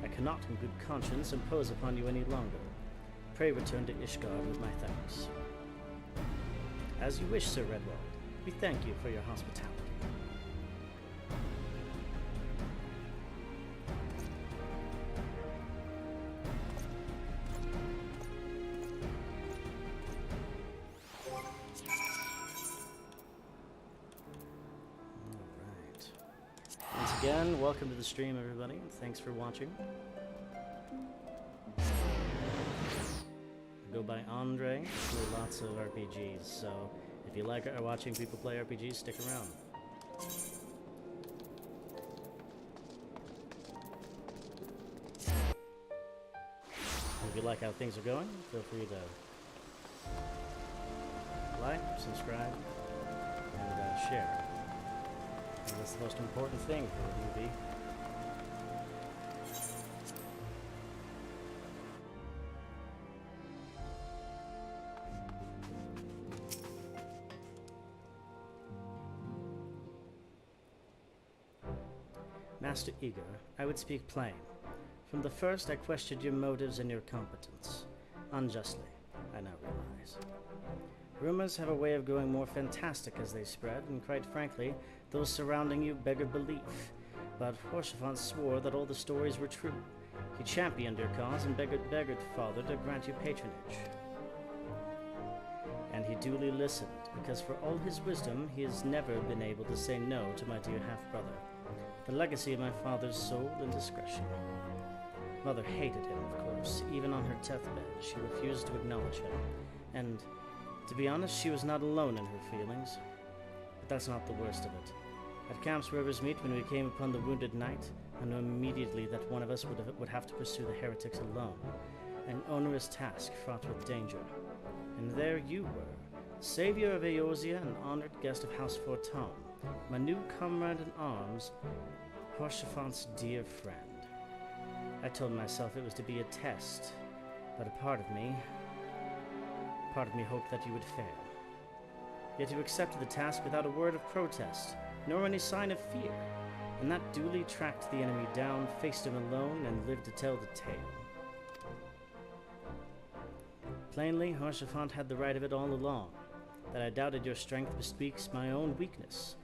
I cannot in good conscience impose upon you any longer. Pray return to Ishgard with my thanks. As you wish, Sir Redwald. We thank you for your hospitality. Again, welcome to the stream, everybody, and thanks for watching. I go by Andre, play lots of RPGs, so if you like watching people play RPGs, stick around. If you like how things are going, feel free to like, subscribe, and share. And that's the most important thing for a movie. Master Eager, I would speak plain. From the first, I questioned your motives and your competence. Unjustly. I now realize. Rumors have a way of growing more fantastic as they spread, and quite frankly, those surrounding you beggar belief. But Horsefant swore that all the stories were true. He championed your cause and begged Father to grant you patronage. And he duly listened, because for all his wisdom, he has never been able to say no to my dear half-brother, the legacy of my father's soul and discretion. Mother hated him, of course. Even on her deathbed, she refused to acknowledge him. And, to be honest, she was not alone in her feelings. But that's not the worst of it. At Camp's River's Meet, when we came upon the wounded knight, I knew immediately that one of us would have to pursue the heretics alone, an onerous task fraught with danger. And there you were, savior of Eorzea and honored guest of House Forton, my new comrade in arms, Horsefant's dear friend. I told myself it was to be a test, but a part of me hoped that you would fail. Yet you accepted the task without a word of protest, nor any sign of fear, and that duly tracked the enemy down, faced him alone, and lived to tell the tale. Plainly, Horsefant had the right of it all along. That I doubted your strength bespeaks my own weakness,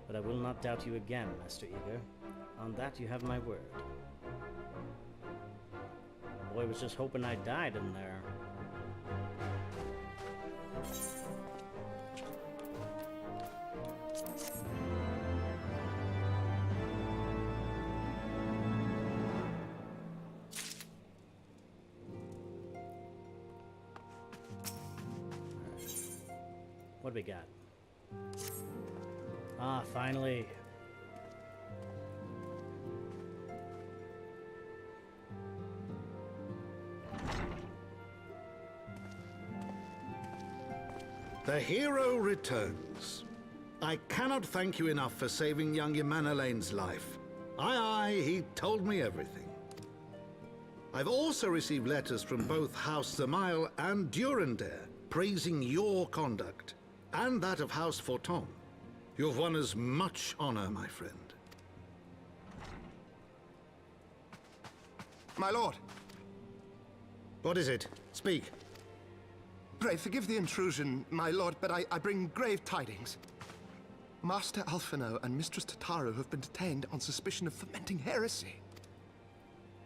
but I will not doubt you again, Master Eager. On that you have my word. The boy was just hoping I died in there. What do we got? Ah, finally. The hero returns. I cannot thank you enough for saving young Imanolane's life. Aye, he told me everything. I've also received letters from both House Zamail and Durandare praising your conduct, and that of House Forton. You've won us much honor, my friend. My lord! What is it? Speak. Pray forgive the intrusion, my lord, but I bring grave tidings. Master Alphino and Mistress Tataru have been detained on suspicion of fomenting heresy.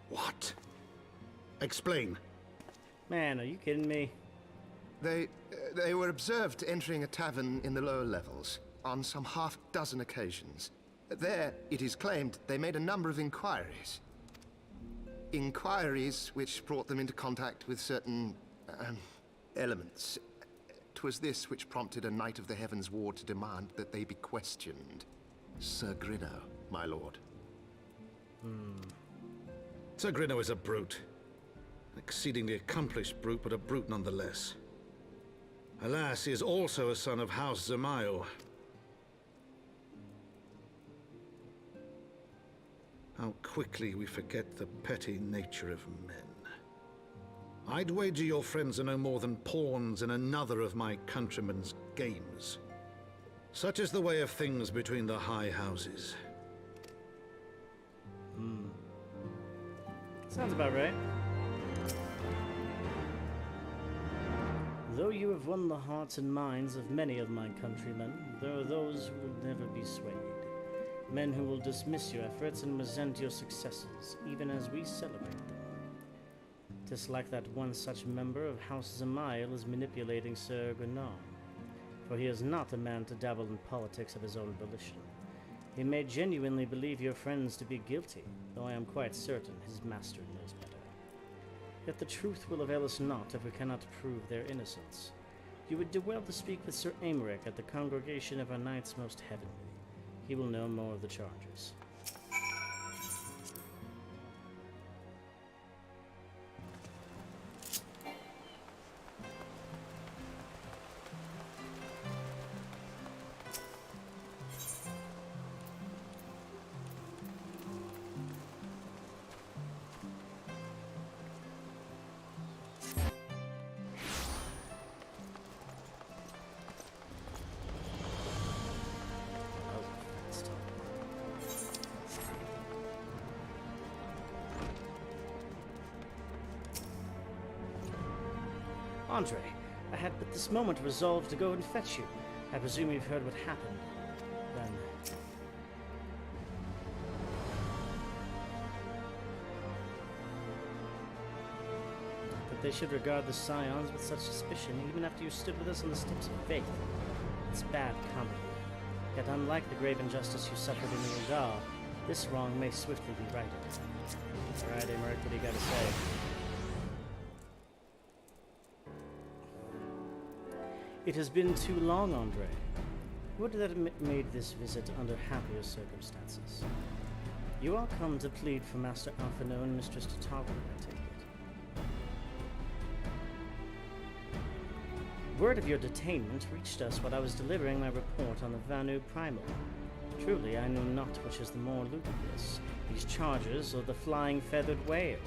What? Explain. Man, are you kidding me? They were observed entering a tavern in the lower levels on some half-dozen occasions. There, it is claimed, they made a number of inquiries. Inquiries which brought them into contact with certain elements. 'Twas this which prompted a Knight of the Heavens Ward to demand that they be questioned. Sir Grinno, my lord. Sir Grinno is a brute. An exceedingly accomplished brute, but a brute nonetheless. Alas, he is also a son of House Zamail. How quickly we forget the petty nature of men. I'd wager your friends are no more than pawns in another of my countrymen's games. Such is the way of things between the high houses. Sounds about right. Though you have won the hearts and minds of many of my countrymen, there are those who will never be swayed. Men who will dismiss your efforts and resent your successes, even as we celebrate them. 'Tis like that one such member of House Zamail is manipulating Sir Grinno, for he is not a man to dabble in politics of his own volition. He may genuinely believe your friends to be guilty, though I am quite certain his master knows better. Yet the truth will avail us not if we cannot prove their innocence. You would do well to speak with Sir Aymeric at the Congregation of our Knights Most Heavenly. He will know more of the charges. Andre, I had but this moment resolved to go and fetch you. I presume you've heard what happened. Then... that they should regard the Scions with such suspicion even after you stood with us on the steps of faith. It's bad company. Yet unlike the grave injustice you suffered in the Ugar, this wrong may swiftly be righted. Alright, Emmerich, what do you gotta say? It has been too long, Andre. Would that it made this visit under happier circumstances. You all come to plead for Master Alphino and Mistress Tataru, I take it. Word of your detainment reached us while I was delivering my report on the Vanu Primal. Truly, I know not which is the more ludicrous, these charges or the flying feathered whale.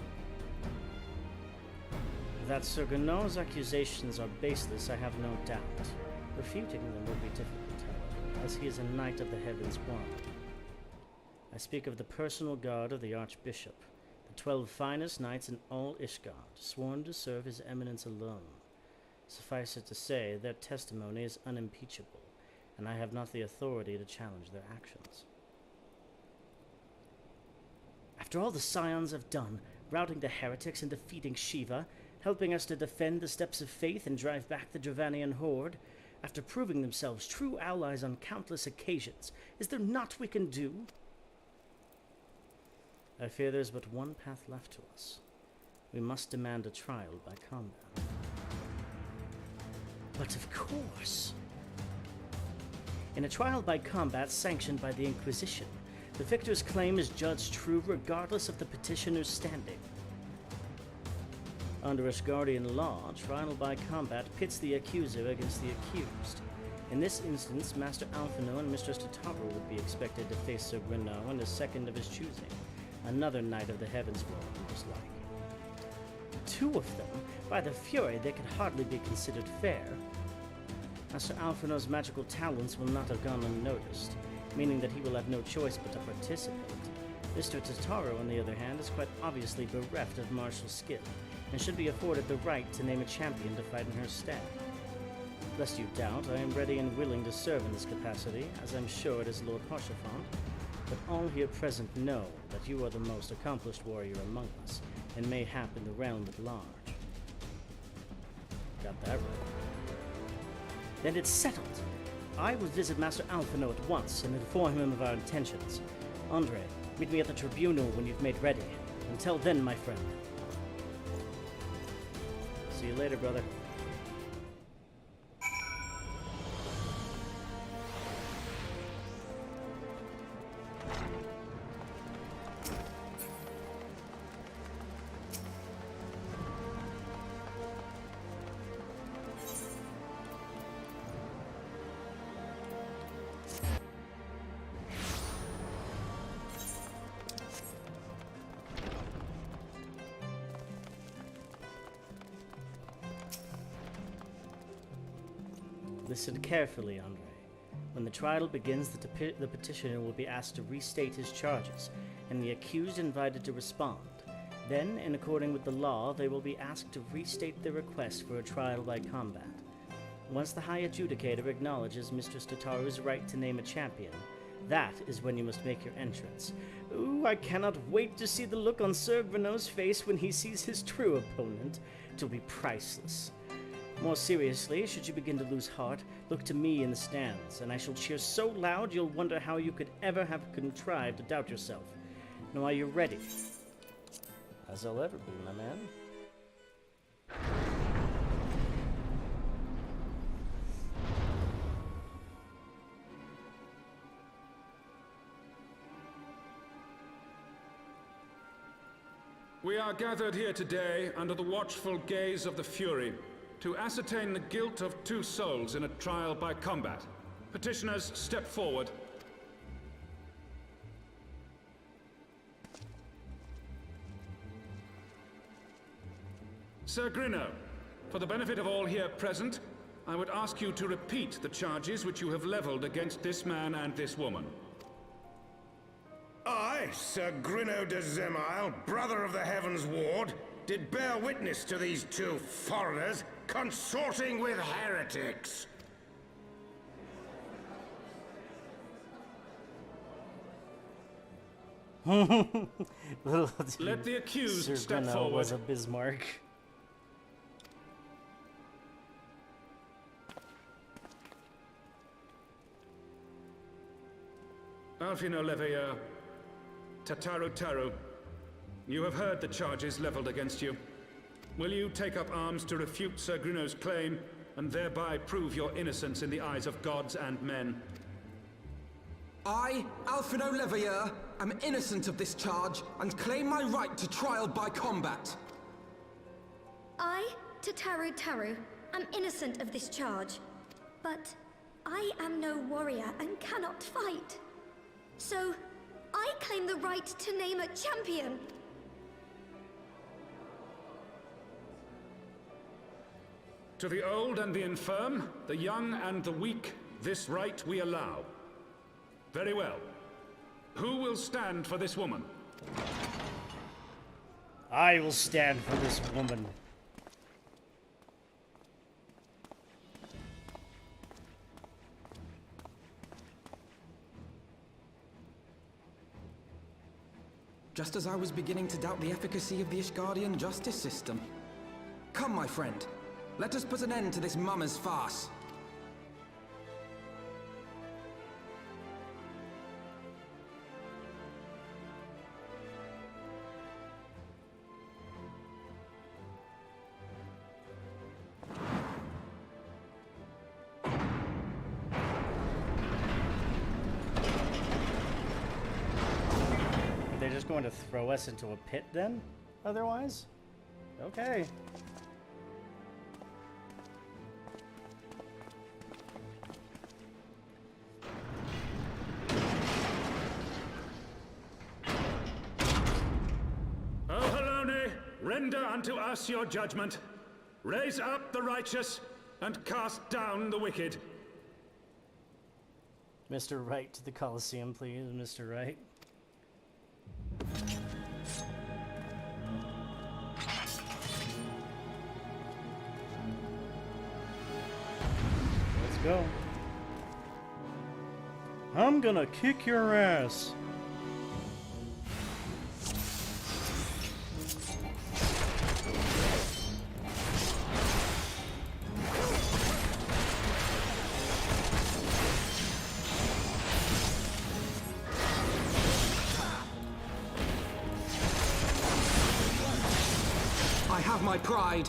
That Sir Gnaul's accusations are baseless, I have no doubt. Refuting them would be difficult, however, as he is a knight of the Heavens Wand. I speak of the personal guard of the Archbishop, the 12 finest knights in all Ishgard, sworn to serve his eminence alone. Suffice it to say, their testimony is unimpeachable, and I have not the authority to challenge their actions. After all the Scions have done, routing the heretics and defeating Shiva, helping us to defend the steps of faith and drive back the Dravanian horde, after proving themselves true allies on countless occasions, is there naught we can do? I fear there's but one path left to us. We must demand a trial by combat. But of course! In a trial by combat sanctioned by the Inquisition, the victor's claim is judged true regardless of the petitioner's standing. Under Ishgardian law, trial by combat pits the accuser against the accused. In this instance, Master Alphino and Mistress Tataru would be expected to face Sir Gnaul and a second of his choosing, another knight of the Heavens Ward, most like. Two of them? By the Fury, they could hardly be considered fair. Master Alphino's magical talents will not have gone unnoticed, meaning that he will have no choice but to participate. Mr. Tataru, on the other hand, is quite obviously bereft of martial skill, and should be afforded the right to name a champion to fight in her stead. Lest you doubt, I am ready and willing to serve in this capacity, as I'm sure it is Lord Haurchefant, but all here present know that you are the most accomplished warrior among us, and mayhap in the realm at large. Got that right. Then it's settled. I will visit Master Alphino at once and inform him of our intentions. Andre, meet me at the tribunal when you've made ready. Until then, my friend. See you later, brother. Listen carefully, Andre. When the trial begins, the petitioner will be asked to restate his charges, and the accused invited to respond. Then, in accordance with the law, they will be asked to restate their request for a trial by combat. Once the High Adjudicator acknowledges Mistress Tataru's right to name a champion, that is when you must make your entrance. Ooh, I cannot wait to see the look on Sir Gnaul's face when he sees his true opponent. It'll be priceless. More seriously, should you begin to lose heart, look to me in the stands, and I shall cheer so loud you'll wonder how you could ever have contrived to doubt yourself. Now are you ready? As I'll ever be, my man. We are gathered here today under the watchful gaze of the Fury, to ascertain the guilt of 2 souls in a trial by combat. Petitioners, step forward. Sir Gnaul, for the benefit of all here present, I would ask you to repeat the charges which you have leveled against this man and this woman. I, Sir Gnaul de Zemile, brother of the Heavens Ward, did bear witness to these 2 foreigners consorting with heretics. Let the accused Sir step Grinno forward. was a Bismarck. Alfino Leveilleur, Tataru Taru, you have heard the charges leveled against you. Will you take up arms to refute Sir Grinno's claim, and thereby prove your innocence in the eyes of gods and men? I, Alfino Leveilleur, am innocent of this charge, and claim my right to trial by combat. I, Tataru Taru, am innocent of this charge, but I am no warrior and cannot fight. So, I claim the right to name a champion. To the old and the infirm, the young and the weak, this right we allow. Very well. Who will stand for this woman? I will stand for this woman. Just as I was beginning to doubt the efficacy of the Ishgardian justice system. Come, my friend. Let us put an end to this mummer's farce. They're just going to throw us into a pit then? Otherwise? Okay. O Halone, render unto us your judgment. Raise up the righteous, and cast down the wicked. Mr. Wright to the Colosseum, please, Mr. Wright. Let's go. I'm gonna kick your ass. I have my pride.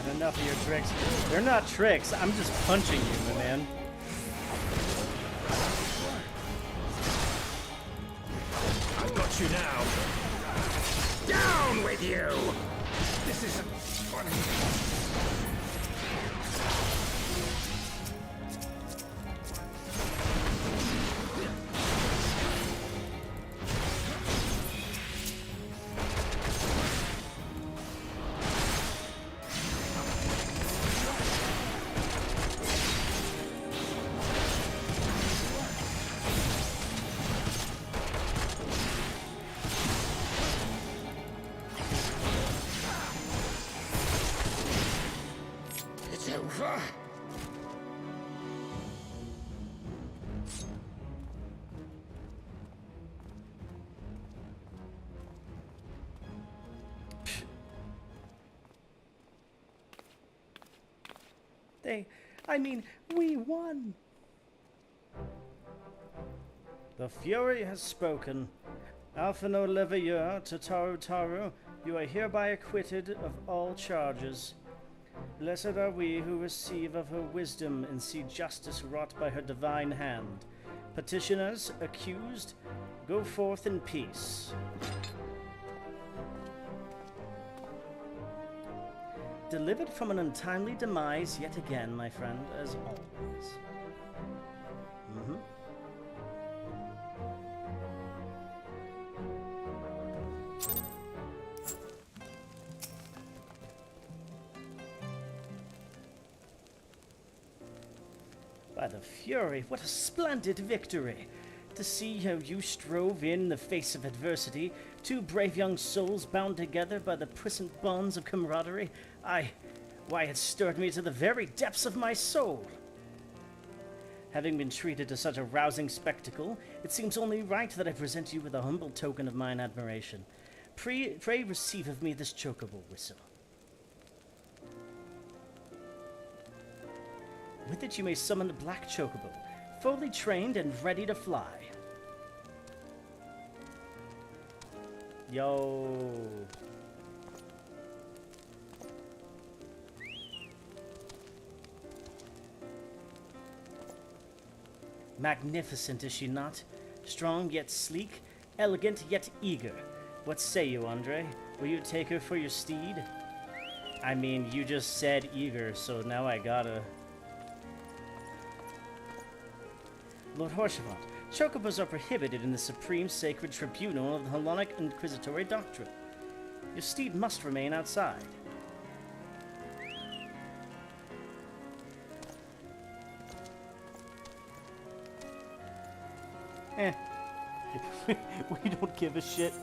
And enough of your tricks. They're not tricks. I'm just punching you, my man. I've got you now. Down with you! This isn't funny. It's over. We won. The Fury has spoken. Alfino Leveilleur, Tataru Taru, you are hereby acquitted of all charges. Blessed are we who receive of her wisdom and see justice wrought by her divine hand. Petitioners, accused, go forth in peace. Delivered from an untimely demise yet again, my friend, as always. By the Fury, what a splendid victory! To see how you strove in the face of adversity, two brave young souls bound together by the puissant bonds of camaraderie. Why, it stirred me to the very depths of my soul. Having been treated to such a rousing spectacle, it seems only right that I present you with a humble token of mine admiration. Pray receive of me this chocobo whistle. With it you may summon the black chocobo, fully trained and ready to fly. Yo. Magnificent, is she not? Strong yet sleek, elegant yet eager. What say you, Andre? Will you take her for your steed? I mean, you just said eager, so now I gotta. Lord Horshevant, chocobos are prohibited in the supreme sacred tribunal of the Hellenic Inquisitory Doctrine. Your steed must remain outside. We don't give a shit.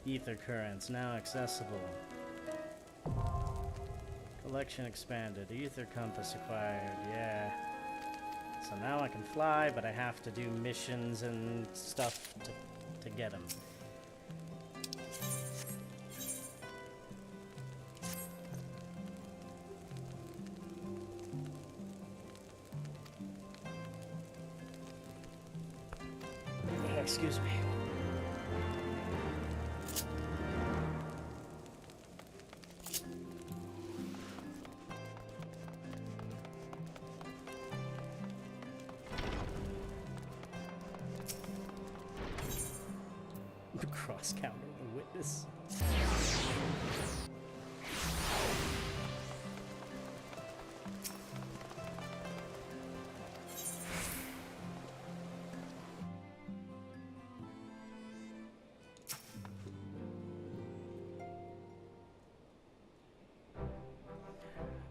Ether currents now accessible. Collection expanded. Ether compass acquired. Yeah. So now I can fly, but I have to do missions and stuff to get them. Excuse me. Cross counter the witness.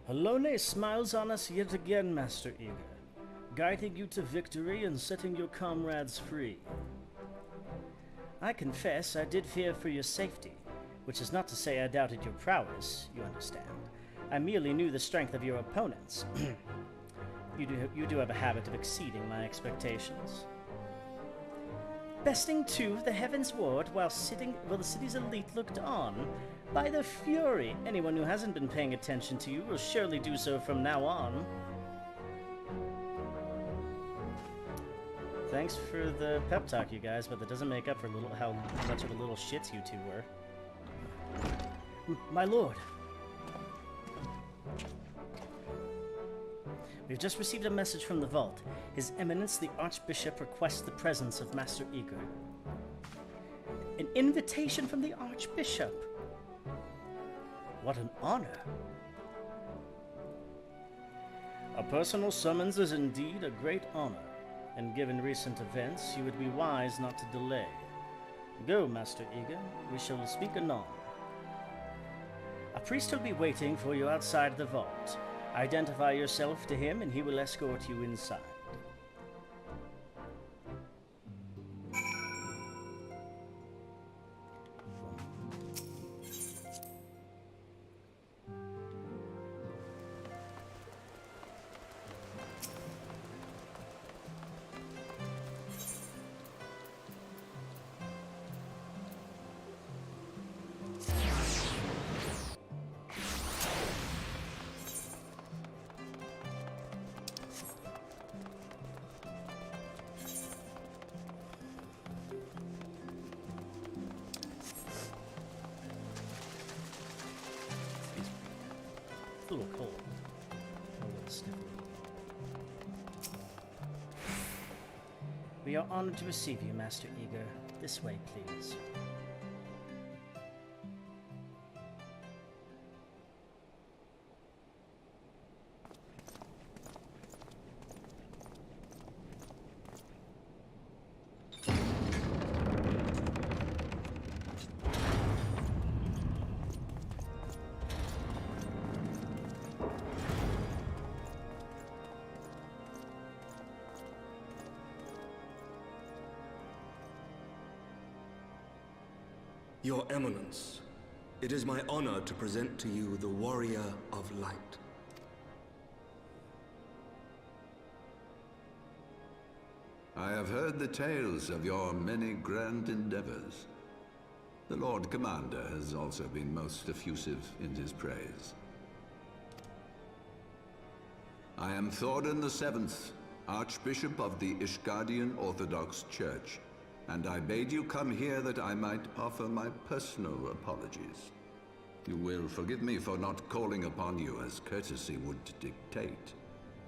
Alone smiles on us yet again, Master Eager, guiding you to victory and setting your comrades free. I confess I did fear for your safety, which is not to say I doubted your prowess, you understand. I merely knew the strength of your opponents. You do have a habit of exceeding my expectations. Besting two of the Heaven's Ward while the city's elite looked on. By the Fury, anyone who hasn't been paying attention to you will surely do so from now on. Thanks for the pep talk, you guys, but that doesn't make up for how much of a little shits you two were. My lord. We've just received a message from the vault. His Eminence the Archbishop requests the presence of Master Eager. An invitation from the Archbishop. What an honor. A personal summons is indeed a great honor, and given recent events, you would be wise not to delay. Go, Master Eager. We shall speak anon. A priest will be waiting for you outside the vault. Identify yourself to him, and he will escort you inside. It's a little cold. A little sniffly. We are honored to receive you, Master Eager. This way, please. Your Eminence, it is my honor to present to you the Warrior of Light. I have heard the tales of your many grand endeavors. The Lord Commander has also been most effusive in his praise. I am Thordan VII, Archbishop of the Ishgardian Orthodox Church, and I bade you come here that I might offer my personal apologies. You will forgive me for not calling upon you as courtesy would dictate,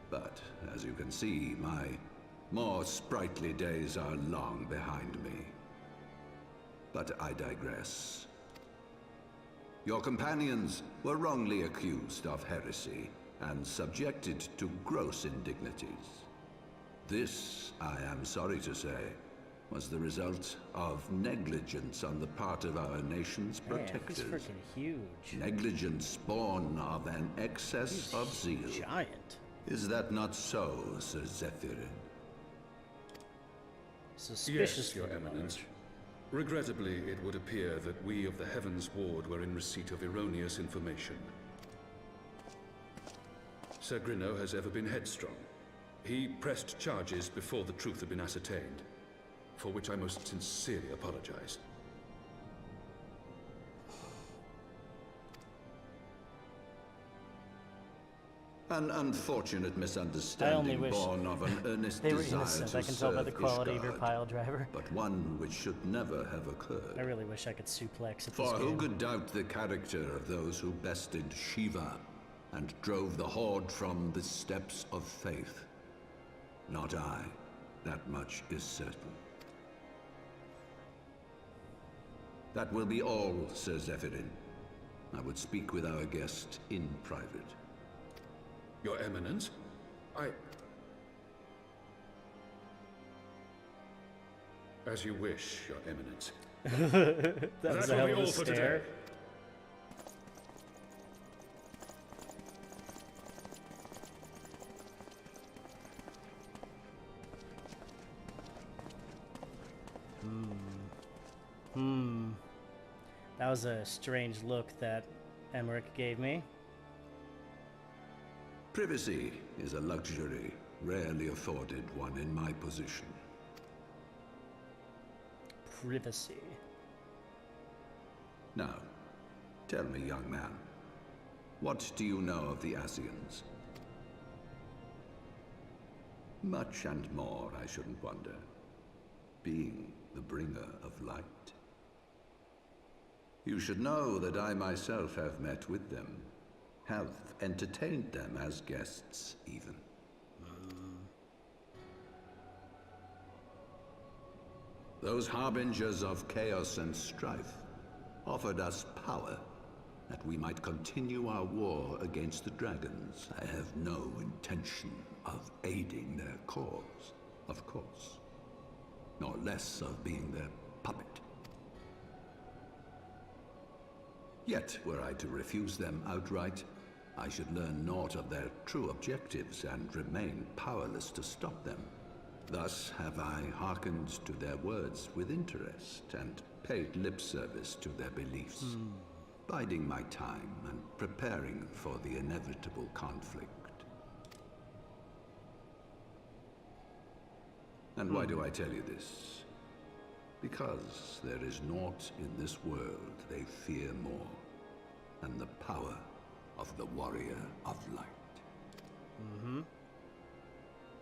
but as you can see, my more sprightly days are long behind me. But I digress. Your companions were wrongly accused of heresy and subjected to gross indignities. This, I am sorry to say, was the result of negligence on the part of our nation's protectors. Man, he's freaking huge. Negligence born of an excess of zeal. Giant. Is that not so, Sir Zephyrin? Suspicious, yes, Your Eminence. Regrettably, it would appear that we of the Heavens Ward were in receipt of erroneous information. Sir Grinno has ever been headstrong. He pressed charges before the truth had been ascertained, for which I most sincerely apologize. An unfortunate misunderstanding born of an earnest they were desire innocent. to I can tell by the serve quality of your Ishgard, pile driver. but one which should never have occurred. I really wish I could suplex at For this who game. could doubt the character of those who bested Shiva and drove the Horde from the steps of faith? Not I. That much is certain. That will be all, Sir Zephyrin. I would speak with our guest in private. Your Eminence, As you wish, Your Eminence. that will be all for today. That was a strange look that Emmerich gave me. Privacy is a luxury rarely afforded one in my position. Privacy. Now, tell me, young man, what do you know of the Asians? Much and more, I shouldn't wonder. Being the bringer of light. You should know that I myself have met with them, have entertained them as guests, even. Those harbingers of chaos and strife offered us power, that we might continue our war against the dragons. I have no intention of aiding their cause, of course, nor less of being their puppet. Yet, were I to refuse them outright, I should learn naught of their true objectives and remain powerless to stop them. Thus have I hearkened to their words with interest and paid lip service to their beliefs, biding my time and preparing for the inevitable conflict. And why do I tell you this? Because there is naught in this world they fear more than the power of the Warrior of Light.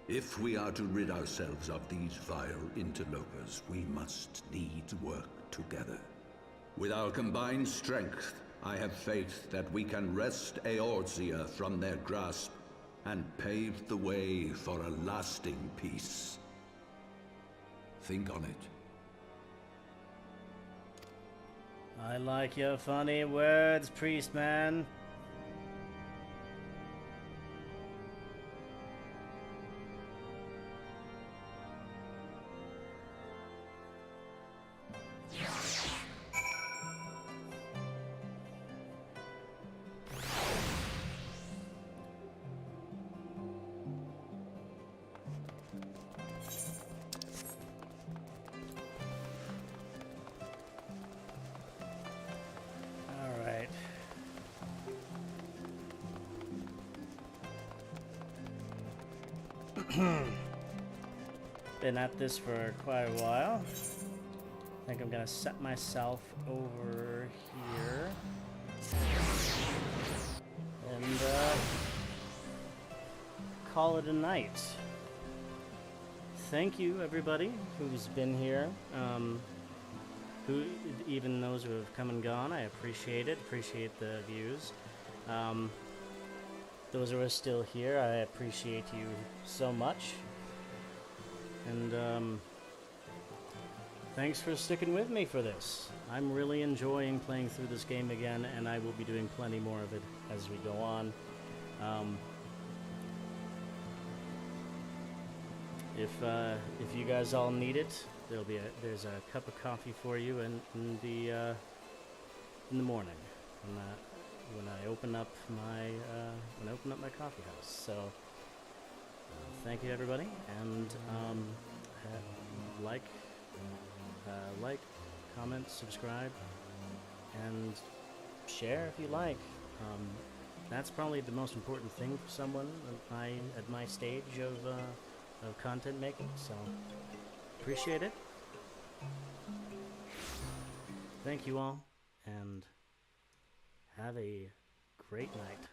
If we are to rid ourselves of these vile interlopers, we must needs work together. With our combined strength, I have faith that we can wrest Eorzea from their grasp and pave the way for a lasting peace. Think on it. I like your funny words, priest man. Been at this for quite a while. I think I'm gonna set myself over here. And call it a night. Thank you, everybody who's been here. Even those who have come and gone, I appreciate it. Appreciate the views. Those who are still here, I appreciate you so much. And thanks for sticking with me for this. I'm really enjoying playing through this game again, and I will be doing plenty more of it as we go on. If you guys all need it, there's a cup of coffee for you in the morning when I open up my coffee house. So thank you, everybody, and like, comment, subscribe, and share if you like. That's probably the most important thing for someone at my stage of content making. So appreciate it. Thank you all, and have a great night.